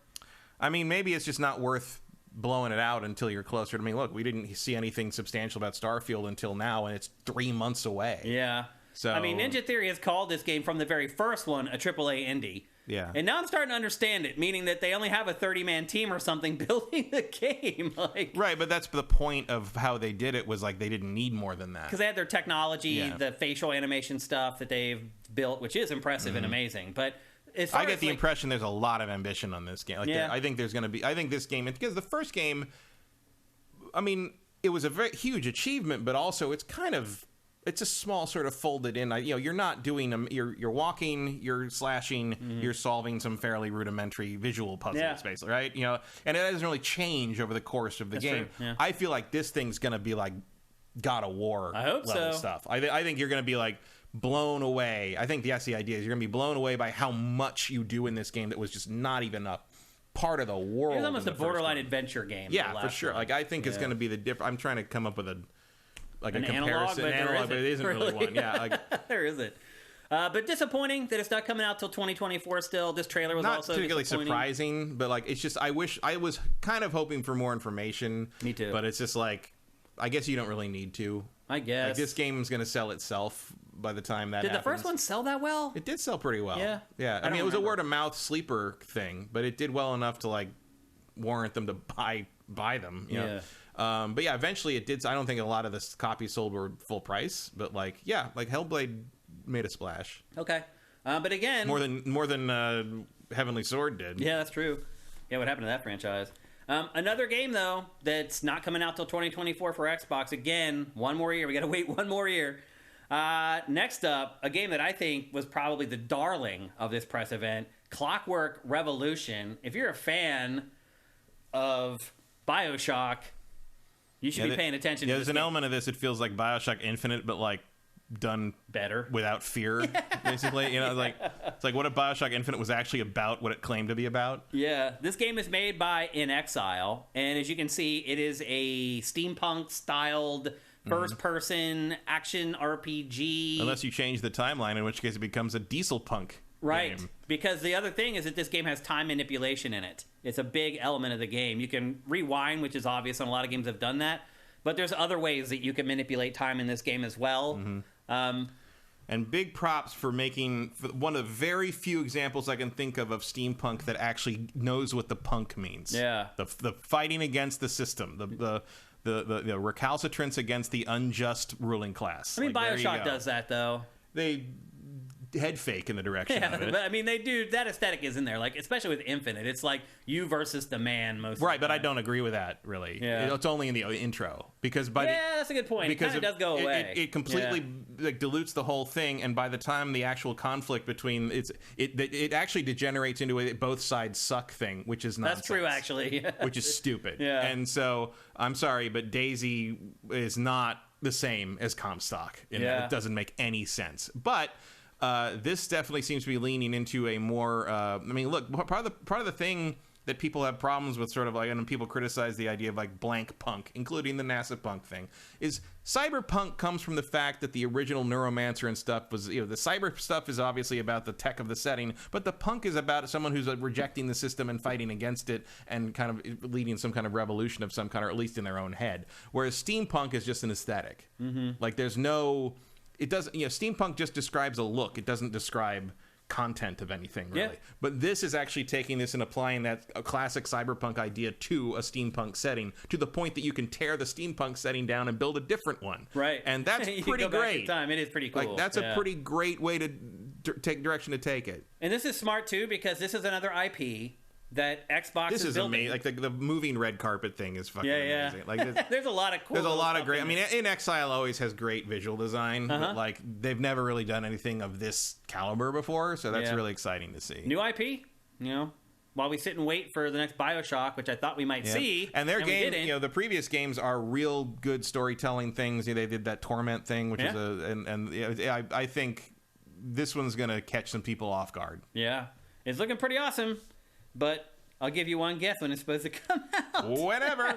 Speaker 2: I mean, maybe it's just not worth blowing it out until you're closer. I mean, look, we didn't see anything substantial about Starfield until now, and it's 3 months away.
Speaker 1: Yeah. So I mean, Ninja Theory has called this game from the very first one a AAA indie.
Speaker 2: Yeah.
Speaker 1: And now I'm starting to understand it, meaning that they only have a 30-man team or something building the game.
Speaker 2: Right, but that's the point of how they did it, was like they didn't need more than that.
Speaker 1: Because they had their technology, the facial animation stuff that they've built, which is impressive and amazing. But as far
Speaker 2: I get the impression there's a lot of ambition on this game. I think there's going to be... I think this game... Because the first game, I mean, it was a very huge achievement, but also it's kind of... It's a small sort of folded in. You're not doing you're walking, you're slashing, you're solving some fairly rudimentary visual puzzles, basically, right? And it doesn't really change over the course of the game.
Speaker 1: Yeah.
Speaker 2: I feel like this thing's going to be like God of War level stuff. I think you're going to be like blown away. I think that's the idea. Is you're going to be blown away by how much you do in this game that was just not even a part of the world.
Speaker 1: It's almost a borderline adventure game.
Speaker 2: Yeah, for sure. Like I think it's going to be the different. I'm trying to come up with a comparison
Speaker 1: analog,
Speaker 2: but it isn't really one. Yeah,
Speaker 1: there isn't. But disappointing that it's not coming out till 2024 still. This trailer was
Speaker 2: not
Speaker 1: also
Speaker 2: particularly surprising, but like it's just I was kind of hoping for more information.
Speaker 1: Me too.
Speaker 2: But it's just like I guess you don't really need to.
Speaker 1: I guess
Speaker 2: like, this game's going to sell itself by the time that happens.
Speaker 1: Did the first one sell that well?
Speaker 2: It did sell pretty well.
Speaker 1: Yeah.
Speaker 2: I mean, it was a word of mouth sleeper thing, but it did well enough to like warrant them to buy them. You know? But yeah, eventually it did. I don't think a lot of the copies sold were full price, but like Hellblade made a splash.
Speaker 1: Okay, but again,
Speaker 2: more than Heavenly Sword did.
Speaker 1: Yeah, that's true. Yeah, what happened to that franchise? Another game though that's not coming out till 2024 for Xbox. Again, one more year. We got to wait one more year. Next up, a game that I think was probably the darling of this press event, Clockwork Revolution. If you're a fan of BioShock, you should be paying attention.
Speaker 2: Yeah, there's an element of this. It feels like BioShock Infinite, but like done
Speaker 1: better
Speaker 2: without fear, basically. Like it's like what if BioShock Infinite was actually about what it claimed to be about.
Speaker 1: Yeah, this game is made by In Exile, and as you can see, it is a steampunk-styled first-person action RPG.
Speaker 2: Unless you change the timeline, in which case it becomes a diesel punk.
Speaker 1: Right,
Speaker 2: game.
Speaker 1: Because the other thing is that this game has time manipulation in it. It's a big element of the game. You can rewind, which is obvious, and a lot of games have done that. But there's other ways that you can manipulate time in this game as well.
Speaker 2: And big props for making one of the very few examples I can think of steampunk that actually knows what the punk means.
Speaker 1: Yeah.
Speaker 2: The fighting against the system, the recalcitrance against the unjust ruling class.
Speaker 1: I mean, BioShock does that, though.
Speaker 2: They head fake in the direction of it.
Speaker 1: But I mean, they do. That aesthetic is in there, like especially with Infinite. It's like you versus the man most.
Speaker 2: Right, but I don't agree with that. Really, it's only in the intro because
Speaker 1: that's a good point. Because it kind of does go away.
Speaker 2: It completely like dilutes the whole thing, and by the time the actual conflict between it actually degenerates into a both sides suck thing, which is nonsense.
Speaker 1: That's true, actually.
Speaker 2: Which is stupid.
Speaker 1: Yeah.
Speaker 2: And so I'm sorry, but DayZ is not the same as Comstock. It doesn't make any sense, but. This definitely seems to be leaning into a more. I mean, look, part of the thing that people have problems with, sort of like, and people criticize the idea of like blank punk, including the NASA punk thing, is cyberpunk comes from the fact that the original Neuromancer and stuff was, the cyber stuff is obviously about the tech of the setting, but the punk is about someone who's rejecting the system and fighting against it and kind of leading some kind of revolution of some kind, or at least in their own head. Whereas steampunk is just an aesthetic. Like there's no. It doesn't, steampunk just describes a look. It doesn't describe content of anything, really. Yeah. But this is actually taking this and applying that classic cyberpunk idea to a steampunk setting, to the point that you can tear the steampunk setting down and build a different one.
Speaker 1: Right.
Speaker 2: And that's pretty great.
Speaker 1: It is pretty cool.
Speaker 2: Like, that's a pretty great way to take direction to take it.
Speaker 1: And this is smart, too, because this is another IP that Xbox
Speaker 2: This is
Speaker 1: building.
Speaker 2: amazing. Like the moving red carpet thing is fucking amazing. Like
Speaker 1: there's a lot of cool.
Speaker 2: there's a lot of
Speaker 1: stuff
Speaker 2: great. I
Speaker 1: in
Speaker 2: mean,
Speaker 1: this.
Speaker 2: In Exile always has great visual design, but like they've never really done anything of this caliber before. So that's really exciting to see.
Speaker 1: New IP, you know. While we sit and wait for the next BioShock, which I thought we might see,
Speaker 2: and their
Speaker 1: we
Speaker 2: game,
Speaker 1: didn't.
Speaker 2: you know, the previous games are real good storytelling things. You know, they did that Torment thing, which is I think this one's gonna catch some people off guard.
Speaker 1: Yeah, it's looking pretty awesome, but I'll give you one guess when it's supposed to come out.
Speaker 2: Whenever.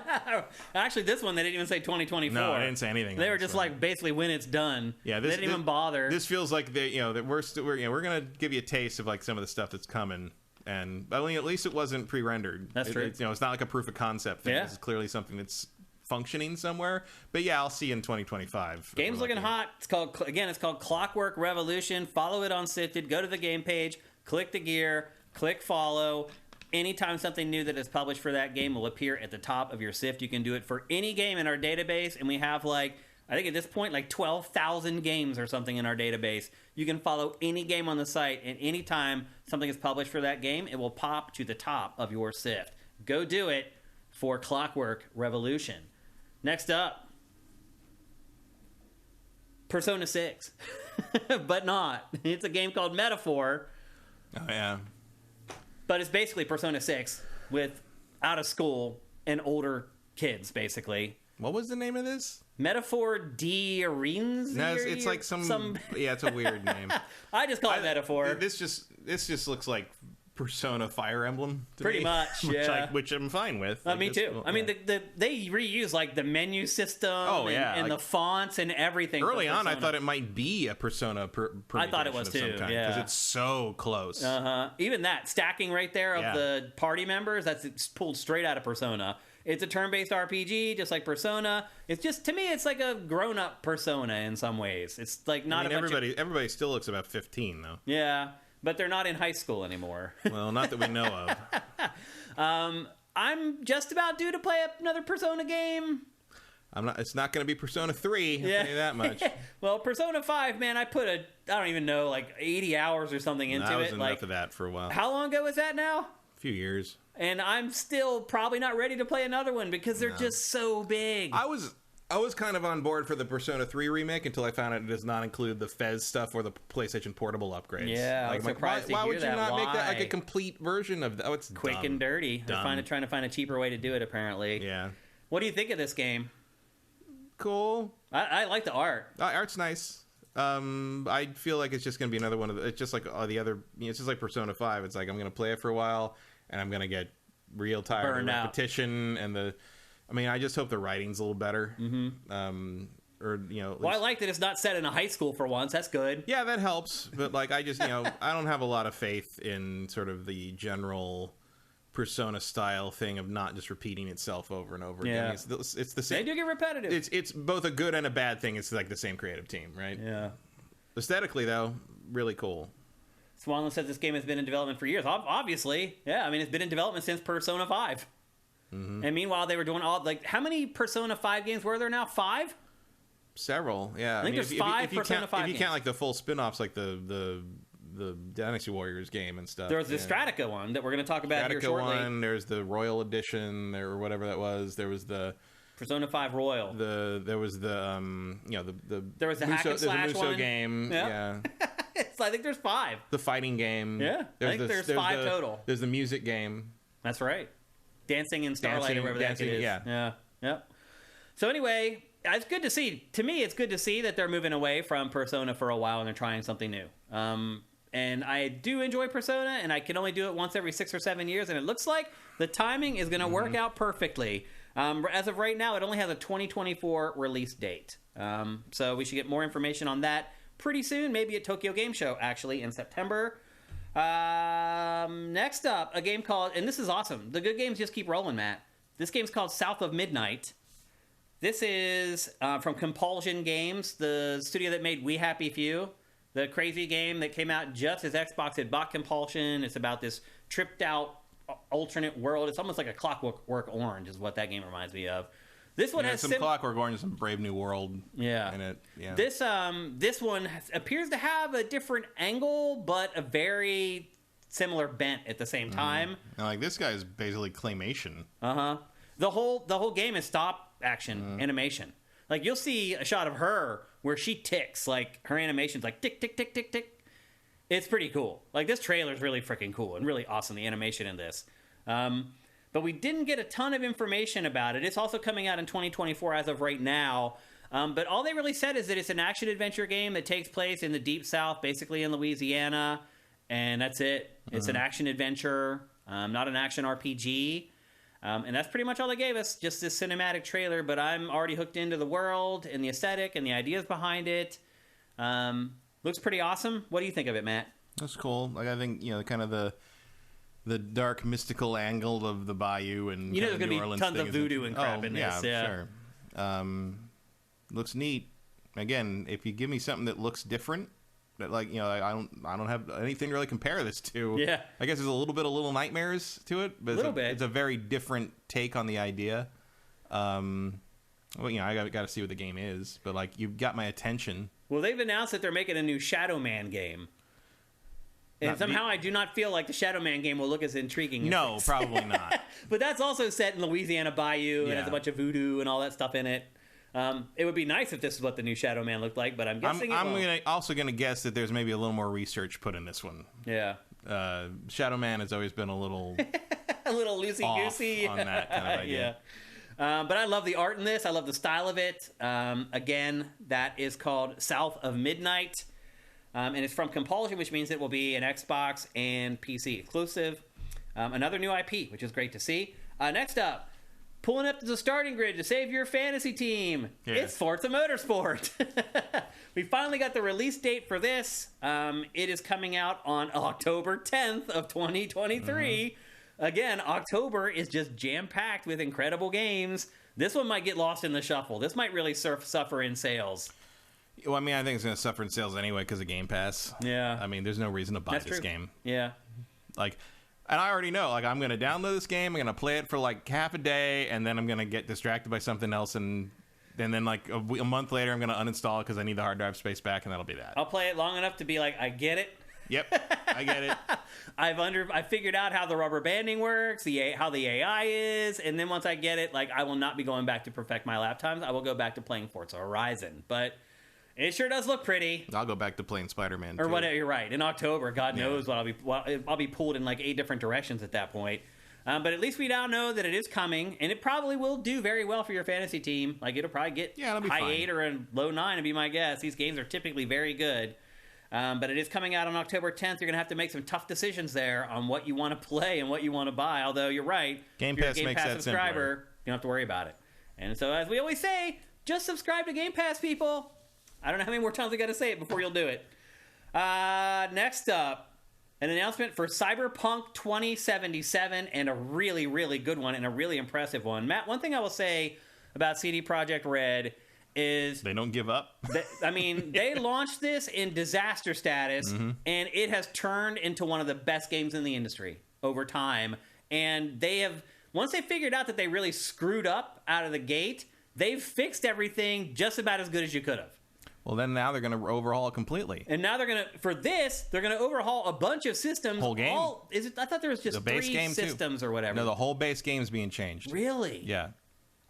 Speaker 1: Actually, this one they didn't even say 2024.
Speaker 2: No, I didn't say anything.
Speaker 1: They were just like basically when it's done.
Speaker 2: Yeah,
Speaker 1: they didn't even bother.
Speaker 2: This feels like they, you know, that we're gonna give you a taste of like some of the stuff that's coming. And I mean, at least it wasn't pre-rendered.
Speaker 1: That's true.
Speaker 2: You know, it's not like a proof of concept thing.
Speaker 1: Yeah.
Speaker 2: This is clearly something that's functioning somewhere. But yeah, I'll see you in 2025.
Speaker 1: Game's looking hot. It's called Clockwork Revolution. Follow it on Sifted. Go to the game page. Click the gear. Click follow. Anytime something new that is published for that game will appear at the top of your Sift. You can do it for any game in our database, and we have I think at this point, 12,000 games or something in our database. You can follow any game on the site, and anytime something is published for that game, it will pop to the top of your Sift. Go do it for Clockwork Revolution. Next up, Persona 6. But not. It's a game called Metaphor,
Speaker 2: Oh, yeah.
Speaker 1: but it's basically Persona 6 with out of school and older kids, basically.
Speaker 2: What was the name of this?
Speaker 1: Metaphor D Arenas?
Speaker 2: No, it's like some yeah, it's a weird name.
Speaker 1: I just call it Metaphor.
Speaker 2: This just looks like Persona Fire Emblem to
Speaker 1: Pretty
Speaker 2: me,
Speaker 1: much, yeah.
Speaker 2: which I'm fine with.
Speaker 1: Me too.
Speaker 2: Well,
Speaker 1: I mean,
Speaker 2: yeah.
Speaker 1: they reuse the menu system and the fonts and everything.
Speaker 2: Early on, I thought it might be a Persona
Speaker 1: I thought it was too,
Speaker 2: because it's so close.
Speaker 1: Even that stacking right there of the party members, it's pulled straight out of Persona. It's a turn-based RPG, just like Persona. It's just, to me, it's like a grown-up Persona in some ways. It's like not a bunch
Speaker 2: everybody still looks about 15 though.
Speaker 1: Yeah, but they're not in high school anymore.
Speaker 2: Well, not that we know of.
Speaker 1: I'm just about due to play another Persona game.
Speaker 2: It's not going to be Persona 3. I'll tell you that much.
Speaker 1: Well, Persona 5, man, I put I don't even know, 80 hours or something into it.
Speaker 2: I was enough of that for a while.
Speaker 1: How long ago was that now?
Speaker 2: A few years.
Speaker 1: And I'm still probably not ready to play another one because they're just so big.
Speaker 2: I was kind of on board for the Persona 3 remake until I found out it does not include the Fez stuff or the PlayStation Portable upgrades.
Speaker 1: Yeah, I'm surprised to hear
Speaker 2: why would you
Speaker 1: that.
Speaker 2: not make that
Speaker 1: Why?
Speaker 2: a complete version of that? Oh, it's
Speaker 1: quick
Speaker 2: dumb.
Speaker 1: and dirty. They're trying to find a cheaper way to do it, apparently.
Speaker 2: Yeah.
Speaker 1: What do you think of this game?
Speaker 2: Cool.
Speaker 1: I like the art.
Speaker 2: Art's nice. I feel like it's just going to be another one of it's just like the other. It's just like Persona 5. It's like I'm going to play it for a while, and I'm going to get real tired of the repetition and the. I mean, I just hope the writing's a little better. Mm-hmm.
Speaker 1: I like that it's not set in a high school for once. That's good.
Speaker 2: Yeah, that helps. But I just I don't have a lot of faith in sort of the general Persona style thing of not just repeating itself over and over again. It's the same.
Speaker 1: They do get repetitive.
Speaker 2: It's both a good and a bad thing. It's like the same creative team, right?
Speaker 1: Yeah.
Speaker 2: Aesthetically, though, really cool.
Speaker 1: Swanland says this game has been in development for years. Obviously, yeah. I mean, it's been in development since Persona 5. Mm-hmm. And meanwhile, they were doing how many Persona 5 games were there now? 5?
Speaker 2: Several, yeah.
Speaker 1: I think there's 5 Persona 5 games.
Speaker 2: If you count the full spin-offs, like the Dynasty Warriors game and stuff.
Speaker 1: There was the Stratica one that we're going to talk about here shortly.
Speaker 2: One, there's the Royal Edition, or whatever that was. There was the
Speaker 1: Persona 5 Royal.
Speaker 2: There was the
Speaker 1: there was the hack and slash
Speaker 2: Muso game. Yeah.
Speaker 1: I think there's 5.
Speaker 2: The fighting game.
Speaker 1: Yeah. I think there's 5 total.
Speaker 2: There's the music game.
Speaker 1: That's right. Dancing in Starlight or whatever that is.
Speaker 2: Yeah.
Speaker 1: Yep. So anyway, it's good to see. To me, it's good to see that they're moving away from Persona for a while and they're trying something new. And I do enjoy Persona, and I can only do it once every 6 or 7 years, and it looks like the timing is going to work out perfectly. As of right now, it only has a 2024 release date. So we should get more information on that pretty soon, maybe at Tokyo Game Show, actually, in September. Next up, a game called, and this is awesome. The good games just keep rolling, Matt. This game's called South of Midnight. This is from Compulsion Games, the studio that made We Happy Few, the crazy game that came out just as Xbox had bought Compulsion. It's about this tripped out alternate world. It's almost like a Clockwork Orange is what that game reminds me of. This one has
Speaker 2: some Clockwork Orange, some Brave New World in it. Yeah.
Speaker 1: This one appears to have a different angle, but a very similar bent at the same time.
Speaker 2: Now, like, this guy's basically claymation.
Speaker 1: The whole game is stop action animation. Like, you'll see a shot of her where she ticks, like her animation's like tick tick tick tick tick. It's pretty cool. Like, this trailer's really freaking cool and really awesome, the animation in this. But we didn't get a ton of information about it. It's also coming out in 2024 as of right now. But all they really said is that it's an action-adventure game that takes place in the Deep South, basically in Louisiana, and that's it. It's an action-adventure, not an action RPG. And that's pretty much all they gave us, just this cinematic trailer, but I'm already hooked into the world and the aesthetic and the ideas behind it. Looks pretty awesome. What do you think of it, Matt?
Speaker 2: That's cool. Like, I think, kind of the dark, mystical angle of the bayou and
Speaker 1: there's going to be tons of voodoo and crap in this.
Speaker 2: Yeah, sure. Looks neat. Again, if you give me something that looks different, that I don't have anything to really compare this to.
Speaker 1: Yeah.
Speaker 2: I guess there's a little bit of Little Nightmares to it, but it's a very different take on the idea. I got to see what the game is, but you've got my attention.
Speaker 1: Well, they've announced that they're making a new Shadow Man game. And somehow I do not feel like the Shadow Man game will look as intriguing.
Speaker 2: No, probably not.
Speaker 1: But that's also set in Louisiana Bayou and has a bunch of voodoo and all that stuff in it. It would be nice if this is what the new Shadow Man looked like, but I'm guessing
Speaker 2: I'm also going to guess that there's maybe a little more research put in this one.
Speaker 1: Yeah.
Speaker 2: Shadow Man has always been a little
Speaker 1: a little loosey-goosey
Speaker 2: on that kind of idea.
Speaker 1: Yeah. But I love the art in this. I love the style of it. Again, that is called South of Midnight. And it's from Compulsion, which means it will be an Xbox and PC exclusive. Another new IP, which is great to see. Next up, pulling up to the starting grid to save your fantasy team. Yeah. It's Forza Motorsport. We finally got the release date for this. It is coming out on October 10th of 2023. Again, October is just jam-packed with incredible games. This one might get lost in the shuffle. This might really suffer in sales.
Speaker 2: Well, I think it's going to suffer in sales anyway because of Game Pass.
Speaker 1: Yeah.
Speaker 2: There's no reason to buy this game.
Speaker 1: Yeah.
Speaker 2: And I already know, I'm going to download this game, I'm going to play it for half a day, and then I'm going to get distracted by something else, and then a month later, I'm going to uninstall it because I need the hard drive space back, and that'll be that.
Speaker 1: I'll play it long enough to be like, I get it.
Speaker 2: Yep, I get it.
Speaker 1: I figured out how the rubber banding works, how the AI is, and then once I get it, I will not be going back to perfect my lap times. I will go back to playing Forza Horizon, but it sure does look pretty.
Speaker 2: I'll go back to playing Spider-Man,
Speaker 1: or whatever. You're right. In October, God knows what I'll be pulled in 8 different directions at that point. But at least we now know that it is coming, and it probably will do very well for your fantasy team. It'll probably get high fine. 8 or a low 9 to be my guess. These games are typically very good. But it is coming out on October 10th. You're going to have to make some tough decisions there on what you want to play and what you want to buy. Although you're right,
Speaker 2: Game
Speaker 1: if you're
Speaker 2: Pass
Speaker 1: a Game
Speaker 2: makes
Speaker 1: Pass
Speaker 2: that
Speaker 1: subscriber,
Speaker 2: simpler.
Speaker 1: you don't have to worry about it. And so, as we always say, just subscribe to Game Pass, people. I don't know how many more times I got to say it before you'll do it. Next up, an announcement for Cyberpunk 2077, and a really, really good one and a really impressive one. Matt, one thing I will say about CD Projekt Red is
Speaker 2: they don't give up.
Speaker 1: They launched this in disaster status, and it has turned into one of the best games in the industry over time. And they have, once they figured out that they really screwed up out of the gate, they've fixed everything just about as good as you could have.
Speaker 2: Well, then now they're going to overhaul it completely.
Speaker 1: And now they're going to overhaul a bunch of systems.
Speaker 2: Whole game?
Speaker 1: I thought there was just
Speaker 2: the base
Speaker 1: 3
Speaker 2: game
Speaker 1: systems or whatever.
Speaker 2: No, the whole base game's being changed.
Speaker 1: Really?
Speaker 2: Yeah.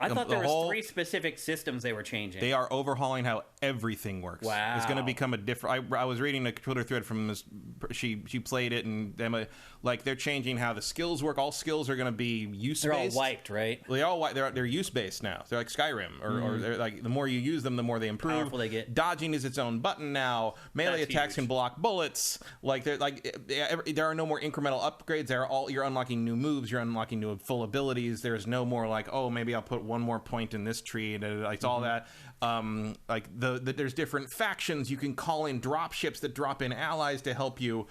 Speaker 1: I thought there was 3 specific systems they were changing.
Speaker 2: They are overhauling how everything works.
Speaker 1: Wow.
Speaker 2: It's going to become a different... I was reading a Twitter thread from this... She played it, and they're changing how the skills work. All skills are going to be use-based.
Speaker 1: They're all wiped, right?
Speaker 2: They're all wiped. They're use-based now. They're like Skyrim. Or they're the more you use them, the more they improve.
Speaker 1: Powerful they get.
Speaker 2: Dodging is its own button now. Melee attacks can block bullets. There are no more incremental upgrades. You're unlocking new moves. You're unlocking new full abilities. There's no more maybe I'll put one more point in this tree. And it's all that. There's different factions. You can call in drop ships that drop in allies to help you.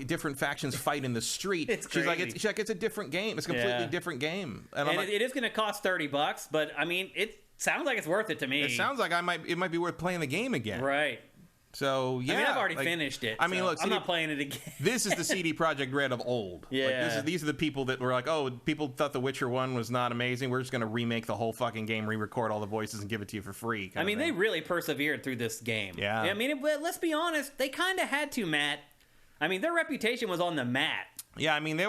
Speaker 2: Different factions fight in the street.
Speaker 1: It's
Speaker 2: she's
Speaker 1: crazy.
Speaker 2: It's a different game. It's a completely different game.
Speaker 1: And it is going to cost $30, but it sounds like it's worth it to me.
Speaker 2: It sounds like it might be worth playing the game again.
Speaker 1: Right.
Speaker 2: So yeah,
Speaker 1: I've already finished it.
Speaker 2: Look,
Speaker 1: I'm not playing it again.
Speaker 2: This is the CD Projekt Red of old.
Speaker 1: Yeah.
Speaker 2: These are the people that were people thought The Witcher 1 was not amazing. We're just going to remake the whole fucking game, re-record all the voices, and give it to you for free. They
Speaker 1: really persevered through this game.
Speaker 2: Yeah.
Speaker 1: Let's be honest, they kind of had to, Matt. I mean, their reputation was on the mat.
Speaker 2: Yeah, I mean,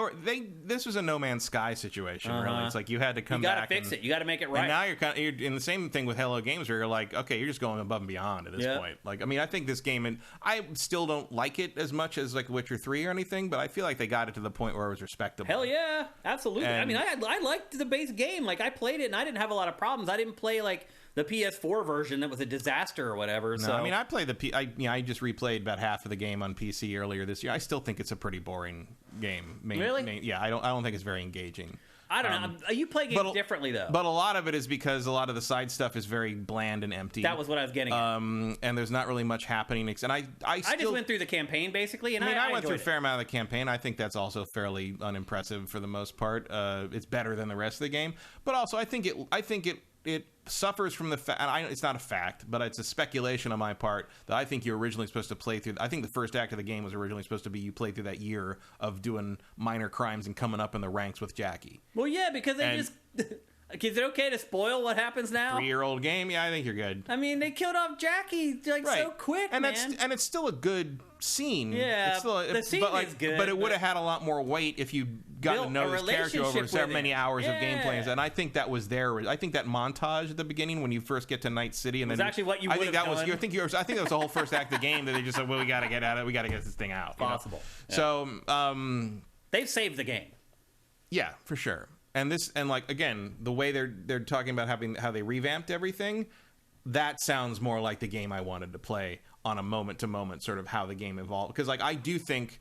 Speaker 2: this was a No Man's Sky situation, really. It's like you had to come
Speaker 1: back.
Speaker 2: You got to
Speaker 1: fix it. You got to make it right.
Speaker 2: And now you're in the same thing with Hello Games, where you're like, okay, you're just going above and beyond at this point. Like, I mean, I think this game, and I still don't like it as much as like Witcher 3 or anything, but I feel like they got it to the point where it was respectable.
Speaker 1: Hell yeah, absolutely.
Speaker 2: And,
Speaker 1: I mean, I liked the base game. Like, I played it, and I didn't have a lot of problems. I didn't play like the PS4 version that was a disaster or whatever.
Speaker 2: No,
Speaker 1: so
Speaker 2: I mean, I played I just replayed about half of the game on PC earlier this year. I still think it's a pretty boring game.
Speaker 1: Really?
Speaker 2: Yeah, I don't think it's very engaging.
Speaker 1: I don't know. You play games differently, though.
Speaker 2: But a lot of it is because a lot of the side stuff is very bland and empty.
Speaker 1: That was what I was getting at.
Speaker 2: And there's not really much happening. And I
Speaker 1: just went through the campaign, basically, and
Speaker 2: I went through a fair amount of the campaign. I think that's also fairly unimpressive for the most part. It's better than the rest of the game. But also, I think it suffers from the fact, and it's not a fact, but it's a speculation on my part that I think you're originally supposed to play through. I think the first act of the game was originally supposed to be you play through that year of doing minor crimes and coming up in the ranks with Jackie.
Speaker 1: Well, yeah, because is it okay to spoil what happens now?
Speaker 2: 3-year-old game? Yeah, I think you're good.
Speaker 1: I mean, they killed off Jackie so quick,
Speaker 2: and
Speaker 1: man.
Speaker 2: And it's still a good scene.
Speaker 1: Yeah,
Speaker 2: it's still
Speaker 1: the scene is good.
Speaker 2: But it would have had a lot more weight if you got to know this character over so many hours of gameplay. And I think that was there. I think that montage at the beginning when you first get to Night City, and
Speaker 1: was
Speaker 2: then
Speaker 1: actually what you would have done.
Speaker 2: I think that was the whole first act of the game that they just said, well, we got to get out of it. We got to get this thing out.
Speaker 1: Possible.
Speaker 2: You know?
Speaker 1: Yeah. So they've saved the game.
Speaker 2: Yeah, for sure. And like again, the way they're talking about how they revamped everything, that sounds more like the game I wanted to play on a moment to moment sort of how the game evolved. Because like I do think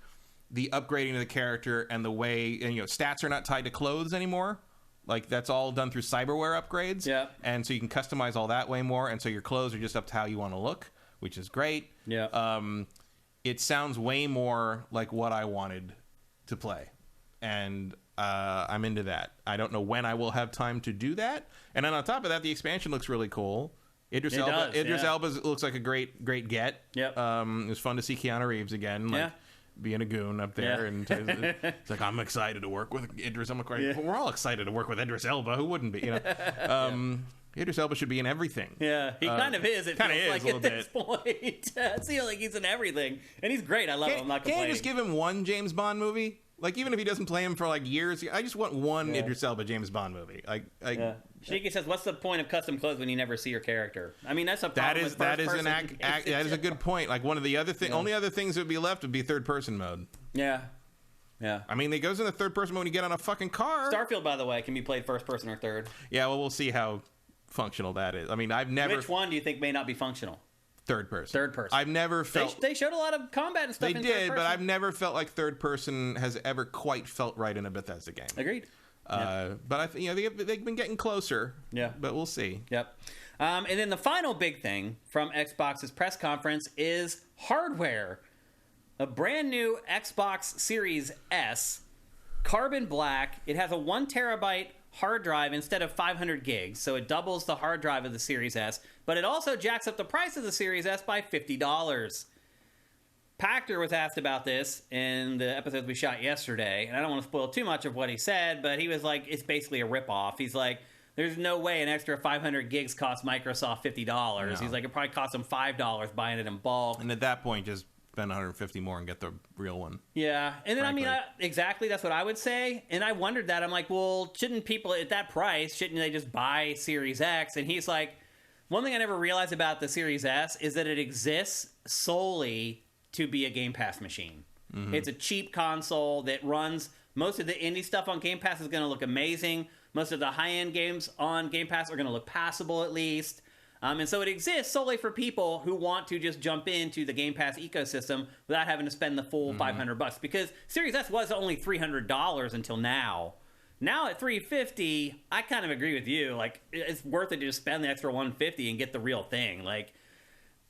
Speaker 2: the upgrading of the character and the way stats are not tied to clothes anymore. Like that's all done through cyberware upgrades.
Speaker 1: Yeah.
Speaker 2: And so you can customize all that way more. And so your clothes are just up to how you want to look, which is great.
Speaker 1: Yeah.
Speaker 2: It sounds way more like what I wanted to play. And I'm into that. I don't know when I will have time to do that. And then on top of that, the expansion looks really cool. Idris Elba looks like a great get.
Speaker 1: Yep.
Speaker 2: It was fun to see Keanu Reeves again. Like, being a goon up there. And it's like, I'm excited to work with Idris. We're all excited to work with Idris Elba. Who wouldn't be? Idris Elba should be in everything.
Speaker 1: Yeah, he kind of is. It feels like at this point. It feels like he's in everything. And he's great. I love him. I'm not complaining.
Speaker 2: Can't you just give him one James Bond movie? Like, even if he doesn't play him for, like, years, I just want one Idris Elba James Bond movie.
Speaker 1: Shiki says, what's the point of custom clothes when you never see your character? I mean, that's a problem
Speaker 2: that is a good point. Like, one of the only other things that would be left would be third-person mode.
Speaker 1: Yeah. Yeah.
Speaker 2: I mean, it goes in the third-person mode when you get on a fucking car.
Speaker 1: Starfield, by the way, can be played first-person or third.
Speaker 2: Yeah, well, we'll see how functional that is. I mean, I've never...
Speaker 1: Which one do you think may not be functional?
Speaker 2: Third person.
Speaker 1: Third person.
Speaker 2: I've never felt...
Speaker 1: They showed a lot of combat and stuff in third person.
Speaker 2: They did, but I've never felt like third person has ever quite felt right in a Bethesda game.
Speaker 1: Agreed.
Speaker 2: But they've been getting closer.
Speaker 1: Yeah.
Speaker 2: But we'll see.
Speaker 1: Yep. And then the final big thing from Xbox's press conference is hardware. A brand new Xbox Series S, carbon black. It has a 1 terabyte hard drive instead of 500 gigs, so it doubles the hard drive of the Series S, but it also jacks up the price of the Series S by $50. Pachter was asked about this in the episodes we shot yesterday, and I don't want to spoil too much of what he said, but he was like, it's basically a ripoff. He's like, there's no way an extra 500 gigs costs Microsoft $50. No. He's like, it probably costs them $5 buying it in bulk.
Speaker 2: And at that point, just spend $150 more and get the real one.
Speaker 1: Yeah. And then, frankly. Exactly, that's what I would say. And I wondered that. I'm like, well, shouldn't people at that price, shouldn't they just buy Series X? And he's like, one thing I never realized about the Series S is that it exists solely to be a Game Pass machine. Mm-hmm. It's a cheap console that runs most of the indie stuff on Game Pass is going to look amazing. Most of the high-end games on Game Pass are going to look passable at least. And so it exists solely for people who want to just jump into the Game Pass ecosystem without having to spend the full $500. Because Series S was only $300 until now. Now at $350, I kind of agree with you. Like, it's worth it to just spend the extra $150 and get the real thing. Like,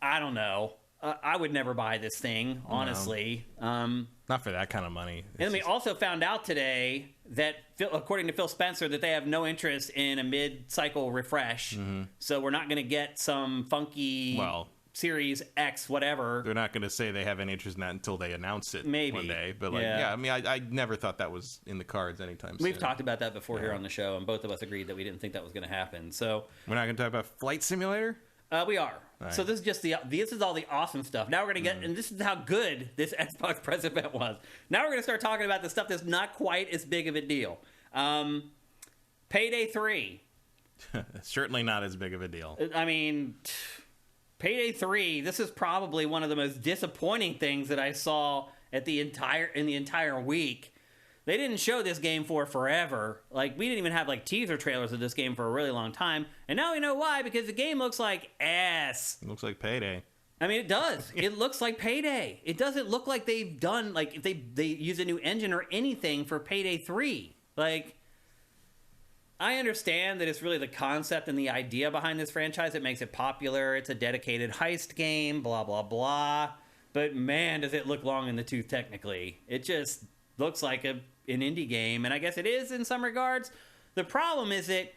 Speaker 1: I don't know. I would never buy this thing, honestly.
Speaker 2: No. Not for that kind of money.
Speaker 1: And we also found out today that, according to Phil Spencer, that they have no interest in a mid-cycle refresh. Mm-hmm. So we're not going to get some funky Series X whatever.
Speaker 2: They're not going to say they have any interest in that until they announce it
Speaker 1: maybe
Speaker 2: one day. But I mean, I never thought that was in the cards anytime soon.
Speaker 1: We've talked about that before here on the show, and both of us agreed that we didn't think that was going to happen. So
Speaker 2: we're not going to talk about Flight Simulator?
Speaker 1: We are.
Speaker 2: Right.
Speaker 1: So this is just this is all the awesome stuff. Now we're gonna get, and this is how good this Xbox press event was. Now we're gonna start talking about the stuff that's not quite as big of a deal. Payday 3.
Speaker 2: Certainly not as big of a deal.
Speaker 1: I mean, Payday 3. This is probably one of the most disappointing things that I saw in the entire week. They didn't show this game for forever. Like, we didn't even have, like, teaser trailers of this game for a really long time. And now we know why, because the game looks like ass.
Speaker 2: It looks like Payday.
Speaker 1: I mean, it does. It looks like Payday. It doesn't look like they've done, like, if they use a new engine or anything for Payday 3. Like, I understand that it's really the concept and the idea behind this franchise that makes it popular. It's a dedicated heist game, blah, blah, blah. But, man, does it look long in the tooth technically. It just looks like an indie game, and I guess it is in some regards. The problem is that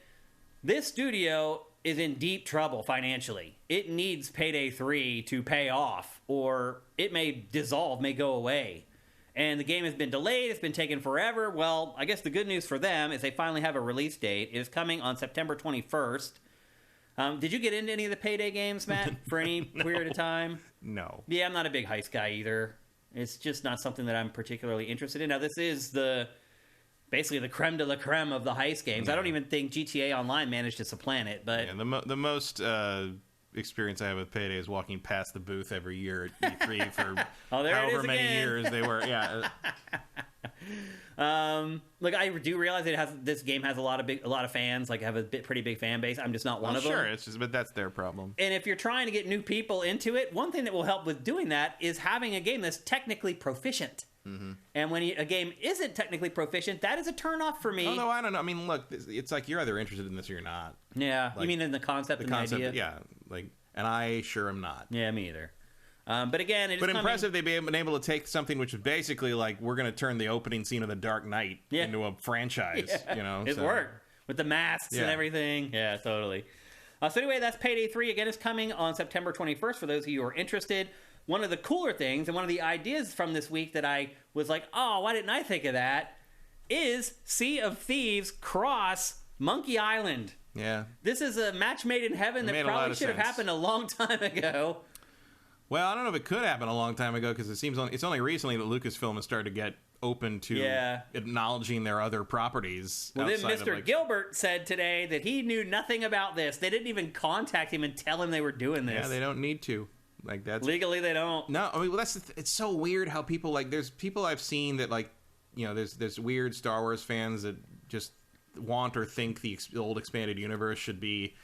Speaker 1: this studio is in deep trouble financially. It needs Payday 3 to pay off, or it may dissolve, may go away. And the game has been delayed. It's been taking forever. Well, I guess the good news for them is they finally have a release date. It is coming on September 21st. Did you get into any of the Payday games, Matt, for any period of time?
Speaker 2: No.
Speaker 1: Yeah, I'm not a big heist guy either. It's just not something that I'm particularly interested in. Now, this is basically the creme de la creme of the heist games.
Speaker 2: Yeah.
Speaker 1: I don't even think GTA Online managed to supplant it. But
Speaker 2: yeah, the most experience I have with Payday is walking past the booth every year at E3 for however many years they were. Yeah.
Speaker 1: Look, I do realize this game has a lot of fans. Like, have a pretty big fan base. I'm just not one of them.
Speaker 2: Sure, but that's their problem.
Speaker 1: And if you're trying to get new people into it, one thing that will help with doing that is having a game that's technically proficient. Mm-hmm. And when a game isn't technically proficient, that is a turnoff for me.
Speaker 2: Oh, no, I don't know. I mean, look, it's like you're either interested in this or you're not.
Speaker 1: Yeah,
Speaker 2: like,
Speaker 1: you mean in the concept and the idea?
Speaker 2: Yeah, like, and I sure am not.
Speaker 1: Yeah, me either. But again,
Speaker 2: impressive they've been able to take something which is basically like, we're going to turn the opening scene of The Dark Knight into a franchise. Yeah. You know,
Speaker 1: it worked with the masks and everything. Yeah, totally. So anyway, that's Payday 3. Again, it's coming on September 21st for those of you who are interested. One of the cooler things and one of the ideas from this week that I was like, oh, why didn't I think of that, is Sea of Thieves cross Monkey Island.
Speaker 2: Yeah.
Speaker 1: This is a match made in heaven that probably should have happened a long time ago.
Speaker 2: Well, I don't know if it could happen a long time ago, because it's only recently that Lucasfilm has started to get open to acknowledging their other properties.
Speaker 1: Well, then Mr. Gilbert said today that he knew nothing about this. They didn't even contact him and tell him they were doing this.
Speaker 2: Yeah, they don't need to. Like, that's
Speaker 1: legally they don't.
Speaker 2: No, I mean, well, it's so weird how people, like, there's people I've seen that, like, you know, there's weird Star Wars fans that just want or think the old expanded universe should be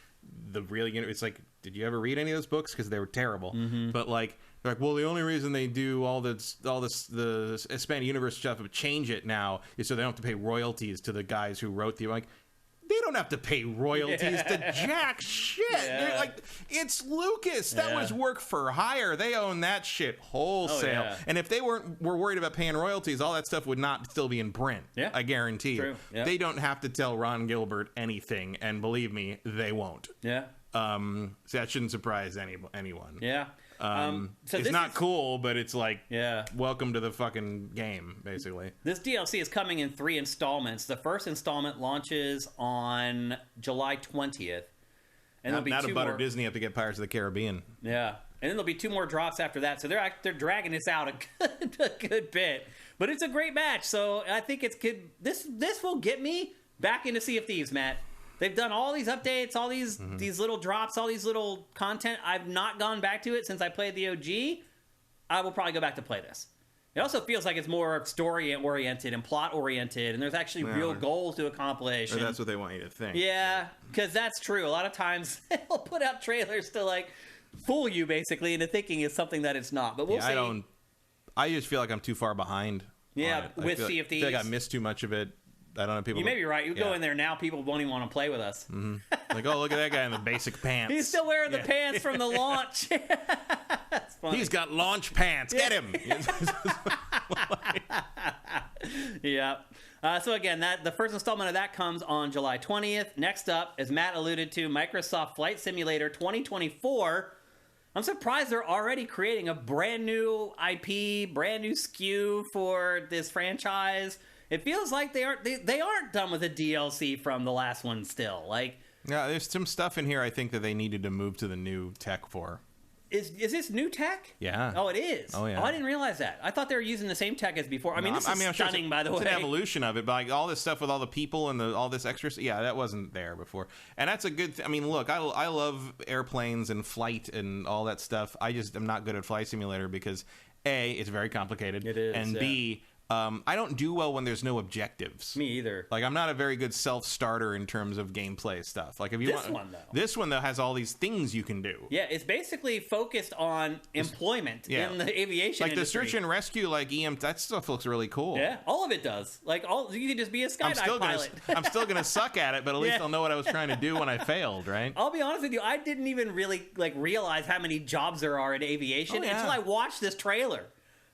Speaker 2: the real universe. It's like, did you ever read any of those books? Because they were terrible. Mm-hmm. But like, they're like, well, the only reason they do all the expanded universe stuff and change it now is so they don't have to pay royalties to the guys who wrote the, like, they don't have to pay royalties to jack shit. They're like, it's Lucas. That was work for hire. They own that shit wholesale. Oh, yeah. And if they were worried about paying royalties, all that stuff would not still be in print. Yeah. I guarantee you. Yeah. They don't have to tell Ron Gilbert anything, and believe me, they won't. Yeah. So that shouldn't surprise anyone. Yeah. So it's not cool, but it's like, welcome to the fucking game, basically.
Speaker 1: This DLC is coming in 3 installments. The first installment launches on July 20th. And
Speaker 2: now to butter Disney have to get Pirates of the Caribbean.
Speaker 1: Yeah. And then there'll be 2 more drops after that. So they're dragging this out a good bit. But it's a great match. So I think it's good. This will get me back into Sea of Thieves, Matt. They've done all these updates, all these little drops, all these little content. I've not gone back to it since I played the OG. I will probably go back to play this. It also feels like it's more story-oriented and plot-oriented, and there's actually real goals to accomplish.
Speaker 2: Or that's what they want you to think.
Speaker 1: Yeah, because that's true. A lot of times they'll put out trailers to, like, fool you, basically, into thinking it's something that it's not. But we'll see.
Speaker 2: I just feel like I'm too far behind.
Speaker 1: Yeah, with Sea of Thieves.
Speaker 2: I feel like I missed too much of it. I don't know. People.
Speaker 1: You may be right. You go in there now, people won't even want to play with us.
Speaker 2: Mm-hmm. Like, oh, look at that guy in the basic pants.
Speaker 1: He's still wearing the pants from the launch. That's funny.
Speaker 2: He's got launch pants. Get him.
Speaker 1: Yeah. So again, the first installment of that comes on July 20th. Next up, as Matt alluded to, Microsoft Flight Simulator 2024. I'm surprised they're already creating a brand new IP, brand new SKU for this franchise. It feels like they aren't done with the DLC from the last one still. Like,
Speaker 2: yeah, there's some stuff in here I think that they needed to move to the new tech for.
Speaker 1: Is this new tech?
Speaker 2: Yeah.
Speaker 1: Oh, it is.
Speaker 2: Oh, yeah.
Speaker 1: Oh, I didn't realize that. I thought they were using the same tech as before. I mean, this is
Speaker 2: I'm sure
Speaker 1: stunning, by the way.
Speaker 2: It's an evolution of it, but like all this stuff with all the people and all this extra, yeah, that wasn't there before. And that's a good I mean, look, I love airplanes and flight and all that stuff. I just am not good at Flight Simulator because A, it's very complicated.
Speaker 1: It is,
Speaker 2: and
Speaker 1: yeah.
Speaker 2: B, I don't do well when there's no objectives.
Speaker 1: Me either.
Speaker 2: Like, I'm not a very good self-starter in terms of gameplay stuff. Like, if you this one, though, has all these things you can do.
Speaker 1: Yeah, it's basically focused on employment in the aviation
Speaker 2: like
Speaker 1: industry.
Speaker 2: the search and rescue, like that stuff looks really cool.
Speaker 1: Yeah, all of it does. Like, you can just be a skydive pilot.
Speaker 2: I'm still gonna suck at it, but at least I'll know what I was trying to do when I failed, right?
Speaker 1: I'll be honest with you, I didn't even really realize how many jobs there are in aviation until I watched this trailer.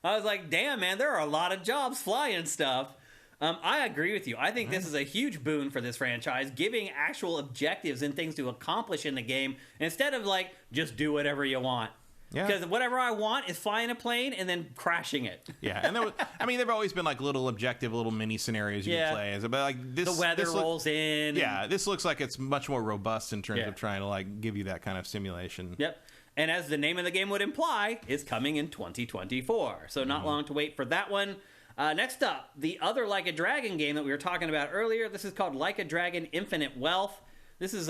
Speaker 1: I was like, damn, man, there are a lot of jobs flying stuff. I agree with you. I think this is a huge boon for this franchise, giving actual objectives and things to accomplish in the game instead of, just do whatever you want.
Speaker 2: Yeah.
Speaker 1: Because whatever I want is flying a plane and then crashing it.
Speaker 2: Yeah, and there've always been, little objective, little mini scenarios you can play. But, this...
Speaker 1: The weather rolls in.
Speaker 2: Yeah, this looks like it's much more robust in terms of trying to, give you that kind of simulation.
Speaker 1: Yep. And as the name of the game would imply, it's coming in 2024. So not long to wait for that one. Next up, the other Like a Dragon game that we were talking about earlier. This is called Like a Dragon Infinite Wealth. This is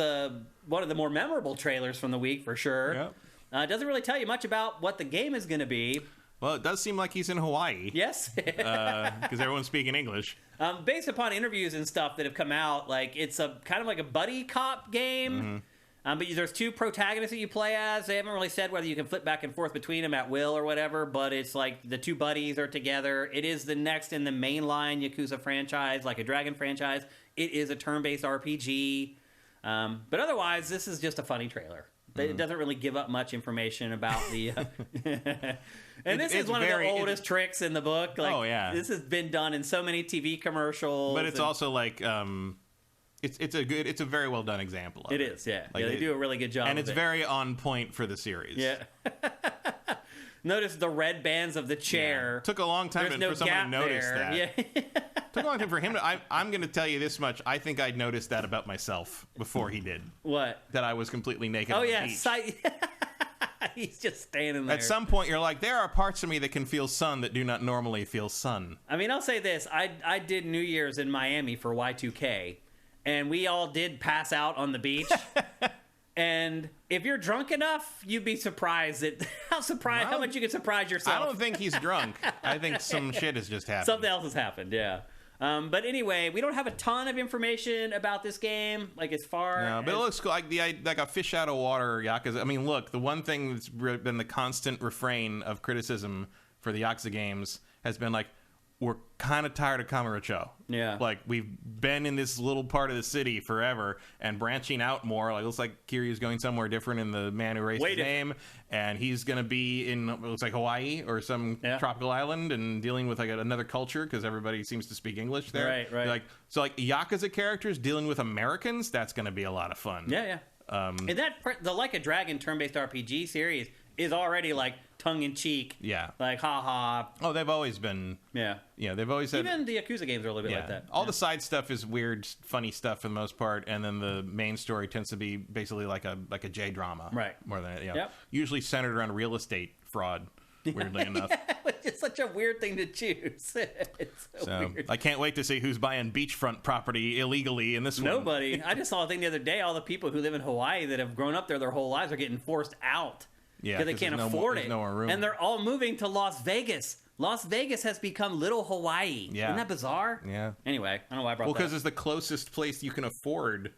Speaker 1: one of the more memorable trailers from the week, for sure.
Speaker 2: Yep.
Speaker 1: It doesn't really tell you much about what the game is going to be.
Speaker 2: Well, it does seem like he's in Hawaii.
Speaker 1: Yes.
Speaker 2: Because everyone's speaking English.
Speaker 1: Based upon interviews and stuff that have come out, it's a kind of like a buddy cop game.
Speaker 2: Mm-hmm.
Speaker 1: But there's two protagonists that you play as. They haven't really said whether you can flip back and forth between them at will or whatever, but it's the two buddies are together. It is the next in the mainline Yakuza franchise, Like a Dragon franchise. It is a turn-based RPG. But otherwise, this is just a funny trailer. It doesn't really give up much information about the... And this is one of the oldest tricks in the book.
Speaker 2: Oh, yeah.
Speaker 1: This has been done in so many TV commercials.
Speaker 2: But it's also It's a very well done example of it.
Speaker 1: It is, yeah. They do a really good job.
Speaker 2: And it's very on point for the series.
Speaker 1: Yeah. Notice the red bands of the chair.
Speaker 2: Yeah. Took a long time for someone to notice that.
Speaker 1: Yeah.
Speaker 2: Took a long time for him to... I'm going to tell you this much. I think I'd noticed that about myself before he did.
Speaker 1: What?
Speaker 2: That I was completely naked on the beach.
Speaker 1: He's just standing there.
Speaker 2: At some point, you're like, there are parts of me that can feel sun that do not normally feel sun.
Speaker 1: I mean, I'll say this. I did New Year's in Miami for Y2K. And we all did pass out on the beach. And if you're drunk enough, you'd be surprised at how much you can surprise yourself.
Speaker 2: I don't think he's drunk. I think some shit has just happened.
Speaker 1: Something else has happened, yeah. But anyway, we don't have a ton of information about this game, as far as...
Speaker 2: But it looks cool, like a fish out of water Yakuza. I mean, look, the one thing that's been the constant refrain of criticism for the Yakuza games has been we're kind of tired of Kamurocho.
Speaker 1: Yeah.
Speaker 2: We've been in this little part of the city forever and branching out more. It looks like Kiryu's going somewhere different in The Man Who Erased His Name. And he's going to be in, it looks like Hawaii or some tropical island and dealing with another culture because everybody seems to speak English there.
Speaker 1: Right.
Speaker 2: So Yakuza characters dealing with Americans, that's going to be a lot of fun.
Speaker 1: Yeah. And the Like a Dragon turn-based RPG series is already tongue-in-cheek.
Speaker 2: Yeah.
Speaker 1: Ha-ha.
Speaker 2: Oh, they've always been...
Speaker 1: Yeah.
Speaker 2: Yeah, they've always had...
Speaker 1: Even the Yakuza games are a little bit like that.
Speaker 2: All the side stuff is weird, funny stuff for the most part, and then the main story tends to be basically like a J-drama.
Speaker 1: Right.
Speaker 2: More than... Usually centered around real estate fraud, weirdly enough.
Speaker 1: It's such a weird thing to choose. It's so weird.
Speaker 2: I can't wait to see who's buying beachfront property illegally in this one.
Speaker 1: Nobody. I just saw a thing the other day. All the people who live in Hawaii that have grown up there their whole lives are getting forced out.
Speaker 2: Yeah,
Speaker 1: because they can't afford it.
Speaker 2: No more room.
Speaker 1: And they're all moving to Las Vegas. Las Vegas has become little Hawaii.
Speaker 2: Yeah.
Speaker 1: Isn't that bizarre?
Speaker 2: Yeah.
Speaker 1: Anyway, I don't know why I brought that up.
Speaker 2: Because it's the closest place you can afford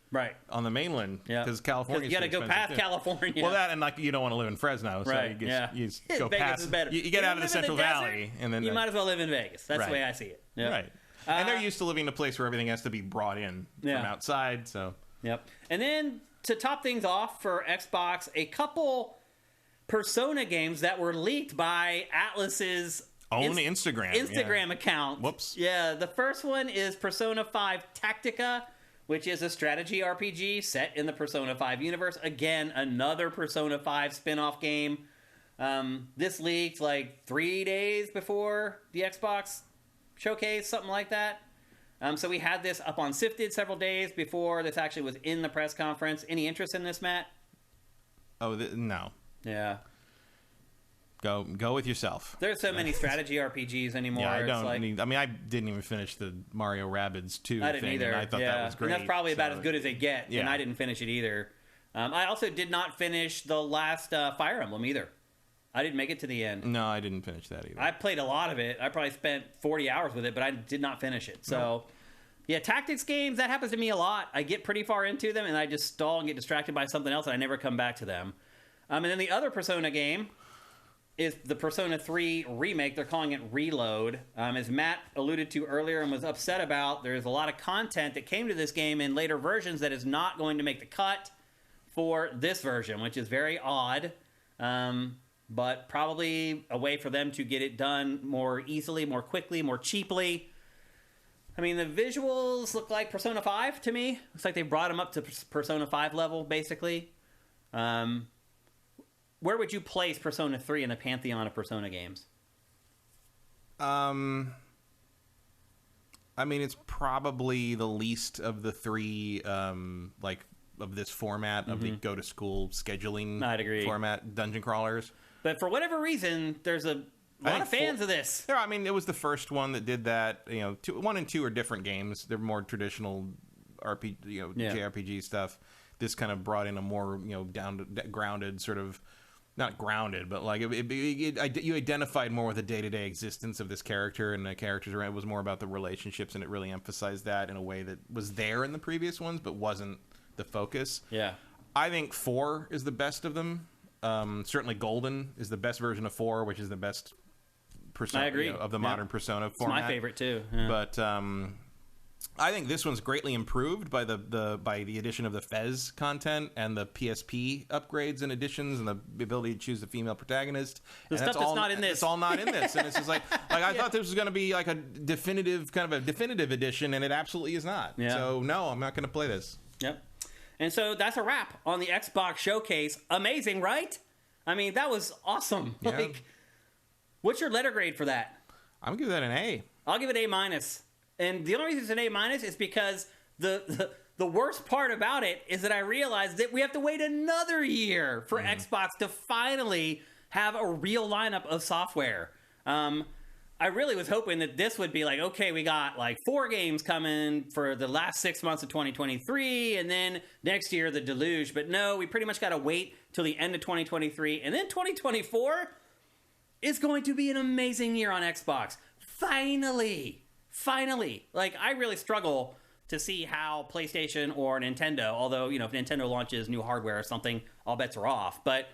Speaker 2: on the mainland.
Speaker 1: Yeah.
Speaker 2: Because California's
Speaker 1: you got to go past California.
Speaker 2: Well, that and you don't want to live in Fresno. So
Speaker 1: right.
Speaker 2: you go
Speaker 1: Vegas
Speaker 2: past.
Speaker 1: Is better.
Speaker 2: You get out of the Central Valley. And then
Speaker 1: you might as well live in Vegas. That's the way I see it. Yep.
Speaker 2: Right. And they're used to living in a place where everything has to be brought in from outside. So.
Speaker 1: Yep. And then to top things off for Xbox, a couple Persona games that were leaked by Atlus's
Speaker 2: own Instagram
Speaker 1: account.
Speaker 2: Whoops.
Speaker 1: Yeah, the first one is Persona 5 Tactica, which is a strategy RPG set in the Persona 5 universe. Again, another Persona 5 spin-off game. This leaked 3 days before the Xbox showcase, something like that. So we had this up on Sifted several days before this actually was in the press conference. Any interest in this, Matt?
Speaker 2: Oh, no.
Speaker 1: Yeah.
Speaker 2: Go with yourself.
Speaker 1: There's so many strategy RPGs anymore.
Speaker 2: Yeah, I don't.
Speaker 1: It's like,
Speaker 2: I didn't even finish the Mario Rabbids 2
Speaker 1: I didn't
Speaker 2: thing,
Speaker 1: either.
Speaker 2: and I thought that was great.
Speaker 1: And that's probably about as good as they get, and I didn't finish it either. I also did not finish the last Fire Emblem either. I didn't make it to the end.
Speaker 2: No, I didn't finish that either.
Speaker 1: I played a lot of it. I probably spent 40 hours with it, but I did not finish it. So, yeah, tactics games, that happens to me a lot. I get pretty far into them, and I just stall and get distracted by something else, and I never come back to them. And then the other Persona game is the Persona 3 remake. They're calling it Reload. As Matt alluded to earlier and was upset about, there's a lot of content that came to this game in later versions that is not going to make the cut for this version, which is very odd, but probably a way for them to get it done more easily, more quickly, more cheaply. I mean, the visuals look like Persona 5 to me. Looks like they brought them up to Persona 5 level, basically. Where would you place Persona 3 in the pantheon of Persona games?
Speaker 2: I mean, it's probably the least of the three, of this format, of the go-to-school scheduling
Speaker 1: I'd agree.
Speaker 2: format, dungeon crawlers.
Speaker 1: But for whatever reason, there's a lot of fans of this.
Speaker 2: Yeah, I mean, it was the first one that did that. 1 and 2 are different games. They're more traditional JRPG stuff. This kind of brought in a more, grounded sort of, not grounded, but like you identified more with the day-to-day existence of this character, and the characters around. It was more about the relationships, and it really emphasized that in a way that was there in the previous ones, but wasn't the focus.
Speaker 1: Yeah,
Speaker 2: I think 4 is the best of them. Certainly, Golden is the best version of 4, which is the best Persona
Speaker 1: I agree.
Speaker 2: Of the modern Persona
Speaker 1: it's
Speaker 2: format.
Speaker 1: my favorite too. Yeah.
Speaker 2: But I think this one's greatly improved by the addition of the Fez content and the PSP upgrades and additions and the ability to choose the female protagonist.
Speaker 1: The stuff that's not in this.
Speaker 2: It's all not in this, and it's just like I thought this was going to be like a definitive edition, and it absolutely is not.
Speaker 1: Yeah.
Speaker 2: So no, I'm not going to play this.
Speaker 1: Yep. And so that's a wrap on the Xbox showcase. Amazing, right? I mean, that was awesome.
Speaker 2: Yeah.
Speaker 1: Like, what's your letter grade for that?
Speaker 2: I'm going to give that an A.
Speaker 1: I'll give it A-. And the only reason it's an A- is because the worst part about it is that I realized that we have to wait another year for Xbox to finally have a real lineup of software. I really was hoping that this would be like, okay, we got like 4 games coming for the last 6 months of 2023, and then next year the deluge. But no, we pretty much got to wait till the end of 2023, and then 2024 is going to be an amazing year on Xbox. Finally. Like, I really struggle to see how PlayStation or Nintendo, although, if Nintendo launches new hardware or something, all bets are off. But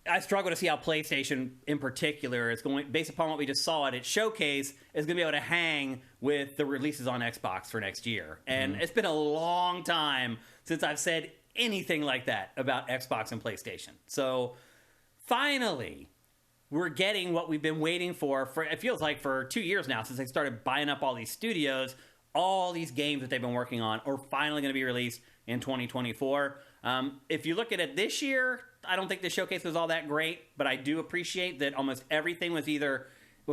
Speaker 1: I struggle to see how PlayStation in particular is going, based upon what we just saw at its showcase, is going to be able to hang with the releases on Xbox for next year. And it's been a long time since I've said anything like that about Xbox and PlayStation. So finally, we're getting what we've been waiting for it feels like for 2 years now, since they started buying up all these studios. All these games that they've been working on are finally going to be released in 2024. If you look at it this year, I don't think the showcase was all that great, but I do appreciate that almost everything was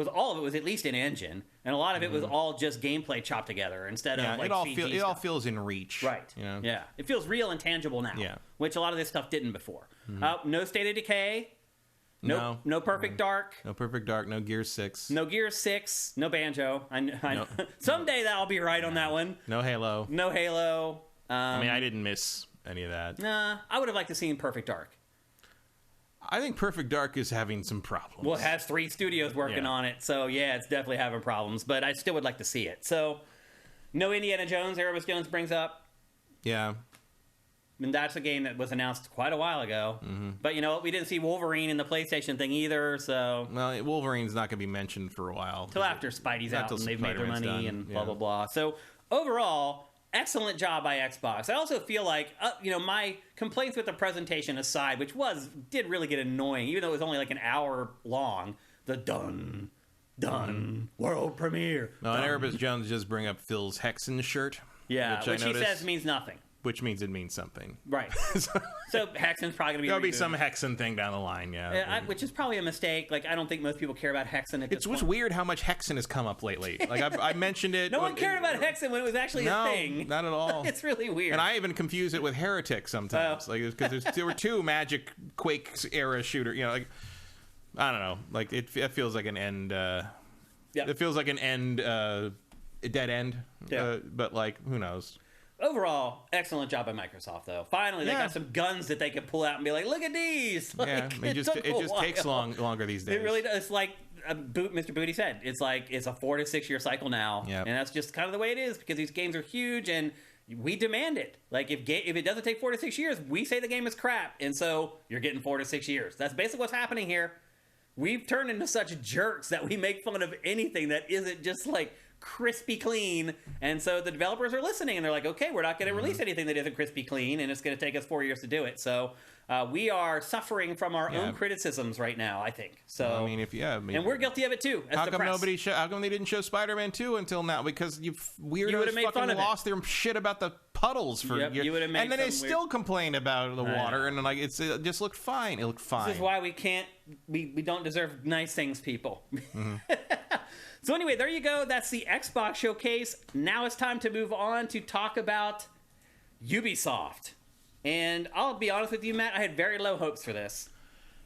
Speaker 1: all of it was at least in engine, and a lot of it was all just gameplay chopped together instead of like CG stuff.
Speaker 2: It all feels in reach.
Speaker 1: Right. Yeah. It feels real and tangible now.
Speaker 2: Yeah.
Speaker 1: Which a lot of this stuff didn't before. No State of Decay. No Perfect Dark.
Speaker 2: No Perfect Dark. No Gears 6.
Speaker 1: No Gears 6. No Banjo. I someday that'll be right on that one.
Speaker 2: No Halo.
Speaker 1: No Halo.
Speaker 2: I mean, I didn't miss any of that.
Speaker 1: Nah, I would have liked to see Perfect Dark.
Speaker 2: I think Perfect Dark is having some problems.
Speaker 1: Well, it has 3 studios working on it, so yeah, it's definitely having problems, but I still would like to see it. So, no Indiana Jones, Erebus Jones brings up.
Speaker 2: Yeah.
Speaker 1: And that's a game that was announced quite a while ago. But you know what? We didn't see Wolverine in the PlayStation thing either, so...
Speaker 2: Well, Wolverine's not going to be mentioned for a while.
Speaker 1: Till after Spidey's out and they've made their money
Speaker 2: done.
Speaker 1: And blah, blah, blah. So, overall, excellent job by Xbox. I also feel like, my complaints with the presentation aside, which did really get annoying, even though it was only like an hour long, the done, world premiere.
Speaker 2: No, and Erebus Jones just bring up Phil's Hexen shirt.
Speaker 1: Yeah, which he says means nothing.
Speaker 2: Which means it means something.
Speaker 1: Right. So Hexen's probably going to be
Speaker 2: There'll be some Hexen thing down the line, yeah.
Speaker 1: Which is probably a mistake. Like, I don't think most people care about Hexen at this point.
Speaker 2: It's weird how much Hexen has come up lately. Like, I mentioned it.
Speaker 1: No one cared about Hexen when it was actually a thing.
Speaker 2: No, not at all.
Speaker 1: It's really weird.
Speaker 2: And I even confuse it with Heretic sometimes. Because there were 2 Magic Quake era shooter, I don't know. Like it feels like an end. It feels like an end, a dead end.
Speaker 1: Yeah.
Speaker 2: But like, who knows?
Speaker 1: Overall, excellent job by Microsoft, though. Finally, they got some guns that they can pull out and be like, "Look at these!" Like,
Speaker 2: it just takes longer these days.
Speaker 1: It really does. It's like Mr. Booty said. It's like it's a 4 to 6 year cycle now, and that's just kind of the way it is because these games are huge and we demand it. Like if it doesn't take 4 to 6 years, we say the game is crap, and so you're getting 4 to 6 years. That's basically what's happening here. We've turned into such jerks that we make fun of anything that isn't just like crispy clean, and so the developers are listening and they're like, okay, we're not going to release anything that isn't crispy clean, and it's going to take us 4 years to do it. So we are suffering from our own criticisms right now, I think. So
Speaker 2: I mean,
Speaker 1: and we're guilty of it too. As
Speaker 2: how
Speaker 1: the
Speaker 2: come
Speaker 1: press.
Speaker 2: How come they didn't show Spider-Man 2 until now? Because you weirdos
Speaker 1: made fun
Speaker 2: fucking
Speaker 1: of
Speaker 2: lost their shit about the puddles for years.
Speaker 1: You would have made
Speaker 2: and then they still complained about the water, and like it just looked fine. It looked fine.
Speaker 1: This is why we can't. We don't deserve nice things, people. So anyway, there you go. That's the Xbox showcase. Now it's time to move on to talk about Ubisoft. And I'll be honest with you, Matt, I had very low hopes for this.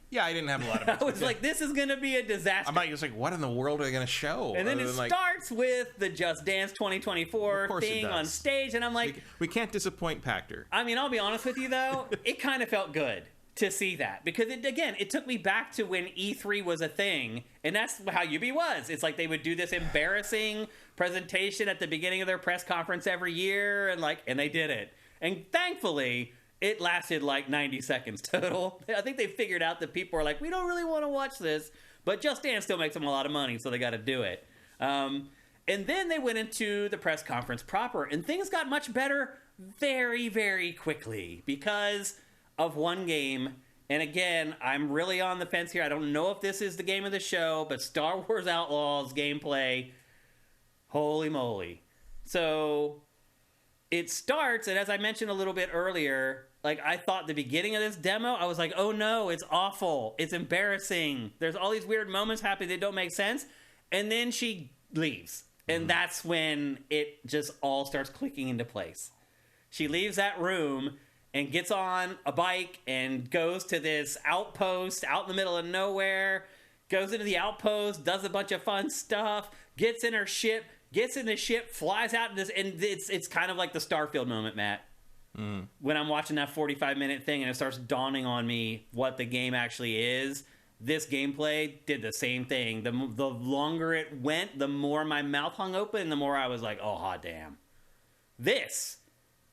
Speaker 2: Yeah, I didn't have a lot of
Speaker 1: I was like, this is going to be a disaster.
Speaker 2: I'm just like, what in the world are they going to show?
Speaker 1: And then it starts with the Just Dance 2024 thing on stage, and I'm like...
Speaker 2: We can't disappoint Pactor.
Speaker 1: I mean, I'll be honest with you, though, it kind of felt good to see that. Because, it took me back to when E3 was a thing, and that's how UB was. It's like they would do this embarrassing presentation at the beginning of their press conference every year, and they did it. And thankfully... it lasted like 90 seconds total. I think they figured out that people are like, we don't really want to watch this, but Just Dance still makes them a lot of money, so they got to do it. And then they went into the press conference proper, and things got much better very, very quickly because of one game. And again, I'm really on the fence here. I don't know if this is the game of the show, but Star Wars Outlaws gameplay, holy moly. So... it starts, and as I mentioned a little bit earlier, like I thought the beginning of this demo, I was like, oh no, it's awful. It's embarrassing. There's all these weird moments happening that don't make sense. And then she leaves. And that's when it just all starts clicking into place. She leaves that room and gets on a bike and goes to this outpost out in the middle of nowhere, goes into the outpost, does a bunch of fun stuff, gets in her ship, gets in the ship, flies out in this, and it's kind of like the Starfield moment, Matt. When I'm watching that 45-minute thing and it starts dawning on me what the game actually is, this gameplay did the same thing. The longer it went, the more my mouth hung open, and the more I was like, oh, hot damn. This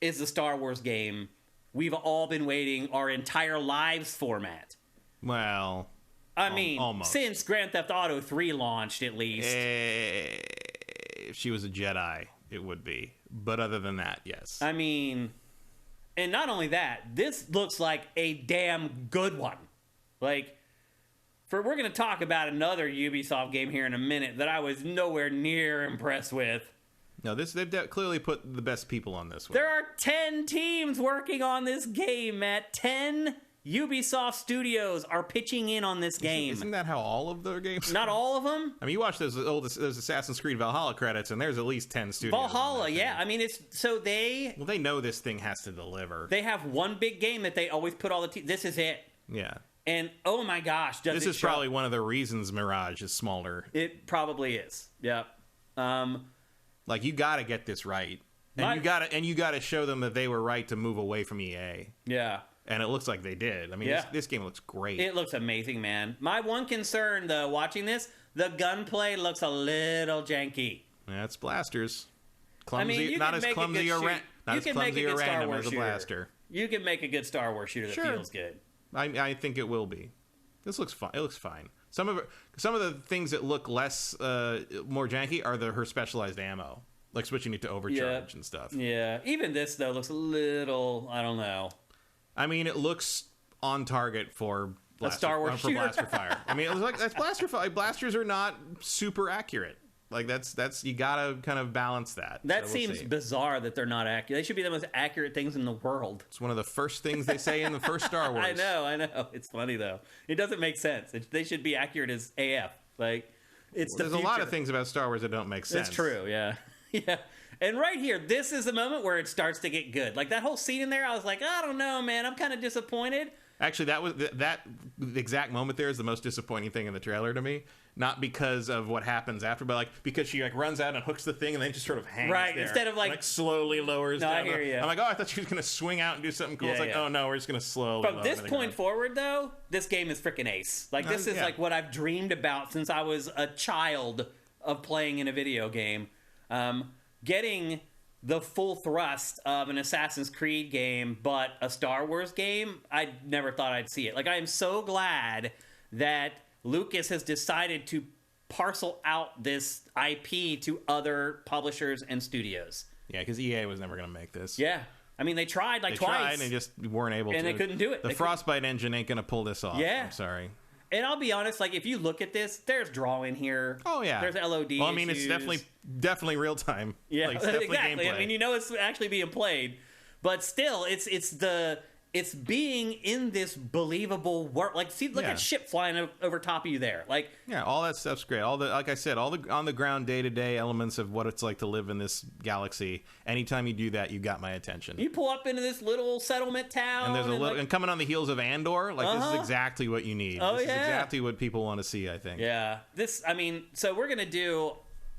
Speaker 1: is the Star Wars game we've all been waiting our entire lives for, Matt.
Speaker 2: Well,
Speaker 1: I mean,
Speaker 2: almost.
Speaker 1: Since Grand Theft Auto 3 launched, at least.
Speaker 2: If she was a Jedi, it would be. But other than that, yes.
Speaker 1: I mean, and not only that, this looks like a damn good one. Like, we're going to talk about another Ubisoft game here in a minute that I was nowhere near impressed with.
Speaker 2: No, they've clearly put the best people on this one.
Speaker 1: There are 10 teams working on this game, Matt. 10 Ubisoft Studios are pitching in on this game.
Speaker 2: Isn't that how all of their games?
Speaker 1: Not all of them.
Speaker 2: I mean, you watch those Assassin's Creed Valhalla credits, and there's at least 10 studios.
Speaker 1: Valhalla, yeah. I mean, they
Speaker 2: know this thing has to deliver.
Speaker 1: They have one big game that they always put all the this is it.
Speaker 2: Yeah.
Speaker 1: And oh my gosh,
Speaker 2: this is probably one of the reasons Mirage is smaller.
Speaker 1: It probably is. Yep.
Speaker 2: Like you got to get this right, and you got to show them that they were right to move away from EA.
Speaker 1: Yeah.
Speaker 2: And it looks like they did. I mean, this game looks great.
Speaker 1: It looks amazing, man. My one concern, though, watching this, the gunplay looks a little janky.
Speaker 2: Yeah, it's blasters. Clumsy,
Speaker 1: I mean,
Speaker 2: not as clumsy or random as a blaster.
Speaker 1: You can make a good Star Wars shooter that feels good.
Speaker 2: I think it will be. This looks fine. It looks fine. Some of the things that look less more janky are her specialized ammo, like switching it to overcharge and stuff.
Speaker 1: Yeah, even this though looks a little. I don't know.
Speaker 2: I mean, it looks on target for
Speaker 1: Star Wars shooter.
Speaker 2: blaster fire. I mean, it was like that's blaster fire. Blasters are not super accurate. Like that's you gotta kind of balance that.
Speaker 1: That seems bizarre that they're not accurate. They should be the most accurate things in the world.
Speaker 2: It's one of the first things they say in the first Star Wars.
Speaker 1: I know. It's funny though. It doesn't make sense. They should be accurate as AF. Like there's
Speaker 2: a lot of things about Star Wars that don't make sense.
Speaker 1: It's true. Yeah. Yeah. And right here, this is the moment where it starts to get good. Like that whole scene in there, I was like, I don't know, man. I'm kind of disappointed.
Speaker 2: Actually, that was that exact moment there is the most disappointing thing in the trailer to me. Not because of what happens after, but because she runs out and hooks the thing and then just sort of hangs
Speaker 1: right
Speaker 2: there.
Speaker 1: instead of
Speaker 2: slowly lowers down.
Speaker 1: I hear you.
Speaker 2: I'm like, oh, I thought she was gonna swing out and do something cool. It's oh no, we're just gonna slowly.
Speaker 1: From this point forward, though, this game is freaking ace. This is like what I've dreamed about since I was a child of playing in a video game. Getting the full thrust of an Assassin's Creed game, but a Star Wars game, I never thought I'd see it. I am so glad that Lucas has decided to parcel out this IP to other publishers and studios.
Speaker 2: Yeah, because EA was never going to make this.
Speaker 1: Yeah. I mean, they tried twice.
Speaker 2: They tried and they just weren't able to.
Speaker 1: And they couldn't do it.
Speaker 2: The Frostbite engine ain't going to pull this off.
Speaker 1: Yeah.
Speaker 2: I'm sorry.
Speaker 1: And I'll be honest, if you look at this, there's drawing here.
Speaker 2: Oh, yeah.
Speaker 1: There's LOD
Speaker 2: Well, I mean,
Speaker 1: issues.
Speaker 2: it's definitely real time.
Speaker 1: Yeah,
Speaker 2: it's definitely
Speaker 1: exactly.
Speaker 2: gameplay.
Speaker 1: I mean, it's actually being played. But still, it's being in this believable world. Look at ship flying over top of you there.
Speaker 2: Yeah, all that stuff's great. Like I said, all the on the ground day-to-day elements of what it's like to live in this galaxy. Anytime you do that, you got my attention.
Speaker 1: You pull up into this little settlement town,
Speaker 2: and there's a little, and coming on the heels of Andor, this is exactly what you need.
Speaker 1: Oh,
Speaker 2: this is exactly what people want to see, I think.
Speaker 1: Yeah. So we're gonna do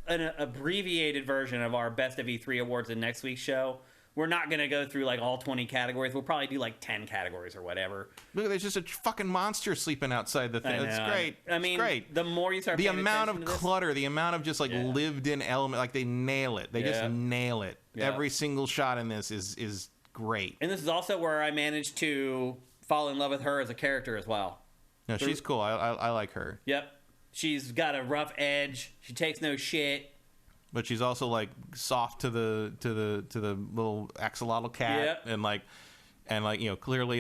Speaker 1: an abbreviated version of our Best of E3 awards in next week's show. We're not going to go through all 20 categories. We'll probably do 10 categories or whatever.
Speaker 2: Look, there's just a fucking monster sleeping outside the thing. It's great.
Speaker 1: It's great. The more you start
Speaker 2: the amount of clutter, the amount of just lived in element, they nail it. They just nail it. Yeah. Every single shot in this is great.
Speaker 1: And this is also where I managed to fall in love with her as a character as well.
Speaker 2: No, she's cool. I like her.
Speaker 1: Yep. She's got a rough edge. She takes no shit.
Speaker 2: But she's also soft to the little axolotl cat,
Speaker 1: yep.
Speaker 2: and clearly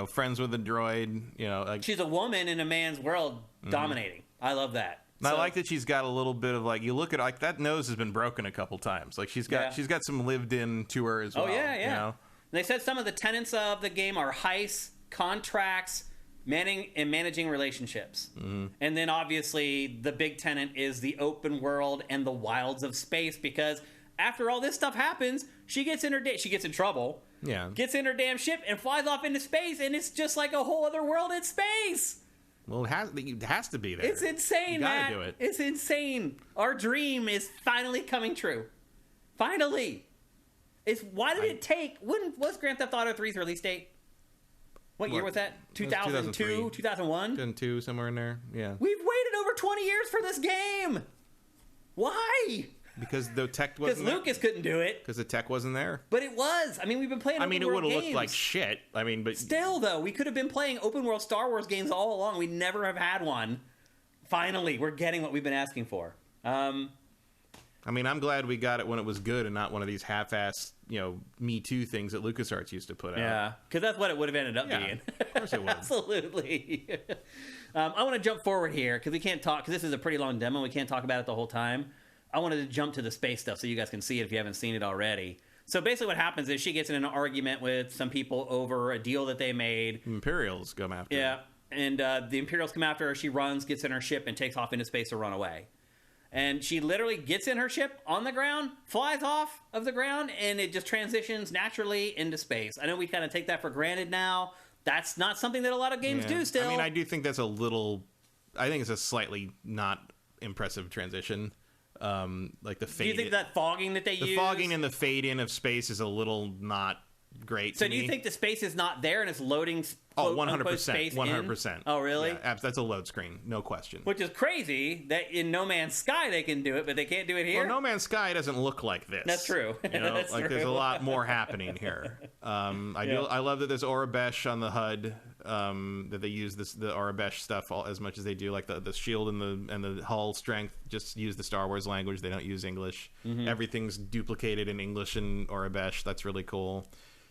Speaker 2: friends with the droid.
Speaker 1: She's a woman in a man's world, dominating. I love that.
Speaker 2: And I like that she's got a little bit of you look at that nose has been broken a couple times. She's got some lived in to her as well.
Speaker 1: Oh yeah. They said some of the tenets of the game are heists, contracts, managing relationships. Mm-hmm. And then obviously the big tenet is the open world and the wilds of space, because after all this stuff happens, she gets in trouble.
Speaker 2: Yeah.
Speaker 1: Gets in her damn ship and flies off into space, and it's just like a whole other world in space.
Speaker 2: Well, it has to be there.
Speaker 1: It's insane, man.
Speaker 2: You gotta do it.
Speaker 1: It's insane. Our dream is finally coming true. Finally. Why did it take... When was Grand Theft Auto 3's release date? What year was that? 2002? 2001?
Speaker 2: 2002, somewhere in there. Yeah.
Speaker 1: We've waited over 20 years for this game. Why?
Speaker 2: Because the tech wasn't there.
Speaker 1: Because Lucas couldn't do it.
Speaker 2: Because the tech wasn't there.
Speaker 1: But it was. We've been playing open world games.
Speaker 2: It would have looked like shit. But...
Speaker 1: Still, though, we could have been playing open world Star Wars games all along. We never have had one. Finally, we're getting what we've been asking for.
Speaker 2: I'm glad we got it when it was good and not one of these half-assed, Me Too things that LucasArts used to put out.
Speaker 1: Yeah, because that's what it would have ended up being.
Speaker 2: Of course it would.
Speaker 1: Absolutely. I want to jump forward here because we can't talk, because this is a pretty long demo. We can't talk about it the whole time. I wanted to jump to the space stuff so you guys can see it if you haven't seen it already. So basically what happens is she gets in an argument with some people over a deal that they made.
Speaker 2: Imperials come after her.
Speaker 1: Yeah, and the Imperials come after her. She runs, gets in her ship, and takes off into space to run away. And she literally gets in her ship on the ground, flies off of the ground, and it just transitions naturally into space. I know we kind of take that for granted now. That's not something that a lot of games do still.
Speaker 2: I do think that's I think it's a slightly not impressive transition. The fade.
Speaker 1: Do you think that fogging that they use?
Speaker 2: The fogging and the fade in of space is a little not great.
Speaker 1: So do you think the space is not there and it's loading?
Speaker 2: Oh, 100%. 100%.
Speaker 1: Oh, really?
Speaker 2: Yeah, that's a load screen, no question.
Speaker 1: Which is crazy that in No Man's Sky they can do it, but they can't do it here.
Speaker 2: Well, No Man's Sky doesn't look like this.
Speaker 1: That's true. That's true.
Speaker 2: There's a lot more happening here. I love that there's Aurebesh on the HUD. That they use the Aurebesh stuff as much as they do, the shield and the hull strength. Just use the Star Wars language. They don't use English. Mm-hmm. Everything's duplicated in English and Aurebesh. That's really cool.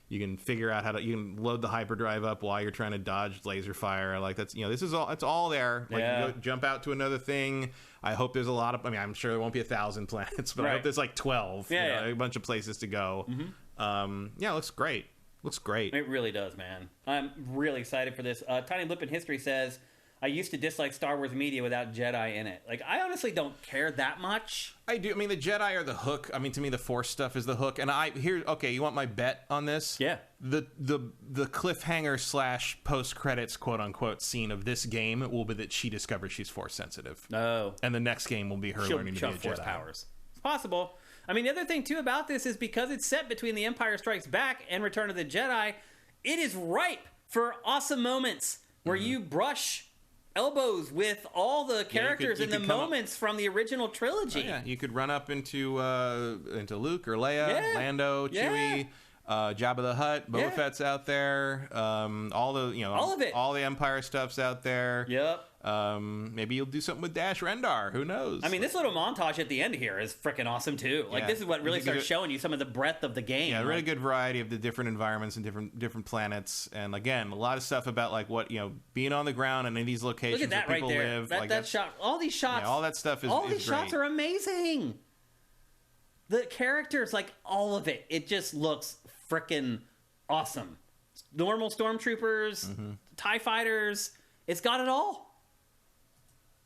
Speaker 2: You can figure out you can load the hyperdrive up while you're trying to dodge laser fire. This is all, it's all there. You go, jump out to another thing. I hope there's a lot of, I'm sure there won't be 1,000 planets, but I hope there's 12, a bunch of places to go. Mm-hmm. It looks great. Looks great.
Speaker 1: It really does, man. I'm really excited for this. Tiny Blip in History says, I used to dislike Star Wars media without Jedi in it. Like, I honestly don't care that much.
Speaker 2: I do. I mean, the Jedi are the hook. I mean, to me, the Force stuff is the hook. And okay, you want my bet on this?
Speaker 1: Yeah.
Speaker 2: The cliffhanger / post-credits, quote-unquote, scene of this game will be that she discovers she's Force sensitive.
Speaker 1: Oh.
Speaker 2: And the next game will be her learning to be a
Speaker 1: Force
Speaker 2: Jedi.
Speaker 1: powers. It's possible. I mean, the other thing, too, about this is because it's set between The Empire Strikes Back and Return of the Jedi, it is ripe for awesome moments where you brush elbows with all the characters and the moments from the original trilogy.
Speaker 2: Oh, yeah, you could run up into Luke or Leia, Lando, Chewie, Jabba the Hutt, Boba Fett's out there, all of it, all the Empire stuff's out there.
Speaker 1: Yep.
Speaker 2: Maybe you'll do something with Dash Rendar. Who knows?
Speaker 1: I mean, this little montage at the end here is freaking awesome too. Like, this is what really starts showing you some of the breadth of the game.
Speaker 2: Yeah, really good variety of the different environments and different planets. And again, a lot of stuff about like what being on the ground and in these locations
Speaker 1: Look at that
Speaker 2: where people
Speaker 1: right there.
Speaker 2: live.
Speaker 1: That shot, all these shots,
Speaker 2: all that stuff is
Speaker 1: all these
Speaker 2: great.
Speaker 1: shots are amazing. The characters, like all of it, it just looks freaking awesome. Normal stormtroopers, TIE fighters, it's got it all.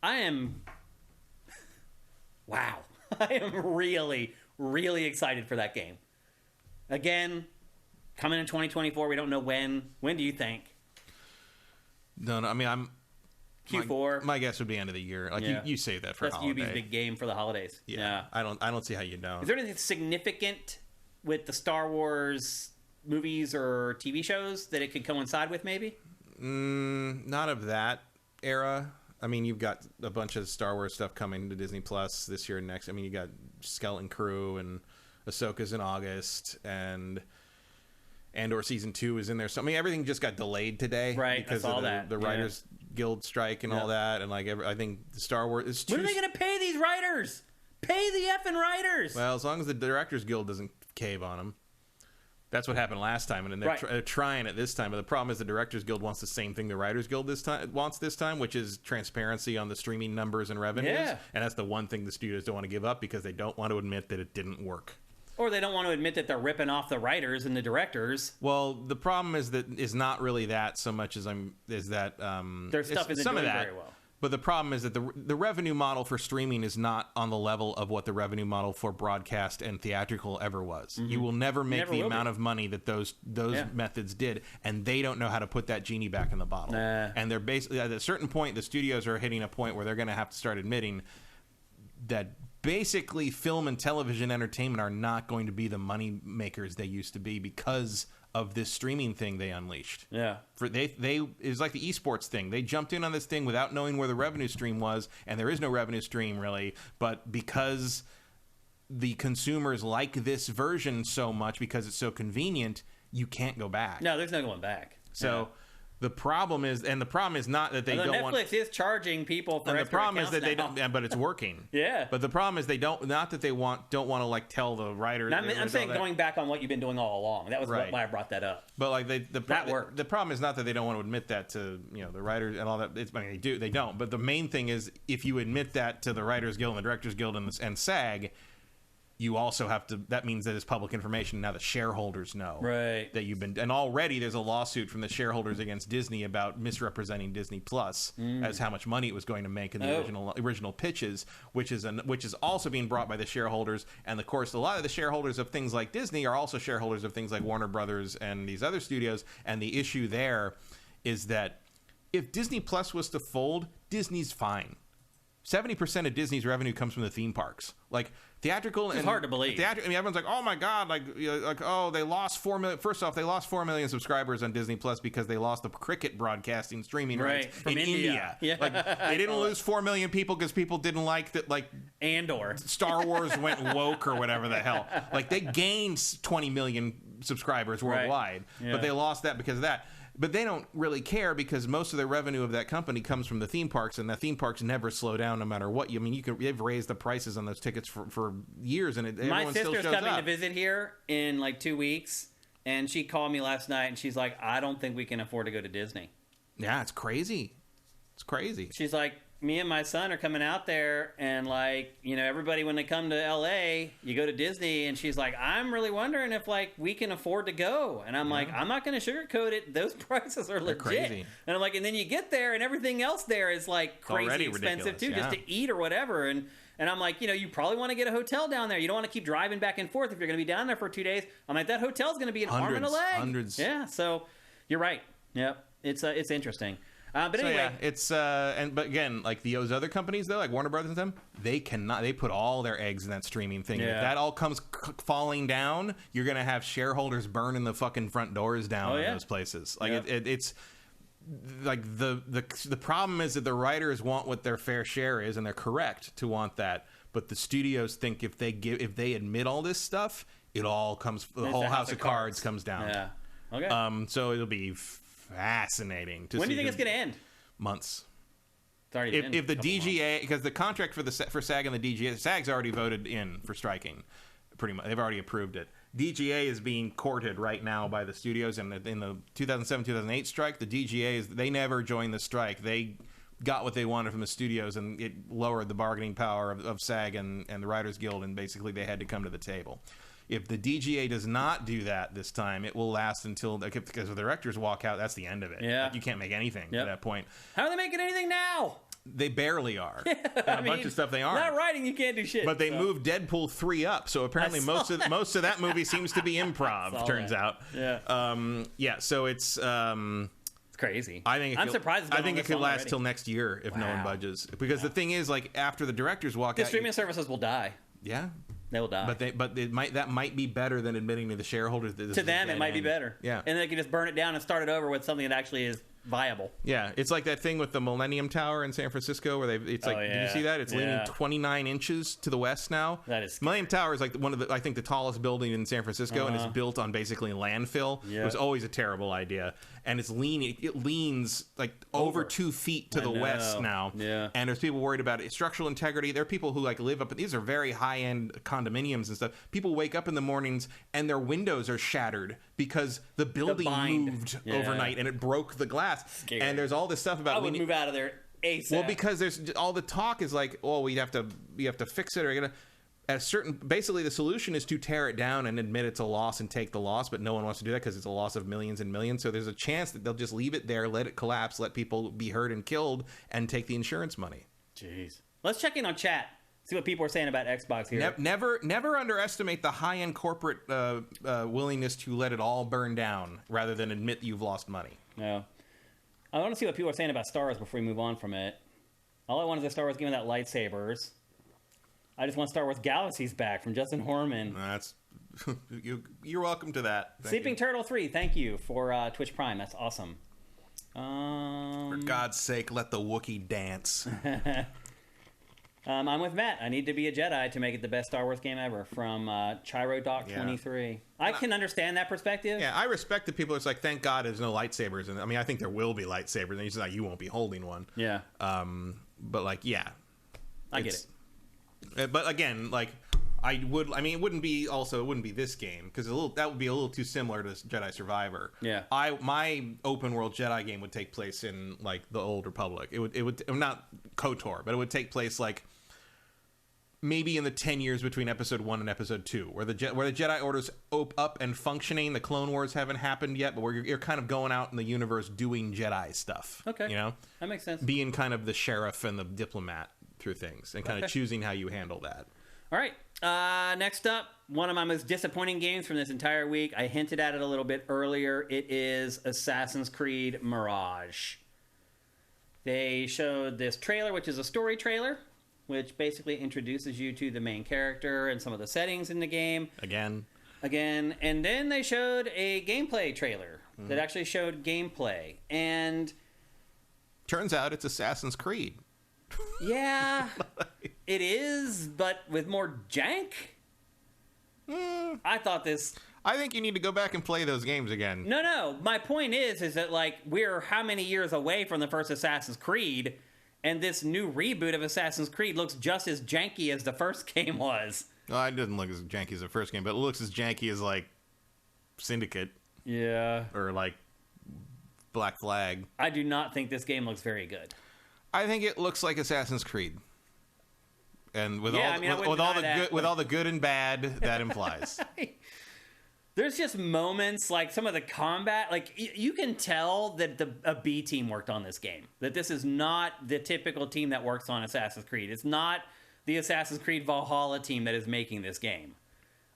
Speaker 1: I am really, really excited for that game. Again, coming in 2024, we don't know when. When do you think?
Speaker 2: No, I mean, I'm
Speaker 1: Q4.
Speaker 2: My guess would be end of the year. Like you save that for
Speaker 1: That's
Speaker 2: holiday.
Speaker 1: Yubi's big game for the holidays. Yeah.
Speaker 2: I don't see how you don't.
Speaker 1: Is there anything significant with the Star Wars movies or TV shows that it could coincide with, maybe?
Speaker 2: Not of that era. I mean, you've got a bunch of Star Wars stuff coming to Disney Plus this year and next. I mean, you got Skeleton Crew and Ahsoka's in August, and Andor Season 2 is in there. So, I mean, everything just got delayed today.
Speaker 1: Right,
Speaker 2: because of the Writers Guild strike and all that. And, like, I think the Star Wars... is
Speaker 1: when are they going to pay these writers? Pay the effing writers!
Speaker 2: Well, as long as the Directors Guild doesn't cave on them. That's what happened last time, and they're trying it this time. But the problem is the Directors Guild wants the same thing the Writers Guild wants this time, which is transparency on the streaming numbers and revenues.
Speaker 1: Yeah.
Speaker 2: And that's the one thing the studios don't want to give up because they don't want to admit that it didn't work.
Speaker 1: Or they don't want to admit that they're ripping off the writers and the directors.
Speaker 2: Well, the problem is not really that so much as
Speaker 1: their stuff isn't doing very well.
Speaker 2: But the problem is that the revenue model for streaming is not on the level of what the revenue model for broadcast and theatrical ever was. Mm-hmm. You will never make the amount of money that those methods did, and they don't know how to put that genie back in the bottle. And they're basically, at a certain point, the studios are hitting a point where they're going to have to start admitting that basically film and television entertainment are not going to be the money makers they used to be because of this streaming thing they unleashed.
Speaker 1: Yeah.
Speaker 2: It's like the esports thing. They jumped in on this thing without knowing where the revenue stream was, and there is no revenue stream really, but because the consumers like this version so much because it's so convenient, you can't go back.
Speaker 1: No, there's no going back.
Speaker 2: So the problem is not that they don't
Speaker 1: Netflix
Speaker 2: want.
Speaker 1: Netflix is charging people for.
Speaker 2: And the problem is that they don't. But it's working.
Speaker 1: Yeah.
Speaker 2: But the problem is they don't. Not that they don't want to like tell the writer.
Speaker 1: I'm saying going back on what you've been doing all along. That was why I brought that up.
Speaker 2: But like
Speaker 1: that worked.
Speaker 2: The problem is not that they don't want to admit that to the writers and all that. They do. They don't. But the main thing is if you admit that to the Writers Guild and the Directors Guild and SAG. You also have to. That means that it's public information. Now the shareholders know that you've been. And already there's a lawsuit from the shareholders against Disney about misrepresenting Disney Plus as how much money it was going to make in the original pitches, which is also being brought by the shareholders. And of course, a lot of the shareholders of things like Disney are also shareholders of things like Warner Brothers and these other studios. And the issue there is that if Disney Plus was to fold, Disney's fine. 70% of Disney's revenue comes from the theme parks. Like theatrical,
Speaker 1: it's hard to believe.
Speaker 2: Everyone's like, "Oh my god!" They lost 4 million. First off, they lost 4 million subscribers on Disney Plus because they lost the cricket broadcasting streaming rights
Speaker 1: from
Speaker 2: in India.
Speaker 1: Yeah.
Speaker 2: Like they didn't lose 4 million people because people didn't like that. Like
Speaker 1: Andor,
Speaker 2: Star Wars went woke or whatever the hell. Like they gained 20 million subscribers worldwide, but they lost that because of that. But they don't really care because most of the revenue of that company comes from the theme parks, and the theme parks never slow down no matter what. They've raised the prices on those tickets for years, and
Speaker 1: my sister's coming to visit here in like 2 weeks, and she called me last night, and she's like, "I don't think we can afford to go to Disney."
Speaker 2: Yeah, it's crazy. It's crazy.
Speaker 1: She's like, me and my son are coming out there, and like, you know, everybody when they come to LA, you go to Disney, and she's like, I'm really wondering if like we can afford to go. And I'm like, I'm not going to sugarcoat it. Those prices are legit.
Speaker 2: crazy.
Speaker 1: And I'm like, and then you get there, and everything else there is like crazy expensive too, just to eat or whatever. And I'm like, you know, you probably want to get a hotel down there. You don't want to keep driving back and forth if you're going to be down there for 2 days. I'm like, that hotel's going to be an arm and a leg.
Speaker 2: Hundreds.
Speaker 1: Yeah, so you're right. Yep, it's interesting. But anyway,
Speaker 2: it's but again, like those other companies though, like Warner Brothers and them, they cannot. They put all their eggs in that streaming thing.
Speaker 1: Yeah.
Speaker 2: If that all comes falling down, you're gonna have shareholders burning the fucking front doors down in those places. Like it's like the problem is that the writers want what their fair share is, and they're correct to want that. But the studios think if they admit all this stuff, it all comes. The whole house of cards comes down.
Speaker 1: Yeah. Okay.
Speaker 2: So it'll be fascinating to see.
Speaker 1: When do you think it's going to end?
Speaker 2: Months.
Speaker 1: It's already
Speaker 2: if the DGA, because the contract for SAG and the DGA, SAG's already voted in for striking. Pretty much, they've already approved it. DGA is being courted right now by the studios, and in the 2007-2008 strike, the DGA they never joined the strike. They got what they wanted from the studios, and it lowered the bargaining power of SAG and the Writers Guild, and basically they had to come to the table. If the DGA does not do that this time, it will last until, because if the directors walk out, that's the end of it.
Speaker 1: Yeah.
Speaker 2: Like, you can't make anything at that point.
Speaker 1: How are they making anything now?
Speaker 2: They barely are. And a bunch of stuff they aren't.
Speaker 1: Not writing, you can't do shit.
Speaker 2: But they moved Deadpool 3 up, so apparently most of that movie seems to be improv, turns out.
Speaker 1: Yeah.
Speaker 2: So it's
Speaker 1: crazy.
Speaker 2: I'm
Speaker 1: surprised.
Speaker 2: I think it could last till next year if no one budges. Because the thing is, like, after the directors walk
Speaker 1: the
Speaker 2: out,
Speaker 1: streaming services will die.
Speaker 2: Yeah.
Speaker 1: They will die.
Speaker 2: But that might be better than admitting to the shareholders that this
Speaker 1: to
Speaker 2: is
Speaker 1: them, it might be better.
Speaker 2: Yeah.
Speaker 1: And they can just burn it down and start it over with something that actually is viable.
Speaker 2: Yeah, it's like that thing with the Millennium Tower in San Francisco where did you see that? It's leaning 29 inches to the west now.
Speaker 1: That is scary.
Speaker 2: Millennium Tower is like one of the tallest building in San Francisco, and it's built on basically landfill. It was always a terrible idea. And it leans like over 2 feet to the west now.
Speaker 1: Yeah.
Speaker 2: And there's people worried about structural integrity. There are people who like live up. These are very high-end condominiums and stuff. People wake up in the mornings and their windows are shattered because the building moved overnight and it broke the glass.
Speaker 1: Scary.
Speaker 2: And there's all this stuff about
Speaker 1: I would move out of there ASAP.
Speaker 2: Well, because there's all the talk is like, oh, we have to fix it, or you're gonna. Basically the solution is to tear it down and admit it's a loss and take the loss, but no one wants to do that because it's a loss of millions and millions. So there's a chance that they'll just leave it there, let it collapse, let people be hurt and killed, and take the insurance money.
Speaker 1: Jeez. Let's check in on chat. See what people are saying about Xbox here.
Speaker 2: Never underestimate the high-end corporate willingness to let it all burn down rather than admit you've lost money.
Speaker 1: No. I want to see what people are saying about Star Wars before we move on from it. All I want is a Star Wars game without lightsabers. I just want Star Wars Galaxies back from Justin Horman.
Speaker 2: That's you're welcome to that.
Speaker 1: Sleeping Turtle 3, thank you for Twitch Prime. That's awesome.
Speaker 2: For God's sake, let the Wookiee dance.
Speaker 1: I'm with Matt. I need to be a Jedi to make it the best Star Wars game ever. From Chiro Doc 23. I can understand that perspective.
Speaker 2: Yeah, I respect the people. It's like, thank God there's no lightsabers. And I mean, I think there will be lightsabers. And he's like, you won't be holding one.
Speaker 1: Yeah.
Speaker 2: But like, yeah,
Speaker 1: I get it.
Speaker 2: But again, like, it wouldn't be this game because that would be a little too similar to Jedi Survivor.
Speaker 1: Yeah.
Speaker 2: My open world Jedi game would take place in like the Old Republic. It would not KOTOR, but it would take place like maybe in the 10 years between Episode 1 and Episode 2, where the Jedi Order's up and functioning. The Clone Wars haven't happened yet, but where you're kind of going out in the universe doing Jedi stuff.
Speaker 1: Okay.
Speaker 2: You know,
Speaker 1: that makes sense.
Speaker 2: Being kind of the sheriff and the diplomat through things and kind of choosing how you handle that.
Speaker 1: All right. Next up, one of my most disappointing games from this entire week. I hinted at it a little bit earlier. It is Assassin's Creed Mirage. They showed this trailer, which is a story trailer, which basically introduces you to the main character and some of the settings in the game. Again. And then they showed a gameplay trailer that actually showed gameplay. And
Speaker 2: turns out it's Assassin's Creed.
Speaker 1: Yeah, it is, but with more jank. I think
Speaker 2: you need to go back and play those games again.
Speaker 1: No. My point is that like we're how many years away from the first Assassin's Creed, and this new reboot of Assassin's Creed looks just as janky as the first game was.
Speaker 2: Well, it doesn't look as janky as the first game, but it looks as janky as like Syndicate.
Speaker 1: Yeah.
Speaker 2: Or like Black Flag.
Speaker 1: I do not think this game looks very good.
Speaker 2: I think it looks like Assassin's Creed. And with
Speaker 1: with
Speaker 2: all the good and bad that implies.
Speaker 1: There's just moments like some of the combat, like you can tell that a B team worked on this game. That this is not the typical team that works on Assassin's Creed. It's not the Assassin's Creed Valhalla team that is making this game.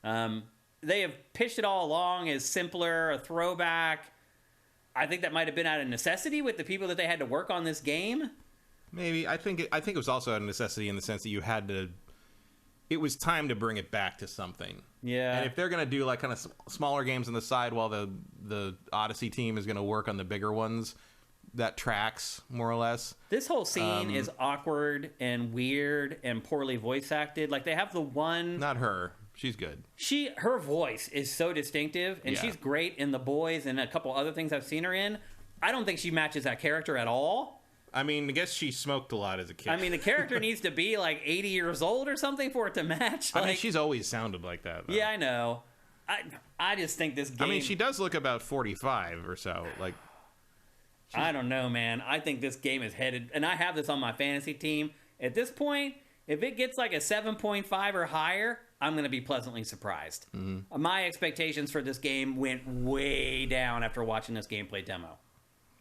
Speaker 1: They have pitched it all along as simpler, a throwback. I think that might have been out of necessity with the people that they had to work on this game.
Speaker 2: Maybe. I think it was also out of necessity in the sense that you had to... It was time to bring it back to something.
Speaker 1: Yeah.
Speaker 2: And if they're going to do like kind of smaller games on the side while the Odyssey team is going to work on the bigger ones, that tracks more or less.
Speaker 1: This whole scene is awkward and weird and poorly voice acted. Like they have the one...
Speaker 2: Not her. She's good.
Speaker 1: Her voice is so distinctive, and she's great in The Boys and a couple other things I've seen her in. I don't think she matches that character at all.
Speaker 2: I mean, I guess she smoked a lot as a kid.
Speaker 1: I mean, the character needs to be like 80 years old or something for it to match.
Speaker 2: I mean, she's always sounded like that, though.
Speaker 1: Yeah, I know. I just think this game...
Speaker 2: I mean, she does look about 45 or so. Like,
Speaker 1: I don't know, man. I think this game is headed... And I have this on my fantasy team. At this point, if it gets like a 7.5 or higher, I'm going to be pleasantly surprised. Mm-hmm. My expectations for this game went way down after watching this gameplay demo.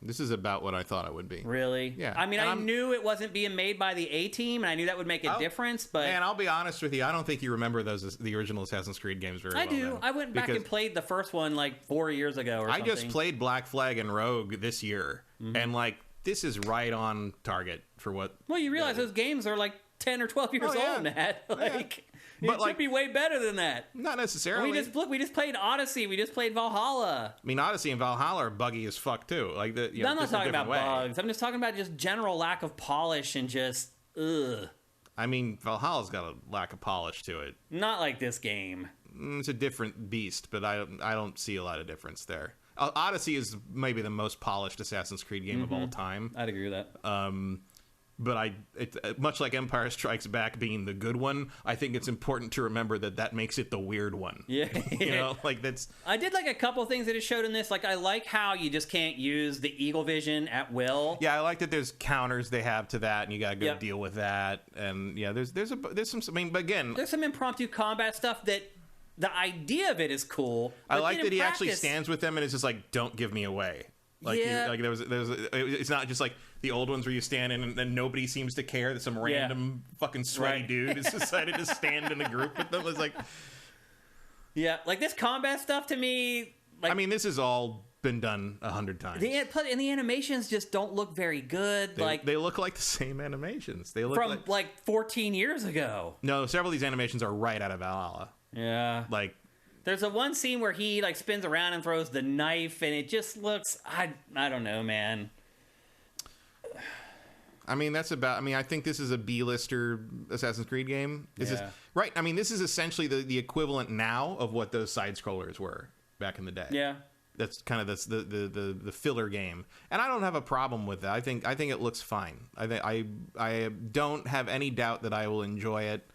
Speaker 2: This is about what I thought it would be.
Speaker 1: Really?
Speaker 2: Yeah.
Speaker 1: I mean, I knew it wasn't being made by the A-Team, and I knew that would make a difference, but...
Speaker 2: Man, I'll be honest with you. I don't think you remember the original Assassin's Creed games very well.
Speaker 1: I do.
Speaker 2: Then.
Speaker 1: I went back and played the first one like 4 years ago or something.
Speaker 2: I just played Black Flag and Rogue this year, and like, this is right on target for what...
Speaker 1: Well, you realize those games are like 10 or 12 years old, Matt. Like... But it should be way better than that.
Speaker 2: Not necessarily.
Speaker 1: We just played Odyssey. We just played Valhalla.
Speaker 2: I mean, Odyssey and Valhalla are buggy as fuck too. Like
Speaker 1: I'm not talking about bugs. I'm just talking about just general lack of polish and just ugh.
Speaker 2: I mean, Valhalla's got a lack of polish to it.
Speaker 1: Not like this game.
Speaker 2: It's a different beast, but I don't see a lot of difference there. Odyssey is maybe the most polished Assassin's Creed game of all time.
Speaker 1: I'd agree with that.
Speaker 2: But much like Empire Strikes Back being the good one, I think it's important to remember that makes it the weird one.
Speaker 1: Yeah.
Speaker 2: You know, like that's...
Speaker 1: I did like a couple things that it showed in this. Like, I like how you just can't use the eagle vision at will.
Speaker 2: Yeah, I like that there's counters they have to that, and you gotta go deal with that. And yeah, there's some... I mean, but again...
Speaker 1: There's some impromptu combat stuff that... The idea of it is cool.
Speaker 2: I like that he actually stands with them and is just like, don't give me away. Like, it's not just like the old ones where you stand in and then nobody seems to care that some random fucking sweaty dude has decided to stand in a group with them. It's like,
Speaker 1: yeah, like this combat stuff to me. Like,
Speaker 2: I mean, this has all been done 100 times.
Speaker 1: And the animations just don't look very good.
Speaker 2: They look like the same animations. They look
Speaker 1: from like 14 years ago.
Speaker 2: No, several of these animations are right out of Valhalla.
Speaker 1: Yeah,
Speaker 2: like.
Speaker 1: There's a one scene where he like spins around and throws the knife, and it just looks... I don't know, man.
Speaker 2: I mean, I think this is a B-lister Assassin's Creed game. This is right. I mean, this is essentially the equivalent now of what those side-scrollers were back in the day.
Speaker 1: Yeah.
Speaker 2: That's kind of the filler game, and I don't have a problem with that. I think it looks fine. I don't have any doubt that I will enjoy it.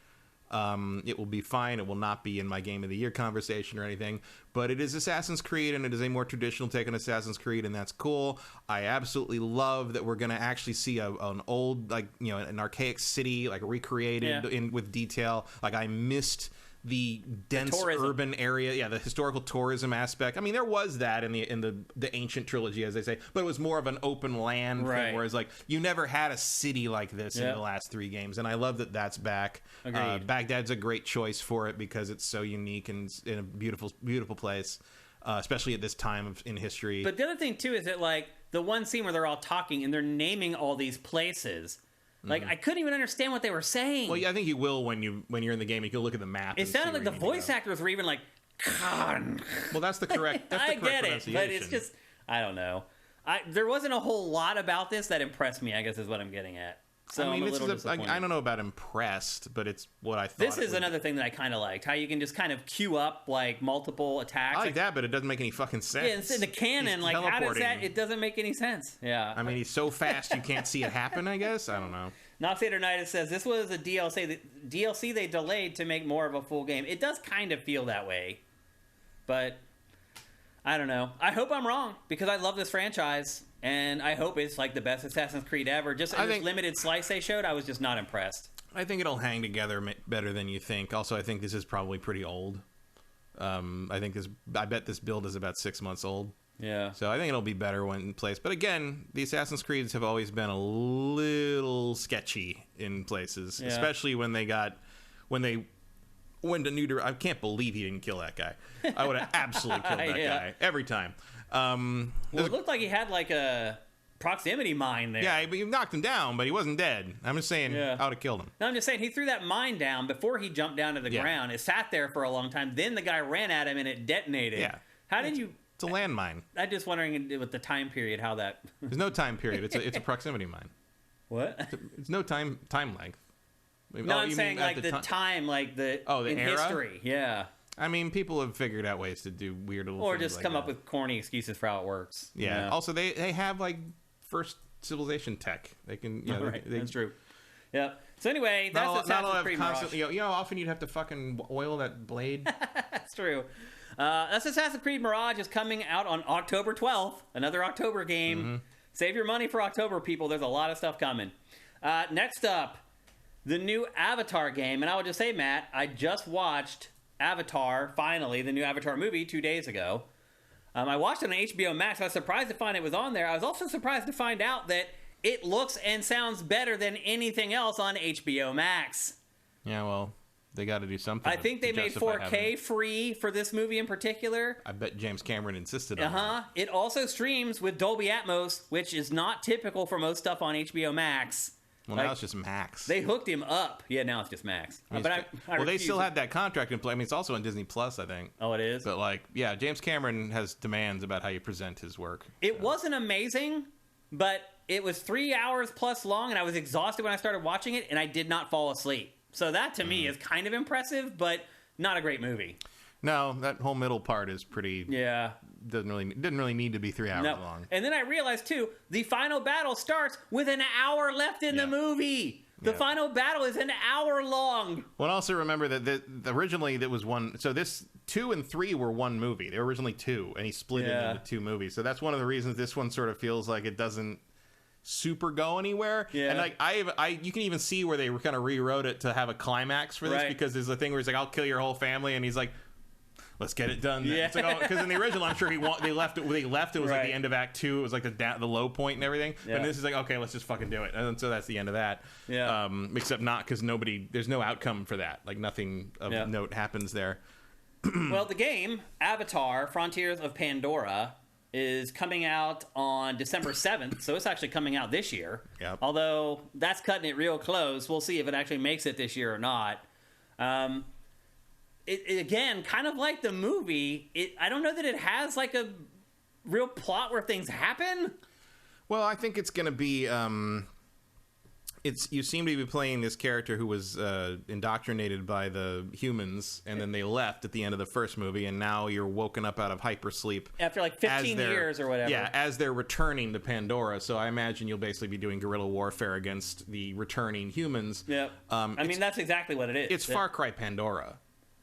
Speaker 2: It will be fine. It will not be in my Game of the Year conversation or anything, but it is Assassin's Creed, and it is a more traditional take on Assassin's Creed, and that's cool. I absolutely love that we're going to actually see an old, like, you know, an archaic city, like, recreated with detail. Like, I missed the dense urban area, the historical tourism aspect. I mean, there was that in the ancient trilogy, as they say, but it was more of an open land thing, whereas like you never had a city like this in the last 3 games, and I love that that's back. Baghdad's a great choice for it because it's so unique and in a beautiful place, especially at this time in history.
Speaker 1: But the other thing too is that like the one scene where they're all talking and they're naming all these places. Like, I couldn't even understand what they were saying.
Speaker 2: Well, yeah, I think you will when you're in the game. You can look at the map.
Speaker 1: It sounded like the voice actors were even like, Khan.
Speaker 2: Well, that's the correct. That's the correct
Speaker 1: get it, but it's just, I don't know. There wasn't a whole lot about this that impressed me, I guess is what I'm getting at. So I mean, I'm a little disappointed.
Speaker 2: I don't know about impressed, but it's what I thought.
Speaker 1: This is another thing that I kind of liked. How you can just kind of queue up like multiple attacks.
Speaker 2: I like that, but it doesn't make any fucking sense.
Speaker 1: Yeah, it's in the canon. Like, how does that? It doesn't make any sense. Yeah.
Speaker 2: I mean, he's so fast you can't see it happen, I guess. I don't know.
Speaker 1: Noxator says this was a DLC they delayed to make more of a full game. It does kind of feel that way, but I don't know. I hope I'm wrong because I love this franchise, and I hope it's like the best Assassin's Creed ever. Just in this limited slice they showed, I was just not impressed.
Speaker 2: I think it'll hang together better than you think. Also, I think this is probably pretty old. I bet this build is about 6 months old.
Speaker 1: Yeah.
Speaker 2: So I think it'll be better when in place. But again, the Assassin's Creeds have always been a little sketchy in places, especially when they went to New. I can't believe he didn't kill that guy. I would have absolutely killed that guy every time.
Speaker 1: Well, it looked like he had like a proximity mine there.
Speaker 2: Yeah, but you knocked him down, but he wasn't dead. I'm just saying, I would have killed him.
Speaker 1: No, I'm just saying he threw that mine down before he jumped down to the ground. It sat there for a long time. Then the guy ran at him and it detonated.
Speaker 2: Yeah.
Speaker 1: How did you?
Speaker 2: It's a landmine.
Speaker 1: I'm just wondering with the time period how that.
Speaker 2: There's no time period. It's a proximity mine.
Speaker 1: What?
Speaker 2: It's no time length.
Speaker 1: No, I'm saying like the time, like the in
Speaker 2: era?
Speaker 1: history. Yeah.
Speaker 2: I mean, people have figured out ways to do weird little
Speaker 1: Or
Speaker 2: things
Speaker 1: just
Speaker 2: like
Speaker 1: come
Speaker 2: that.
Speaker 1: up with corny excuses for how it works.
Speaker 2: Yeah.
Speaker 1: You know?
Speaker 2: Also, they have like first civilization tech. They can. You know,
Speaker 1: right.
Speaker 2: they,
Speaker 1: That's true. Yep. So anyway, that's Assassin's Creed Mirage.
Speaker 2: You know how often you'd have to fucking oil that blade?
Speaker 1: That's true. That's Assassin's Creed Mirage is coming out on October 12th. Another October game.
Speaker 2: Mm-hmm.
Speaker 1: Save your money for October, people. There's a lot of stuff coming. Next up, the new Avatar game. And I would just say, Matt, I just watched Avatar, finally, the new Avatar movie 2 days ago. I watched it on HBO Max. I was surprised to find it was on there. I was also surprised to find out that it looks and sounds better than anything else on HBO Max.
Speaker 2: Yeah, well, they got to do something.
Speaker 1: I think they made 4K free for this movie in particular.
Speaker 2: I bet James Cameron insisted on that.
Speaker 1: It also streams with Dolby Atmos, which is not typical for most stuff on HBO Max.
Speaker 2: Well, now it's just Max.
Speaker 1: They hooked him up. Yeah, now it's just Max.
Speaker 2: Well, they still had that contract in play. I mean, it's also on Disney Plus, I think.
Speaker 1: Oh, it is?
Speaker 2: But, like, yeah, James Cameron has demands about how you present his work.
Speaker 1: It wasn't amazing, but it was 3 hours plus long, and I was exhausted when I started watching it, and I did not fall asleep. So that, to me, is kind of impressive, but not a great movie.
Speaker 2: No, that whole middle part is pretty...
Speaker 1: Yeah.
Speaker 2: Didn't really need to be 3 hours long.
Speaker 1: And then I realized, too, the final battle starts with an hour left in the movie. The final battle is an hour long.
Speaker 2: Well, also remember that originally that was one... So this 2 and 3 were one movie. They were originally 2, and he split it into 2 movies. So that's one of the reasons this one sort of feels like it doesn't super go anywhere.
Speaker 1: Yeah.
Speaker 2: And like you can even see where they kind of rewrote it to have a climax for this, because there's a thing where he's like, I'll kill your whole family, and he's like, let's get it done then.
Speaker 1: Yeah.
Speaker 2: It's like, because in the original, I'm sure they left it was like the end of Act 2. It was like the low point and everything.
Speaker 1: Yeah.
Speaker 2: But this is like, okay, let's just fucking do it. And so that's the end of that.
Speaker 1: Yeah.
Speaker 2: Except not because there's no outcome for that. Like nothing of note happens there.
Speaker 1: Well, the game, Avatar, Frontiers of Pandora, is coming out on December 7th, so it's actually coming out this year.
Speaker 2: Yep.
Speaker 1: Although, that's cutting it real close. We'll see if it actually makes it this year or not. It again, kind of like the movie, I don't know that it has like a real plot where things happen.
Speaker 2: Well, I think it's going to be... you seem to be playing this character who was indoctrinated by the humans, and then they left at the end of the first movie, and now you're woken up out of hypersleep
Speaker 1: after like 15 years or whatever.
Speaker 2: Yeah, as they're returning to Pandora. So I imagine you'll basically be doing guerrilla warfare against the returning humans.
Speaker 1: Yep. I mean, that's exactly what it is.
Speaker 2: It's Far Cry Pandora.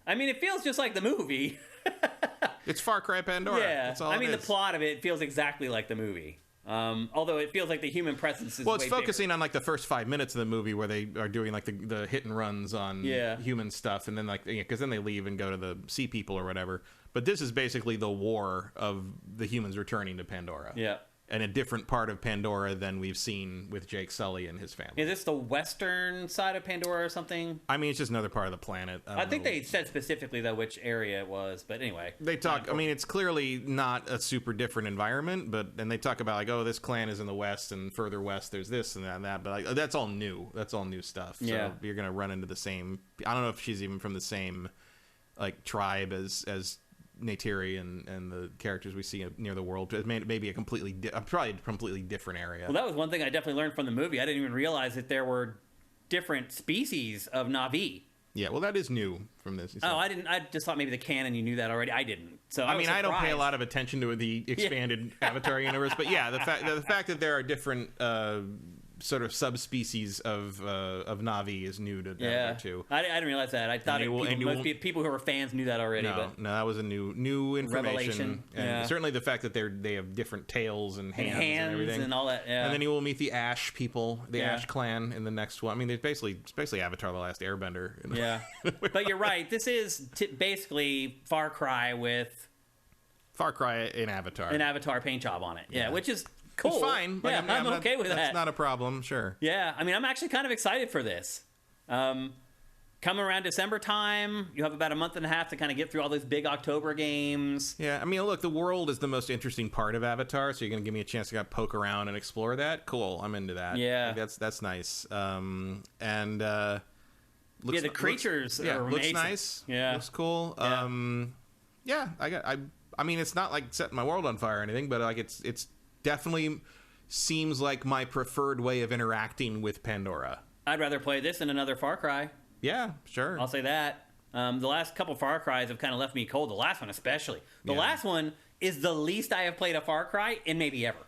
Speaker 1: I mean, it feels just like the movie.
Speaker 2: It's Far Cry Pandora.
Speaker 1: Yeah.
Speaker 2: That's all
Speaker 1: I mean,
Speaker 2: it
Speaker 1: the
Speaker 2: is.
Speaker 1: plot of it feels exactly like the movie. Although it feels like the human presence is
Speaker 2: well, it's
Speaker 1: way
Speaker 2: focusing
Speaker 1: bigger.
Speaker 2: on like the first 5 minutes of the movie where they are doing like the hit and runs on human stuff, and then like because then they leave and go to the sea people or whatever. But this is basically the war of the humans returning to Pandora.
Speaker 1: Yeah.
Speaker 2: And a different part of Pandora than we've seen with Jake Sully and his family.
Speaker 1: Is this the western side of Pandora or something?
Speaker 2: I mean, it's just another part of the planet.
Speaker 1: I think they said specifically, though, which area it was. But anyway.
Speaker 2: They talk, I mean, it's clearly not a super different environment, and they talk about, like, oh, this clan is in the west, and further west there's this and that and that. But like, that's all new. That's all new stuff. So you're going to run into the same... I don't know if she's even from the same, like, tribe as Neytiri and the characters we see near the world. Maybe probably a completely different area.
Speaker 1: Well, that was one thing I definitely learned from the movie. I didn't even realize that there were different species of Na'vi.
Speaker 2: Yeah, well, that is new from this.
Speaker 1: Oh, I didn't. I just thought maybe the canon you knew that already. I didn't. So
Speaker 2: I mean, I don't pay a lot of attention to the expanded Avatar universe, but yeah, the fact that there are different sort of subspecies of Na'vi is new to Avatar 2.
Speaker 1: I didn't realize that. I thought people who were fans knew that already.
Speaker 2: No,
Speaker 1: but
Speaker 2: that was a new information.
Speaker 1: Revelation.
Speaker 2: And certainly the fact that they have different tails and hands and everything.
Speaker 1: And all that. Yeah.
Speaker 2: And then you will meet the Ash people, the Ash clan in the next one. I mean, it's basically Avatar: The Last Airbender.
Speaker 1: Yeah. But you're right. This is basically Far Cry with
Speaker 2: Far Cry in Avatar.
Speaker 1: An Avatar paint job on it. Yeah, which is cool.
Speaker 2: It's fine. Like,
Speaker 1: yeah, I'm okay with that.
Speaker 2: That's not a problem, sure.
Speaker 1: Yeah, I mean, I'm actually kind of excited for this. Coming around December time, you have about a month and a half to kind of get through all those big October games.
Speaker 2: Yeah, I mean, look, the world is the most interesting part of Avatar, so you're going to give me a chance to poke around and explore that? Cool, I'm into that.
Speaker 1: Yeah.
Speaker 2: Like, that's nice.
Speaker 1: Looks, the creatures are amazing.
Speaker 2: Looks nice.
Speaker 1: Yeah.
Speaker 2: Looks cool.
Speaker 1: Yeah.
Speaker 2: I mean, it's not like setting my world on fire or anything, but like it's definitely seems like my preferred way of interacting with Pandora.
Speaker 1: I'd rather play this than another Far Cry.
Speaker 2: Yeah, sure.
Speaker 1: I'll say that. The last couple Far Cries have kind of left me cold. The last one especially. The last one is the least I have played a Far Cry in maybe ever.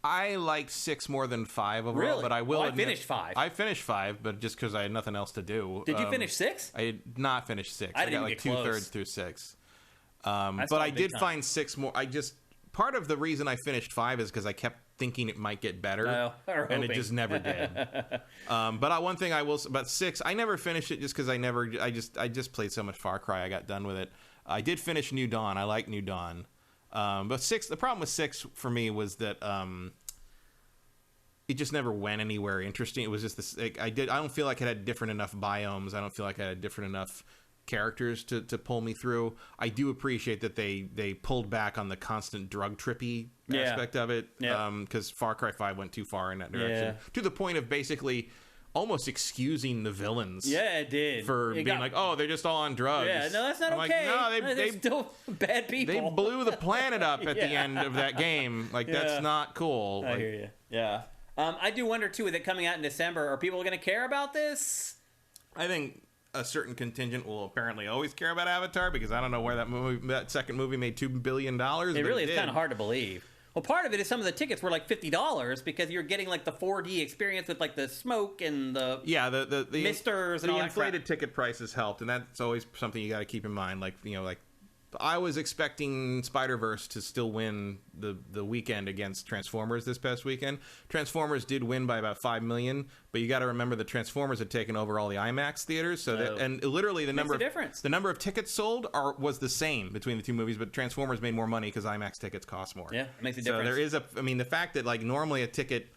Speaker 2: I liked 6 more than 5 overall,
Speaker 1: really?
Speaker 2: But I will admit,
Speaker 1: finished 5.
Speaker 2: I finished 5, but just because I had nothing else to do.
Speaker 1: Did you finish 6?
Speaker 2: I did not finish 6.
Speaker 1: I got
Speaker 2: like 2/3 through 6. But I did find 6 more. Part of the reason I finished 5 is because I kept thinking it might get better, and it just never did. But one thing I will about 6, I never finished it just because I just played so much Far Cry. I got done with it. I did finish New Dawn. I like New Dawn. But 6, the problem with 6 for me was that it just never went anywhere interesting. It was just this. Like, I don't feel like it had different enough biomes. I don't feel like I had different enough characters to pull me through. I do appreciate that they pulled back on the constant drug trippy aspect of it. Because Far Cry 5 went too far in that direction to the point of basically almost excusing the villains.
Speaker 1: Yeah, it did.
Speaker 2: For being like, oh, they're just all on drugs.
Speaker 1: Yeah, no, that's not okay.
Speaker 2: Like, no,
Speaker 1: they're still bad people.
Speaker 2: They blew the planet up at the end of that game. Like, that's not cool.
Speaker 1: I hear you. Yeah. I do wonder, too, with it coming out in December, are people going to care about this?
Speaker 2: I think a certain contingent will apparently always care about Avatar, because I don't know where that second movie made $2 billion.
Speaker 1: It really is kind of hard to believe. Well, part of it is some of the tickets were like $50 because you're getting like the 4D experience with like the smoke and the misters and all that crap.
Speaker 2: The inflated ticket prices helped, and that's always something you got to keep in mind. Like, like I was expecting Spider-Verse to still win the weekend against Transformers this past weekend. Transformers did win by about 5 million, but you got to remember that Transformers had taken over all the IMAX theaters, so and literally the number of tickets sold was the same between the two movies, but Transformers made more money because IMAX tickets cost more.
Speaker 1: Yeah, it makes a difference.
Speaker 2: So there is the fact that like normally a ticket,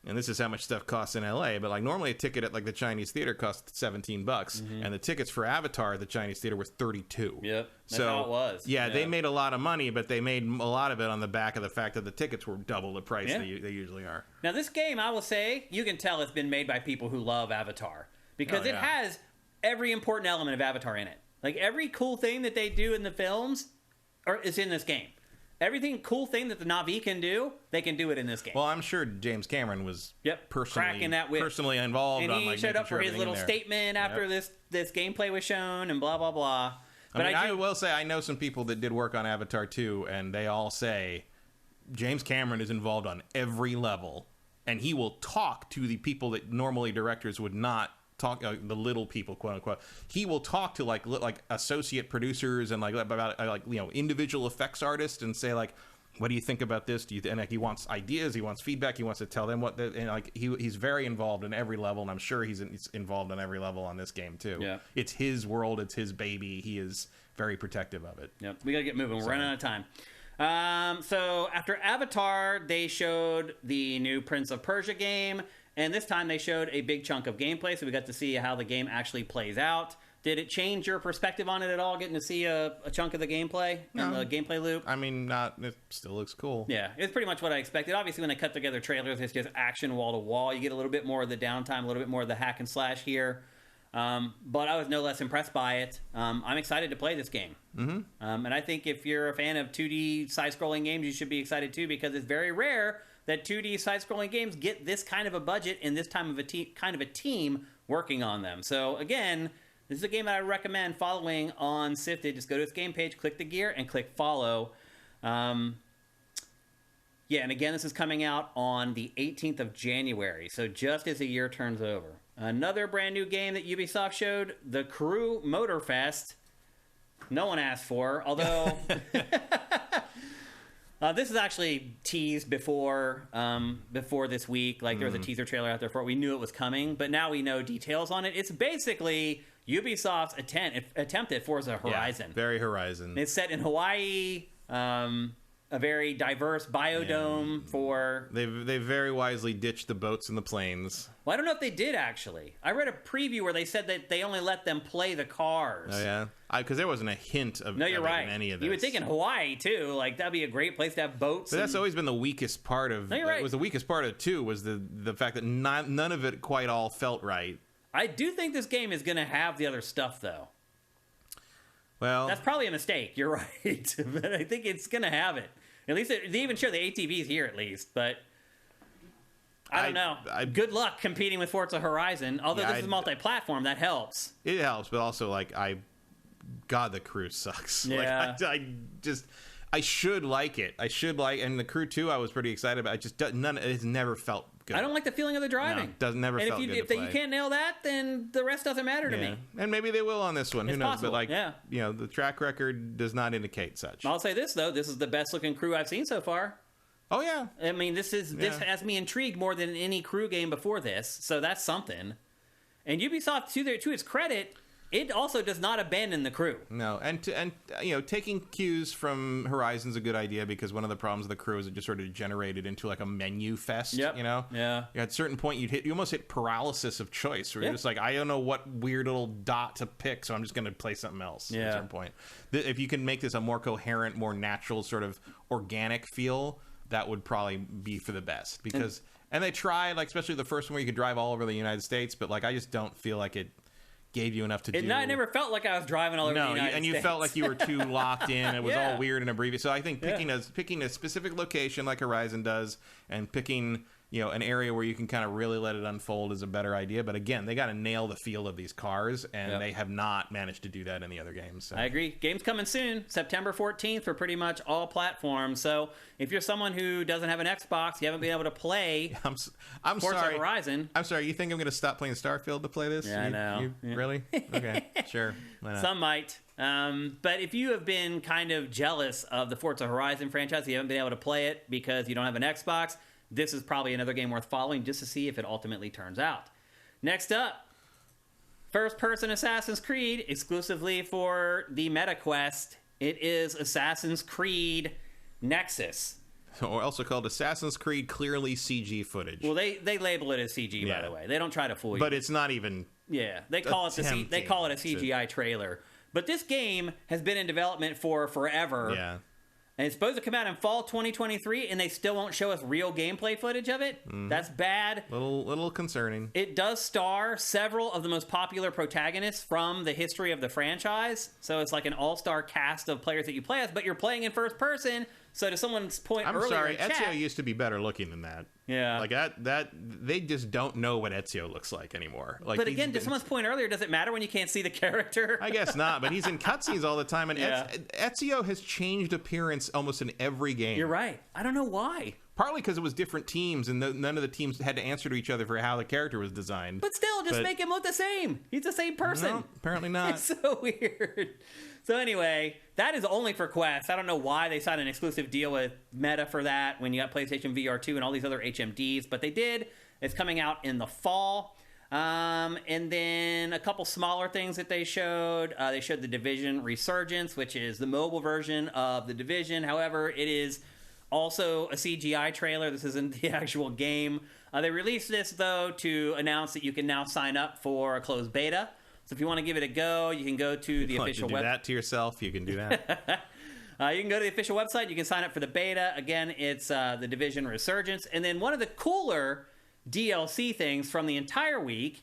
Speaker 2: and this is how much stuff costs in LA, but like normally a ticket at like the Chinese theater costs $17, and the tickets for Avatar at the Chinese theater was $32.
Speaker 1: Yep, that's how it was.
Speaker 2: Yeah, they made a lot of money, but they made a lot of it on the back of the fact that the tickets were double the price they usually are.
Speaker 1: Now this game, I will say, you can tell it's been made by people who love Avatar, because it has every important element of Avatar in it. Like every cool thing that they do in the films is in this game. Everything cool thing that the Na'vi can do, they can do it in this game.
Speaker 2: Well, I'm sure James Cameron was personally involved.
Speaker 1: And he showed up for his little statement after this gameplay was shown and blah, blah, blah. But
Speaker 2: I will say, I know some people that did work on Avatar 2, and they all say James Cameron is involved on every level, and he will talk to the people that normally directors would not talk, the little people, quote unquote. He will talk to like associate producers and about individual effects artists and say like, what do you think about this? And he wants ideas, he wants feedback, he wants to tell them he's very involved in every level, and I'm sure he's involved on every level on this game too. Yeah, it's his world, it's his baby. He is very protective of it.
Speaker 1: Yep, we gotta get moving. We're running out of time. So after Avatar, they showed the new Prince of Persia game. And this time they showed a big chunk of gameplay, so we got to see how the game actually plays out. Did it change your perspective on it at all, getting to see a chunk of the gameplay and the gameplay loop?
Speaker 2: I mean, it still looks cool.
Speaker 1: Yeah, it's pretty much what I expected. Obviously, when they cut together trailers, it's just action wall to wall. You get a little bit more of the downtime, a little bit more of the hack and slash here. But I was no less impressed by it. I'm excited to play this game. Mm-hmm. And I think if you're a fan of 2D side-scrolling games, you should be excited too, because it's very rare that 2D side-scrolling games get this kind of a budget and this time of kind of a team working on them. So again, this is a game that I recommend following on Sifted. Just go to its game page, click the gear, and click follow. Yeah, and again, this is coming out on the 18th of January, so just as the year turns over. Another brand new game that Ubisoft showed, The Crew Motorfest. No one asked for, although this is actually teased before this week. Like, there was a teaser trailer out there for it. We knew it was coming, but now we know details on it. It's basically Ubisoft's attempt at Forza Horizon.
Speaker 2: Yeah, very Horizon.
Speaker 1: It's set in Hawaii. A very diverse biodome for...
Speaker 2: They very wisely ditched the boats and the planes.
Speaker 1: Well, I don't know if they did, actually. I read a preview where they said that they only let them play the cars.
Speaker 2: Oh, yeah? Because there wasn't a hint of,
Speaker 1: no, you're right.
Speaker 2: in any of this.
Speaker 1: You would think in Hawaii, too. Like, that'd be a great place to have boats.
Speaker 2: But that's always been the weakest part of...
Speaker 1: No, you're right.
Speaker 2: It was the weakest part of it, too, was the fact that none of it quite all felt right.
Speaker 1: I do think this game is going to have the other stuff, though.
Speaker 2: Well...
Speaker 1: That's probably a mistake. You're right. But I think it's going to have it. At least they even show the ATVs here, at least. But I don't know. Good luck competing with Forza Horizon. Although this is multi-platform, that helps.
Speaker 2: It helps, but also, like, God, the Crew sucks.
Speaker 1: Yeah.
Speaker 2: Like, I should like it. And the Crew 2, I was pretty excited about. It's never felt good.
Speaker 1: I don't like the feeling of the driving.
Speaker 2: No, never felt good
Speaker 1: if
Speaker 2: to play.
Speaker 1: you can't nail that, then the rest doesn't matter to me.
Speaker 2: And maybe they will on this one. Who knows?
Speaker 1: Possible.
Speaker 2: But the track record does not indicate such.
Speaker 1: I'll say this though: this is the best looking Crew I've seen so far.
Speaker 2: Oh yeah.
Speaker 1: I mean, this has me intrigued more than any Crew game before this, so that's something. And Ubisoft, to its credit, it also does not abandon the Crew.
Speaker 2: No, and taking cues from Horizon's a good idea, because one of the problems of the Crew is it just sort of degenerated into like a menu fest.
Speaker 1: Yep.
Speaker 2: Yeah. At a certain point, you almost hit paralysis of choice, where you're just like, I don't know what weird little dot to pick, so I'm just going to play something else. At a certain point, if you can make this a more coherent, more natural, sort of organic feel, that would probably be for the best. Because and they tried, like, especially the first one where you could drive all over the United States, but like I just don't feel like it gave you enough to do.
Speaker 1: I never felt like I was driving all over the United States.
Speaker 2: And you felt like you were too locked in. It was all weird and abbreviated. So I think picking a specific location like Horizon does, and picking an area where you can kind of really let it unfold is a better idea. But again, they got to nail the feel of these cars, and they have not managed to do that in the other games. So.
Speaker 1: I agree. Game's coming soon, September 14th for pretty much all platforms. So if you're someone who doesn't have an Xbox, you haven't been able to play
Speaker 2: I'm
Speaker 1: Forza
Speaker 2: sorry.
Speaker 1: Horizon.
Speaker 2: I'm sorry. You think I'm going to stop playing Starfield to play this?
Speaker 1: Yeah, I know.
Speaker 2: Really? Okay, sure. Why not?
Speaker 1: Some might. But if you have been kind of jealous of the Forza Horizon franchise, you haven't been able to play it because you don't have an Xbox, this is probably another game worth following just to see if it ultimately turns out. Next up, first-person Assassin's Creed, exclusively for the MetaQuest. It is Assassin's Creed Nexus.
Speaker 2: Or also called Assassin's Creed clearly CG footage.
Speaker 1: Well, they label it as CG, by the way. They don't try to fool you.
Speaker 2: But it's not even...
Speaker 1: Yeah, they call it a CGI trailer. But this game has been in development for forever.
Speaker 2: Yeah.
Speaker 1: And it's supposed to come out in fall 2023, and they still won't show us real gameplay footage of it. That's bad.
Speaker 2: Little concerning.
Speaker 1: It does star several of the most popular protagonists from the history of the franchise. So it's like an all-star cast of players that you play as, but you're playing in first person. So to someone's point earlier,
Speaker 2: I'm sorry,
Speaker 1: in chat,
Speaker 2: Ezio used to be better looking than that.
Speaker 1: Yeah.
Speaker 2: Like that they just don't know what Ezio looks like anymore. Like,
Speaker 1: but again, to someone's point earlier, does it matter when you can't see the character?
Speaker 2: I guess not, but he's in cutscenes all the time, and Ezio has changed appearance almost in every game.
Speaker 1: You're right. I don't know why.
Speaker 2: Partly because it was different teams, and none of the teams had to answer to each other for how the character was designed.
Speaker 1: But still, just make him look the same. He's the same person.
Speaker 2: No, apparently not.
Speaker 1: It's so weird. So anyway, that is only for Quest. I don't know why they signed an exclusive deal with Meta for that when you got PlayStation VR 2 and all these other HMDs, but they did. It's coming out in the fall. And then a couple smaller things that they showed. They showed The Division Resurgence, which is the mobile version of The Division. However, it is also a CGI trailer. This isn't the actual game. They released this, though, to announce that you can now sign up for a closed beta. So if you want to give it a go, you can go to the official website.
Speaker 2: Do that to yourself, you can do that.
Speaker 1: You can go to the official website. You can sign up for the beta. Again, it's The Division Resurgence. And then one of the cooler DLC things from the entire week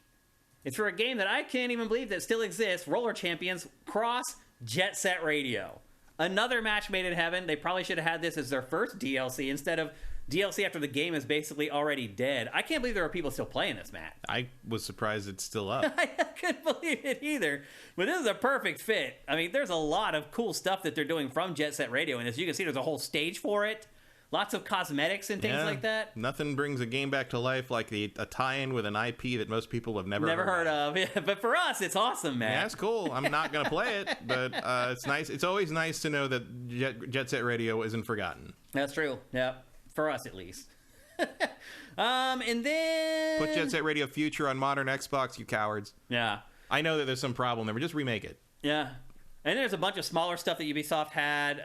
Speaker 1: is for a game that I can't even believe that still exists, Roller Champions Cross Jet Set Radio. Another match made in heaven. They probably should have had this as their first DLC instead of DLC after the game is basically already dead. I can't believe there are people still playing this, Matt.
Speaker 2: I was surprised it's still up.
Speaker 1: I couldn't believe it either. But this is a perfect fit. I mean, there's a lot of cool stuff that they're doing from Jet Set Radio. And as you can see, there's a whole stage for it. lots of cosmetics and things like that.
Speaker 2: Nothing brings a game back to life like a tie-in with an IP that most people have never
Speaker 1: heard of. Yeah, but for us, it's awesome, man.
Speaker 2: Yeah, it's cool. I'm not going to play it, but it's nice. It's always nice to know that Jet Set Radio isn't forgotten.
Speaker 1: That's true. Yeah, for us at least. And then
Speaker 2: put Jet Set Radio Future on modern Xbox, you cowards.
Speaker 1: Yeah.
Speaker 2: I know that there's some problem there, but just remake it.
Speaker 1: Yeah. And there's a bunch of smaller stuff that Ubisoft had.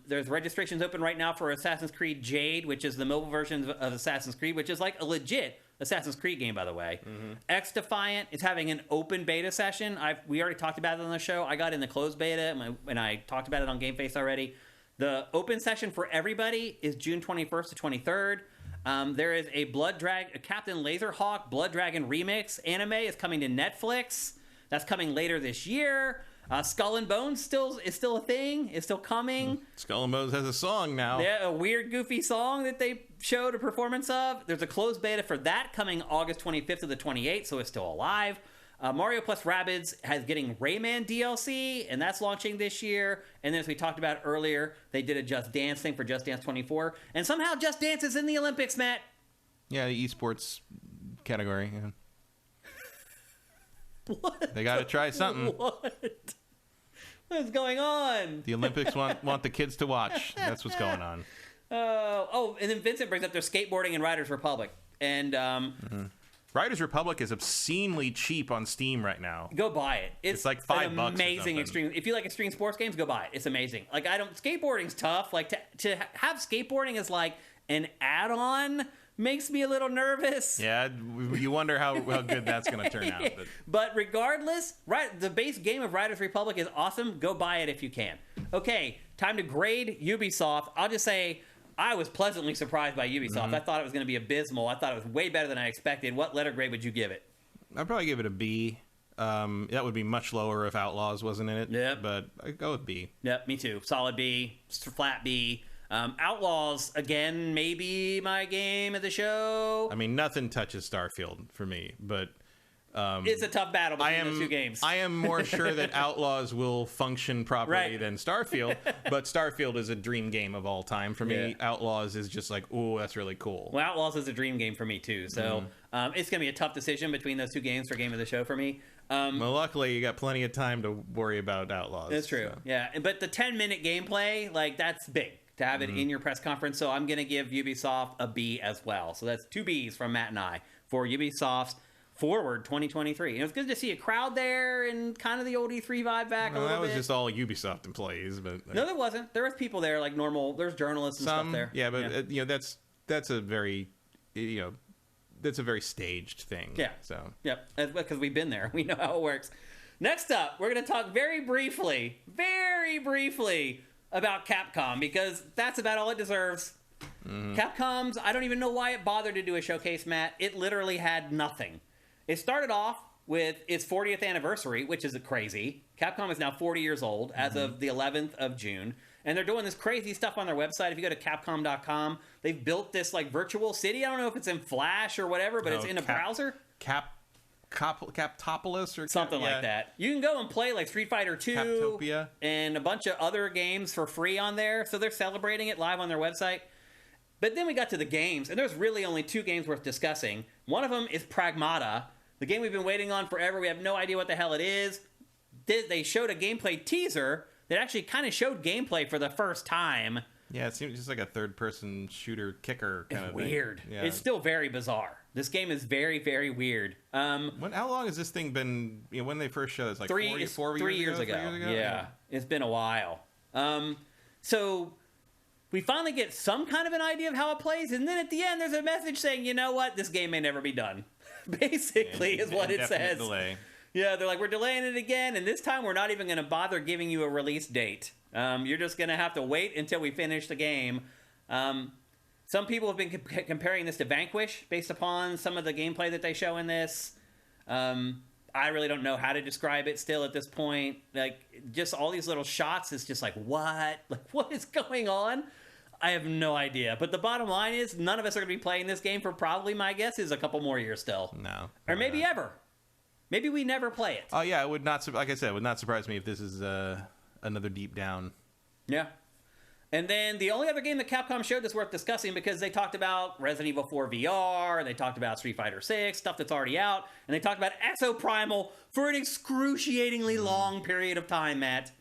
Speaker 1: There's registrations open right now for Assassin's Creed Jade, which is the mobile version of Assassin's Creed, which is like a legit Assassin's Creed game, by the way. X Defiant is having an open beta session. We already talked about it on the show. I got in the closed beta, and I talked about it on GameFace already. The open session for everybody is June 21st to 23rd. There is a Captain Laserhawk Blood Dragon remix anime is coming to Netflix. That's coming later this year. Skull and Bones is still a thing. It's still coming.
Speaker 2: Skull and Bones has a song now.
Speaker 1: Yeah, a weird, goofy song that they showed a performance of. There's a closed beta for that coming August 25th to the 28th, so it's still alive. Mario plus Rabbids has getting Rayman DLC, and that's launching this year. And then, as we talked about earlier, they did a Just Dance thing for Just Dance 24. And somehow Just Dance is in the Olympics, Matt.
Speaker 2: Yeah, the esports category. Yeah.
Speaker 1: What?
Speaker 2: They got to try something.
Speaker 1: What is going on?
Speaker 2: The Olympics want the kids to watch. That's what's going on.
Speaker 1: And then Vincent brings up their skateboarding and Riders Republic. And
Speaker 2: Riders Republic is obscenely cheap on Steam right now.
Speaker 1: Go buy it. It's
Speaker 2: like $5 or
Speaker 1: amazing extreme. If you like extreme sports games, go buy it. It's amazing. Like skateboarding's tough. Like to have skateboarding as like an add-on makes me a little nervous.
Speaker 2: Yeah, you wonder how good that's going to turn out.
Speaker 1: But regardless, the base game of Riders Republic is awesome. Go buy it if you can. Okay, time to grade Ubisoft. I'll just say I was pleasantly surprised by Ubisoft. I thought it was going to be abysmal. I thought it was way better than I expected. What letter grade would you give it?
Speaker 2: I'd probably give it a B. That would be much lower if Outlaws wasn't in it.
Speaker 1: Yep.
Speaker 2: But I'd go with B.
Speaker 1: Yep, me too. Solid B, flat B. Outlaws, again, maybe my game of the show.
Speaker 2: I mean, nothing touches Starfield for me, but
Speaker 1: it's a tough battle between those two games.
Speaker 2: I am more sure that Outlaws will function properly than Starfield, but Starfield is a dream game of all time for me. Yeah. Outlaws is just like, ooh, that's really cool.
Speaker 1: Well, Outlaws is a dream game for me too, so it's going to be a tough decision between those two games for game of the show for me.
Speaker 2: Well, luckily, you got plenty of time to worry about Outlaws.
Speaker 1: That's true, yeah. But the 10-minute gameplay, like, that's big to have it in your press conference, so I'm going to give Ubisoft a B as well. So that's 2 Bs from Matt and I for Ubisoft's Forward 2023. And it was good to see a crowd there and kind of the old E3 vibe back a little bit.
Speaker 2: That was just all Ubisoft employees, but
Speaker 1: no, there wasn't. There was people there like normal. There's journalists and stuff there.
Speaker 2: Yeah, but that's a very that's a very staged thing.
Speaker 1: Yeah.
Speaker 2: So
Speaker 1: because we've been there, we know how it works. Next up, we're going to talk very briefly about Capcom, because that's about all it deserves. Capcom's, I don't even know why it bothered to do a showcase, Matt. It literally had nothing. It started off with its 40th anniversary, which is crazy. Capcom is now 40 years old as of the 11th of June. And they're doing this crazy stuff on their website. If you go to Capcom.com, they've built this like virtual city. I don't know if it's in Flash or whatever, but it's in a browser.
Speaker 2: Captopolis or
Speaker 1: something like that. You can go and play like Street Fighter 2
Speaker 2: Captopia
Speaker 1: and a bunch of other games for free on there. So they're celebrating it live on their website. But then we got to the games, and there's really only 2 games worth discussing. One of them is Pragmata, the game we've been waiting on forever. We have no idea what the hell it is. They showed a gameplay teaser that actually kind of showed gameplay for the first time.
Speaker 2: Yeah, it seems just like a third-person shooter kicker kind of
Speaker 1: weird.
Speaker 2: Thing. Yeah.
Speaker 1: It's still very bizarre. This game is very, very weird.
Speaker 2: How long has this thing been? When they first showed it, it's like
Speaker 1: 3 years ago. Yeah, it's been a while. So we finally get some kind of an idea of how it plays, and then at the end, there's a message saying, you know what, this game may never be done. Basically, is what it says.
Speaker 2: Delay.
Speaker 1: Yeah, they're like, we're delaying it again, and this time we're not even going to bother giving you a release date. You're just going to have to wait until we finish the game. Some people have been comparing this to Vanquish based upon some of the gameplay that they show in this. I really don't know how to describe it still at this point. Like, just all these little shots is just like, what? Like, what is going on? I have no idea. But the bottom line is, none of us are going to be playing this game for probably, my guess, is a couple more years still.
Speaker 2: No.
Speaker 1: Or maybe ever. Maybe we never play it.
Speaker 2: Oh, yeah, it would not, like I said, it would not surprise me if this is another Deep Down.
Speaker 1: Yeah. And then the only other game that Capcom showed that's worth discussing, because they talked about Resident Evil 4 VR, and they talked about Street Fighter 6, stuff that's already out, and they talked about Exoprimal for an excruciatingly long period of time, Matt.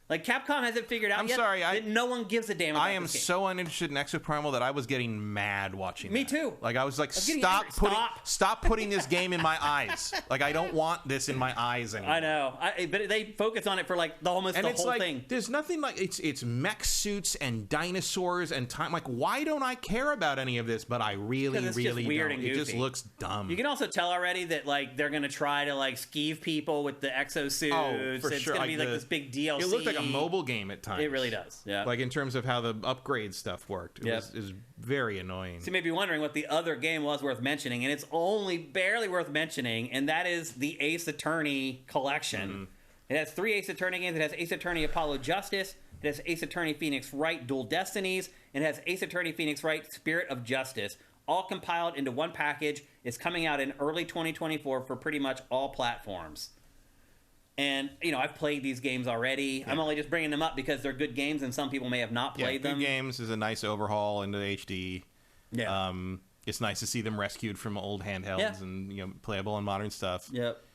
Speaker 1: Like, Capcom hasn't figured out yet that no one gives a damn about
Speaker 2: I am
Speaker 1: this game.
Speaker 2: so uninterested in Exoprimal that I was getting mad watching
Speaker 1: Me
Speaker 2: that.
Speaker 1: too.
Speaker 2: Like, I was like,
Speaker 1: angry.
Speaker 2: stop putting this game in my eyes. Like, I don't want this in my eyes anymore.
Speaker 1: I know. But they focus on it for, like, almost the whole thing.
Speaker 2: There's nothing like, it's mech suits and dinosaurs and time. Like, why don't I care about any of this? But I really don't. It just looks dumb.
Speaker 1: You can also tell already that, like, they're going to try to, like, skeeve people with the exosuits.
Speaker 2: Oh, for
Speaker 1: it's
Speaker 2: sure.
Speaker 1: going to be, like, this big DLC.
Speaker 2: It looked like a mobile game at times.
Speaker 1: It really does, yeah.
Speaker 2: Like, in terms of how the upgrade stuff worked. It was very annoying.
Speaker 1: So you may be wondering what the other game was worth mentioning, and it's only barely worth mentioning, and that is the Ace Attorney collection. It has 3 Ace Attorney games. It has Ace Attorney Apollo Justice, it has Ace Attorney Phoenix Wright Dual Destinies, and it has Ace Attorney Phoenix Wright Spirit of Justice, all compiled into one package. It's coming out in early 2024 for pretty much all platforms. And, you know, I've played these games already. Yeah. I'm only just bringing them up because they're good games, and some people may have not played them.
Speaker 2: Good Games is a nice overhaul into HD.
Speaker 1: Yeah.
Speaker 2: It's nice to see them rescued from old handhelds and, you know, playable on modern stuff.
Speaker 1: Yep.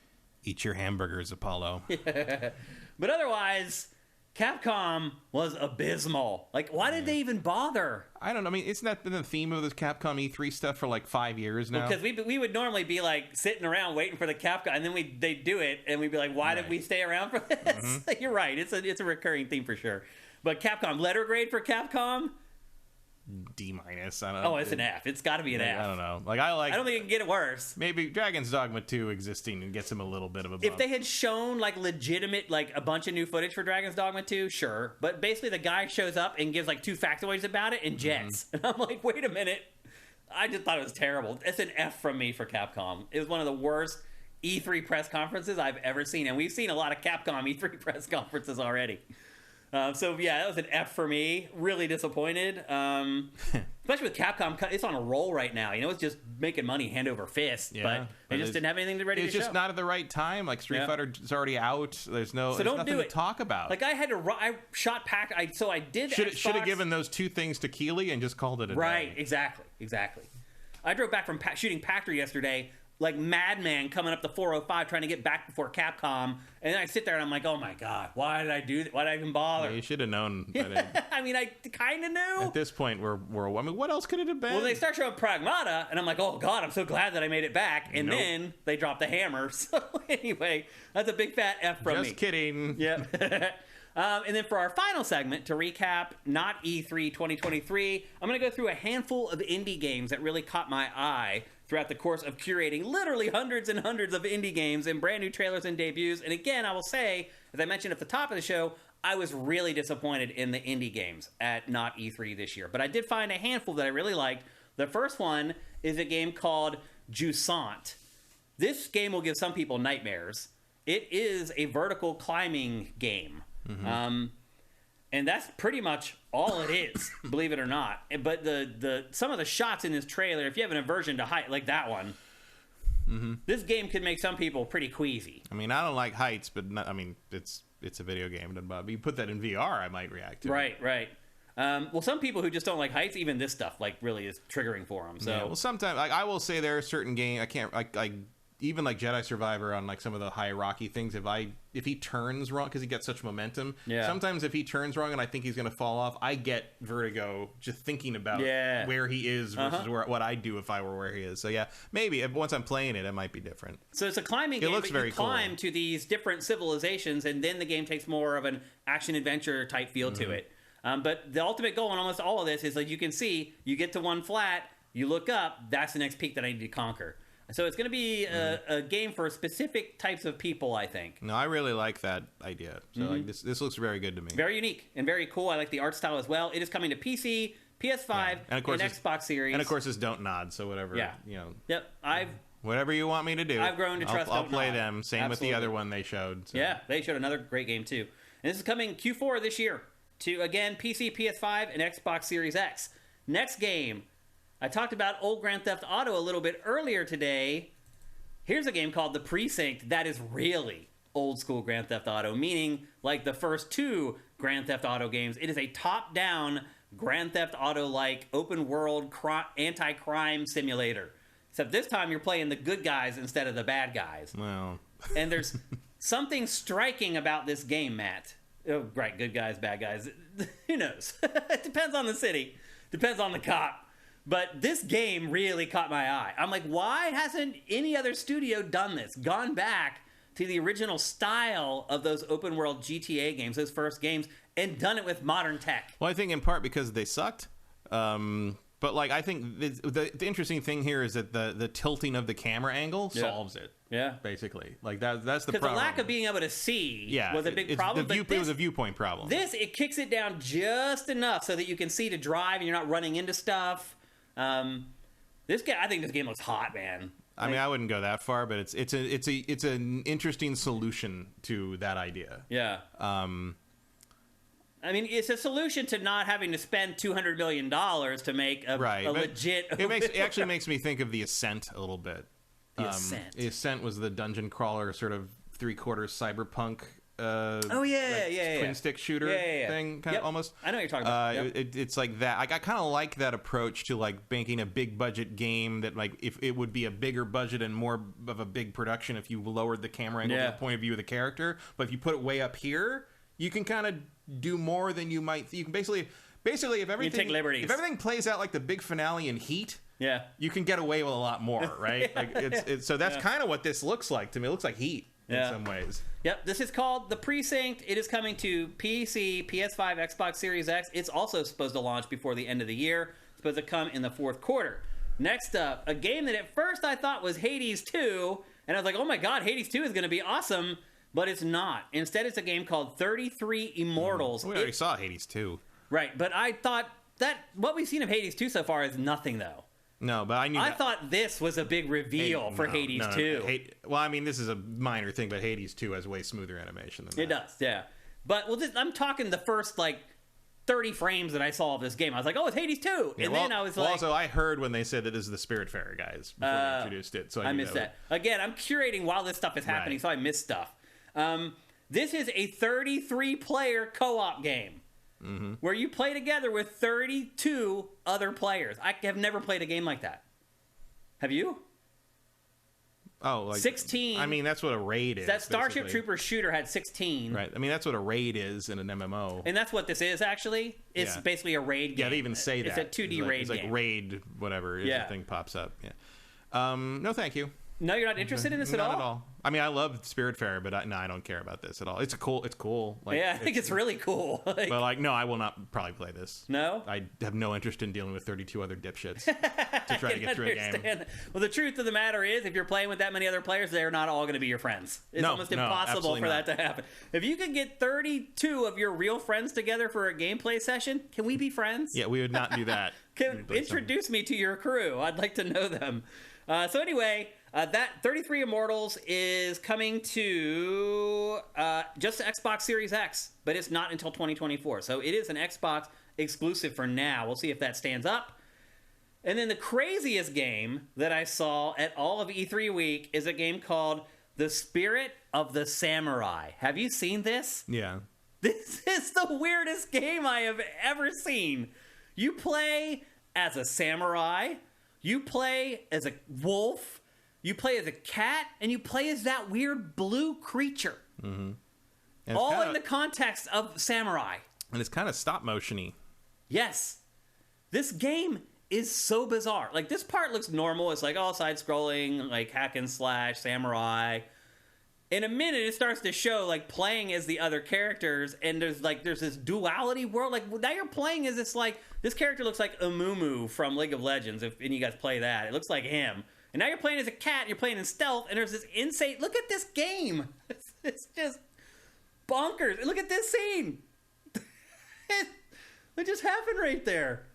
Speaker 2: Eat your hamburgers, Apollo.
Speaker 1: But otherwise, Capcom was abysmal. Like, why did they even bother?
Speaker 2: I don't know. I mean, isn't that been the theme of this Capcom E3 stuff for like 5 years now?
Speaker 1: Because we would normally be like sitting around waiting for the Capcom, and then they do it, and we'd be like, why did we stay around for this? You're right. It's a recurring theme for sure. But Capcom, letter grade for Capcom?
Speaker 2: D-. I don't know.
Speaker 1: Oh, it's an F. It's got to be an F.
Speaker 2: I don't know. I don't
Speaker 1: think it can get worse.
Speaker 2: Maybe Dragon's Dogma 2 existing and gets him a little bit of a bump.
Speaker 1: If they had shown like legitimate, like a bunch of new footage for Dragon's Dogma 2, sure. But basically the guy shows up and gives like 2 factoids about it and jets. And I'm like, wait a minute. I just thought it was terrible. It's an F from me for Capcom. It was one of the worst E3 press conferences I've ever seen. And we've seen a lot of Capcom E3 press conferences already. So yeah, that was an F for me. Really disappointed. Especially with Capcom, it's on a roll right now. You know, it's just making money hand over fist. Yeah, but they just didn't have anything ready to show.
Speaker 2: It's just not at the right time. Like Street Fighter is already out. There's nothing to talk about.
Speaker 1: Like I shot pack. So I did.
Speaker 2: Should have given those 2 things to Keeley and just called it a day.
Speaker 1: Right. Exactly. I drove back from shooting Pachter yesterday, like madman coming up the 405 trying to get back before Capcom, and then I sit there and I'm like, oh my god, why did I do that? Why did I even bother?
Speaker 2: Yeah, you should have known.
Speaker 1: I mean, I kind of knew.
Speaker 2: At this point, I mean, what else could it have been?
Speaker 1: Well, they start showing Pragmata, and I'm like, oh god, I'm so glad that I made it back. And then they drop the hammer. So anyway, that's a big fat F from me.
Speaker 2: Just kidding.
Speaker 1: Yep. And then for our final segment, to recap not E3 2023, I'm going to go through a handful of indie games that really caught my eye throughout the course of curating literally hundreds and hundreds of indie games and brand new trailers and debuts. And again, I will say, as I mentioned at the top of the show, I was really disappointed in the indie games at not E3 this year. But I did find a handful that I really liked. The first one is a game called Jusant. This game will give some people nightmares. It is a vertical climbing game. And that's pretty much all it is, believe it or not. But the some of the shots in this trailer, if you have an aversion to height, like that one, this game could make some people pretty queasy.
Speaker 2: I mean, I don't like heights, but it's a video game. But you put that in VR, I might react to it.
Speaker 1: Right. Well, some people who just don't like heights, even this stuff like really is triggering for them. So,
Speaker 2: well, sometimes I will say there are certain games I can't even like Jedi Survivor on like some of the hierarchy things. If he turns wrong because he gets such momentum, sometimes if he turns wrong and I think he's going to fall off, I get vertigo just thinking about where he is versus what I'd do if I were where he is. So yeah, maybe once I'm playing it might be different.
Speaker 1: So it's a climbing game. It looks very cool. You climb to these different civilizations, and then the game takes more of an action adventure type feel to it. But the ultimate goal in almost all of this is, like you can see, you get to one flat, you look up, that's the next peak that I need to conquer. So it's going to be a game for specific types of people, I think.
Speaker 2: No, I really like that idea. So like this looks very good to me.
Speaker 1: Very unique and very cool. I like the art style as well. It is coming to PC, PS5, and Xbox Series.
Speaker 2: And of course, it's Don't Nod. So whatever.
Speaker 1: Yeah.
Speaker 2: You know.
Speaker 1: Yep.
Speaker 2: Whatever you want me to do.
Speaker 1: I've grown to trust.
Speaker 2: I'll play them. Same with the other one they showed. So.
Speaker 1: Yeah, they showed another great game too. And this is coming Q4 this year to again PC, PS5, and Xbox Series X. Next game. I talked about old Grand Theft Auto a little bit earlier today. Here's a game called The Precinct that is really old school Grand Theft Auto, meaning like the first 2 Grand Theft Auto games. It is a top-down Grand Theft Auto-like open-world anti-crime simulator. Except this time you're playing the good guys instead of the bad guys.
Speaker 2: Well,
Speaker 1: And there's something striking about this game, Matt. Oh, right, good guys, bad guys. Who knows? It depends on the city. Depends on the cop. But this game really caught my eye. I'm like, why hasn't any other studio done this? Gone back to the original style of those open world GTA games, those first games, and done it with modern tech.
Speaker 2: well, I think in part because they sucked. But like, I think the interesting thing here is that the tilting of the camera angle solves it.
Speaker 1: Yeah.
Speaker 2: Basically, like that's the
Speaker 1: Because
Speaker 2: problem.
Speaker 1: the lack of being able to see was a big
Speaker 2: it's
Speaker 1: problem.
Speaker 2: it was a viewpoint problem.
Speaker 1: It kicks it down just enough so that you can see to drive and you're not running into stuff. This game, I think this game looks hot, man.
Speaker 2: I mean, I wouldn't go that far, but it's an interesting solution to that idea.
Speaker 1: Yeah. I mean, it's a solution to not having to spend $200 million to make a legit.
Speaker 2: It actually makes me think of The Ascent a little bit.
Speaker 1: The Ascent.
Speaker 2: The Ascent was the dungeon crawler, sort of 3/4 cyberpunk. Twin stick shooter thing, kind of almost.
Speaker 1: I know what you're talking about.
Speaker 2: It's like that. I kind of like that approach to like banking a big budget game that like if it would be a bigger budget and more of a big production if you lowered the camera angle to the point of view of the character. But if you put it way up here, you can kind of do more than you might. You can basically if everything
Speaker 1: take liberties.
Speaker 2: If everything plays out like the big finale in Heat.
Speaker 1: Yeah,
Speaker 2: you can get away with a lot more, right? Like so that's kind of what this looks like to me. It looks like Heat in some ways.
Speaker 1: Yep, this is called The Precinct. It is coming to PC, PS5, Xbox Series X. It's also supposed to launch before the end of the year. It's supposed to come in the fourth quarter. Next up, a game that at first I thought was Hades 2, and I was like, oh my god, Hades 2 is going to be awesome, but it's not. Instead, it's a game called 33 Immortals.
Speaker 2: We already saw Hades 2.
Speaker 1: Right, but I thought that what we've seen of Hades 2 so far is nothing, though.
Speaker 2: No, but I
Speaker 1: thought this was a big reveal for Hades 2.
Speaker 2: Well, I mean, this is a minor thing, but Hades 2 has way smoother animation than that.
Speaker 1: It does, yeah. But I'm talking the first, 30 frames that I saw of this game. I was like, oh, it's Hades 2. And then I was like...
Speaker 2: Also, I heard when they said that this is the Spiritfarer guys before they introduced it. So I
Speaker 1: missed that. Again, I'm curating while this stuff is happening, so I missed stuff. This is a 33-player co-op game. Mm-hmm. Where you play together with 32 other players. I have never played a game like that. Have you?
Speaker 2: Oh, like
Speaker 1: 16.
Speaker 2: I mean, that's what a raid is.
Speaker 1: That Starship
Speaker 2: basically.
Speaker 1: Trooper shooter had 16.
Speaker 2: Right. I mean, that's what a raid is in an MMO.
Speaker 1: And that's what this is, actually. It's basically a raid game.
Speaker 2: Yeah, they even say that.
Speaker 1: It's a 2D raid game.
Speaker 2: It's like raid, whatever, the thing pops up. Yeah. No, thank you.
Speaker 1: No, you're not interested in this at all?
Speaker 2: Not at all. I mean, I love Spiritfarer, but I don't care about this at all. It's cool.
Speaker 1: Like, I think it's really cool.
Speaker 2: But I will not probably play this.
Speaker 1: No?
Speaker 2: I have no interest in dealing with 32 other dipshits to try to get through a game.
Speaker 1: Well, the truth of the matter is, if you're playing with that many other players, they're not all going to be your friends. It's almost impossible for that to happen. If you can get 32 of your real friends together for a gameplay session, can we be friends?
Speaker 2: Yeah, we would not do that.
Speaker 1: Introduce me to your crew. I'd like to know them. So anyway... that 33 Immortals is coming to just Xbox Series X, but it's not until 2024. So it is an Xbox exclusive for now. We'll see if that stands up. And then the craziest game that I saw at all of E3 week is a game called The Spirit of the Samurai. Have you seen this?
Speaker 2: Yeah.
Speaker 1: This is the weirdest game I have ever seen. You play as a samurai, you play as a wolf, you play as a cat, and you play as that weird blue creature. Mm-hmm. All in the context of samurai. And
Speaker 2: it's kind of stop motion-y.
Speaker 1: Yes. This game is so bizarre. Like, this part looks normal. It's like, side-scrolling, like, hack and slash, samurai. In a minute, it starts to show, like, playing as the other characters, and there's this duality world. Like, now you're playing as this character looks like Amumu from League of Legends, if any of you guys play that. It looks like him. And now you're playing as a cat, you're playing in stealth, and there's this insane... Look at this game! It's just bonkers. Look at this scene! What just happened right there?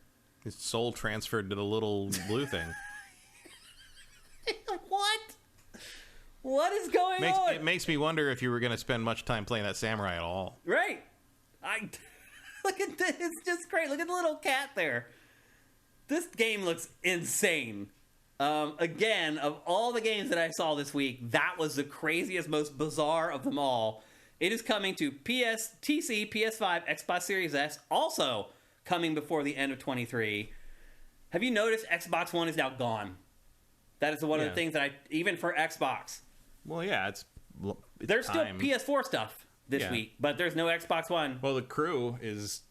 Speaker 2: His soul transferred to the little blue thing.
Speaker 1: What? What is going on?
Speaker 2: It makes me wonder if you were going to spend much time playing that samurai at all.
Speaker 1: Right. Look at this. It's just great. Look at the little cat there. This game looks insane. Again, of all the games that I saw this week, that was the craziest, most bizarre of them all. It is coming to TC, PS5, Xbox Series S, also coming before the end of 23. Have you noticed Xbox One is now gone? That is one of the things that even for Xbox.
Speaker 2: Well, yeah,
Speaker 1: there's
Speaker 2: time.
Speaker 1: still PS4 stuff this week, but there's no Xbox One.
Speaker 2: Well, the Crew is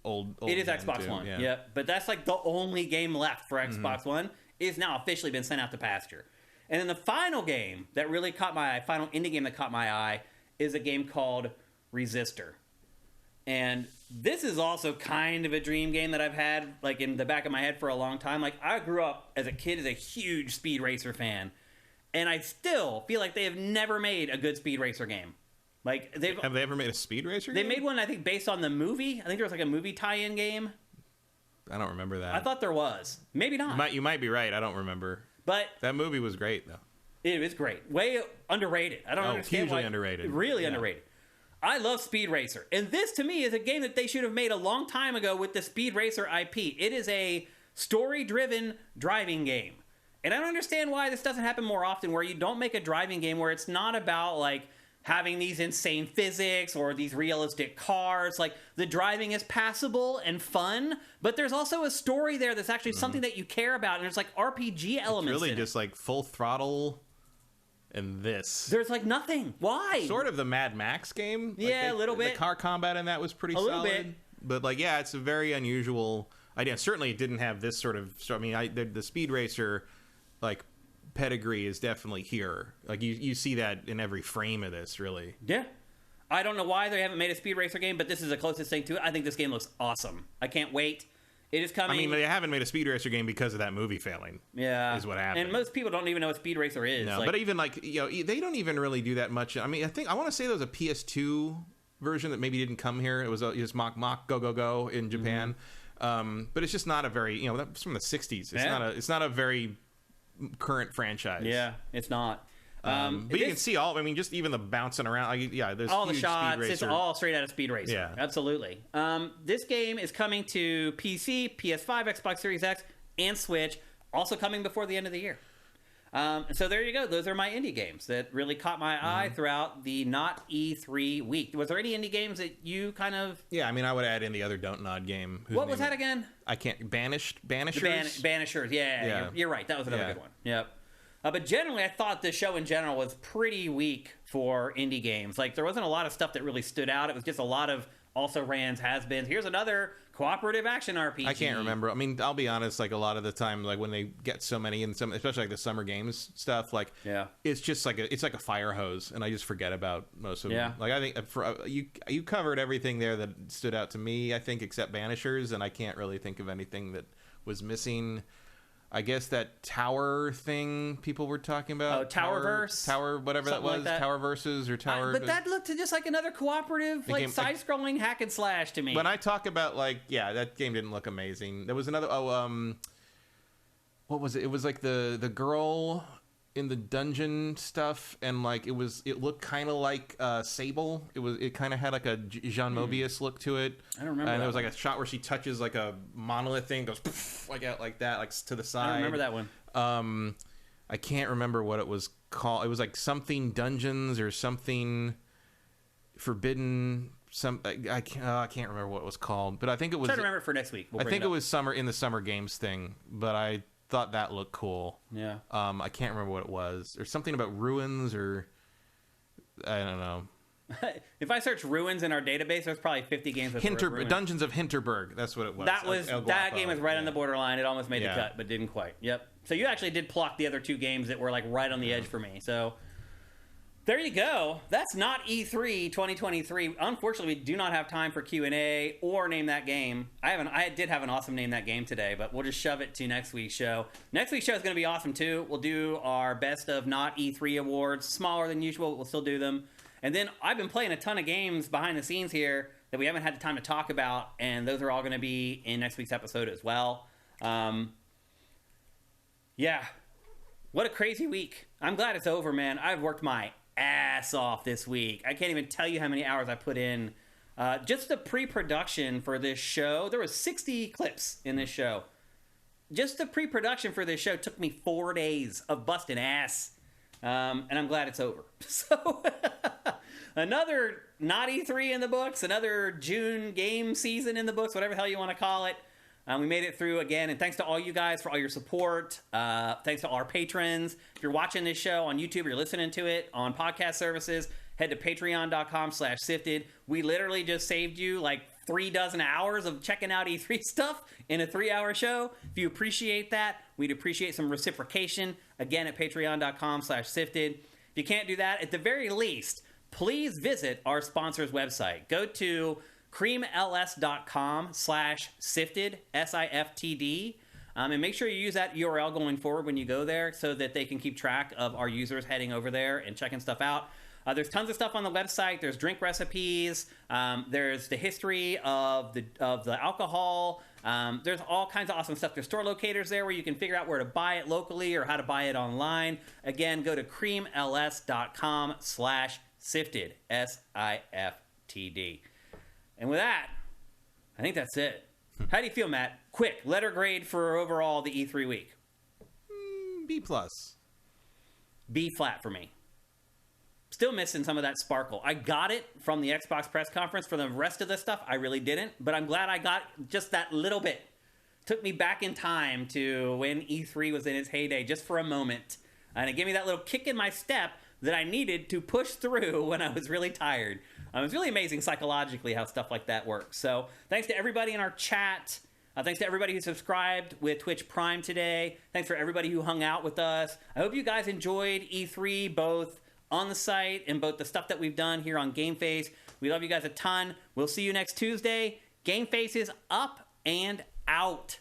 Speaker 2: old
Speaker 1: it is Xbox
Speaker 2: too.
Speaker 1: One,
Speaker 2: yeah.
Speaker 1: But that's like the only game left for Xbox One. It is now officially been sent out to pasture. And then the final game that really caught my eye, final indie game that caught my eye, is a game called Resistor. And this is also kind of a dream game that I've had like in the back of my head for a long time. Like, I grew up as a kid as a huge Speed Racer fan, and I still feel like they have never made a good Speed Racer game. Like,
Speaker 2: have they ever made a Speed Racer
Speaker 1: They
Speaker 2: game?
Speaker 1: made one, I think, based on the movie. I think there was like a movie tie-in game.
Speaker 2: I don't remember that.
Speaker 1: I thought there was. Maybe not.
Speaker 2: You might be right. I don't remember.
Speaker 1: But
Speaker 2: that movie was great, though.
Speaker 1: It was great. Way underrated. I don't understand
Speaker 2: hugely
Speaker 1: why.
Speaker 2: Underrated.
Speaker 1: Really underrated. I love Speed Racer. And this, to me, is a game that they should have made a long time ago with the Speed Racer IP. It is a story-driven driving game. And I don't understand why this doesn't happen more often, where you don't make a driving game where it's not about, like, having these insane physics or these realistic cars. Like, the driving is passable and fun, but there's also a story there that's actually something that you care about, and there's, like, RPG elements
Speaker 2: It's really
Speaker 1: in
Speaker 2: just, like, Full Throttle and this.
Speaker 1: There's, like, nothing. Why?
Speaker 2: Sort of the Mad Max game.
Speaker 1: Yeah, a little bit.
Speaker 2: The car combat in that was pretty solid.
Speaker 1: A little bit.
Speaker 2: But, like, yeah, it's a very unusual idea. Certainly it didn't have this sort of... I mean, the Speed Racer, like, pedigree is definitely here. Like, you see that in every frame of this, really.
Speaker 1: Yeah. I don't know why they haven't made a Speed Racer game, but this is the closest thing to it. I think this game looks awesome. I can't wait. It is coming.
Speaker 2: I mean, they haven't made a Speed Racer game because of that movie failing.
Speaker 1: Yeah.
Speaker 2: Is what happened.
Speaker 1: And most people don't even know what Speed Racer is.
Speaker 2: No,
Speaker 1: like,
Speaker 2: but even, like, you know, they don't even really do that much. I mean, I want to say there was a PS2 version that maybe didn't come here. It was just Mach Go Go Go in Japan. But it's just not a very, you know, that's from the 60s. It's not a very current franchise.
Speaker 1: Yeah, it's not.
Speaker 2: But you can see just even the bouncing around. There's
Speaker 1: all the
Speaker 2: huge
Speaker 1: shots.
Speaker 2: Speed Racer.
Speaker 1: It's all straight out of Speed Racer.
Speaker 2: Yeah,
Speaker 1: absolutely. This game is coming to PC, PS5, Xbox Series X, and Switch. Also coming before the end of the year. So there you go. Those are my indie games that really caught my eye throughout the not E3 week. Was there any indie games that you kind of...
Speaker 2: Yeah, I mean, I would add in the other Don't Nod game.
Speaker 1: What was that again?
Speaker 2: I can't... Banishers?
Speaker 1: Banishers, yeah. You're right. That was another good one. Yep. But generally, I thought the show in general was pretty weak for indie games. Like, there wasn't a lot of stuff that really stood out. It was just a lot of also-rans, has-beens. Here's another cooperative action RPG.
Speaker 2: I can't remember. I mean, I'll be honest, like, a lot of the time, like, when they get so many, and some, especially, like, the Summer Games stuff, like, it's just like it's like a fire hose, and I just forget about most of them. Like, I think you covered everything there that stood out to me, I think, except Banishers, and I can't really think of anything that was missing. I guess that tower thing people were talking about.
Speaker 1: Oh, Towerverse?
Speaker 2: Tower, whatever
Speaker 1: Something
Speaker 2: that was.
Speaker 1: like that.
Speaker 2: Tower Versus or Tower...
Speaker 1: But that looked just like another cooperative, like, game, side-scrolling hack and slash to me.
Speaker 2: When I talk about, like, yeah, that game didn't look amazing. There was another... what was it? It was, like, the girl in the dungeon stuff, and, like, it looked kind of like Sable. It kind of had, like, a Jean Mobius look to it.
Speaker 1: I don't remember.
Speaker 2: And there was, like, a shot where she touches, like, a monolith thing, goes like out like that, like, to the side.
Speaker 1: I don't remember that one.
Speaker 2: I can't remember what it was called. It was like something Dungeons or something Forbidden. I can't remember what it was called, but I think it was.
Speaker 1: Try to remember it for next week.
Speaker 2: I think it was the Summer Games thing, but I thought that looked cool.
Speaker 1: Yeah.
Speaker 2: I can't remember what it was, or something about ruins, or I don't know.
Speaker 1: If I search ruins in our database, there's probably 50 games with
Speaker 2: Dungeons of Hinterberg. That's what it was.
Speaker 1: That game was right on the borderline. It almost made the cut, but didn't quite. Yep. So you actually did pluck the other two games that were, like, right on the edge for me. So there you go. That's not E3 2023. Unfortunately, we do not have time for Q&A or name that game. I did have an awesome name that game today, but we'll just shove it to next week's show. Next week's show is going to be awesome too. We'll do our best of not E3 awards, smaller than usual. We'll still do them. And then I've been playing a ton of games behind the scenes here that we haven't had the time to talk about, and those are all going to be in next week's episode as well. Yeah. What a crazy week. I'm glad it's over, man. I've worked my ass off this week. I can't even tell you how many hours I put in. Just the pre-production for this show, there was 60 clips in this show. Just the pre-production for this show took me 4 days of busting ass. And I'm glad it's over. So, another not E3 in the books, another June game season in the books, whatever the hell you want to call it. We made it through again, and thanks to all you guys for all your support. Thanks to all our patrons. If you're watching this show on YouTube, or you're listening to it on podcast services, head to patreon.com/sifted. We literally just saved you like 36 hours of checking out E3 stuff in a 3-hour show. If you appreciate that, we'd appreciate some reciprocation. Again, at patreon.com/sifted. If you can't do that, at the very least, please visit our sponsor's website. Go to creamls.com/sifted, SIFTD, and make sure you use that URL going forward when you go there so that they can keep track of our users heading over there and checking stuff out. There's tons of stuff on the website. There's drink recipes. There's the history of the alcohol. There's all kinds of awesome stuff. There's store locators there where you can figure out where to buy it locally or how to buy it online. Again, go to creamls.com/sifted, SIFTD. And with that, I think that's it. How do you feel, Matt? Quick, letter grade for overall the E3 week.
Speaker 2: B+.
Speaker 1: B flat for me. Still missing some of that sparkle. I got it from the Xbox press conference. For the rest of the stuff, I really didn't. But I'm glad I got just that little bit. Took me back in time to when E3 was in its heyday, just for a moment. And it gave me that little kick in my step that I needed to push through when I was really tired. It's really amazing psychologically how stuff like that works. So thanks to everybody in our chat. Thanks to everybody who subscribed with Twitch Prime today. Thanks for everybody who hung out with us. I hope you guys enjoyed E3, both on the site and both the stuff that we've done here on GameFace. We love you guys a ton. We'll see you next Tuesday. GameFace is up and out.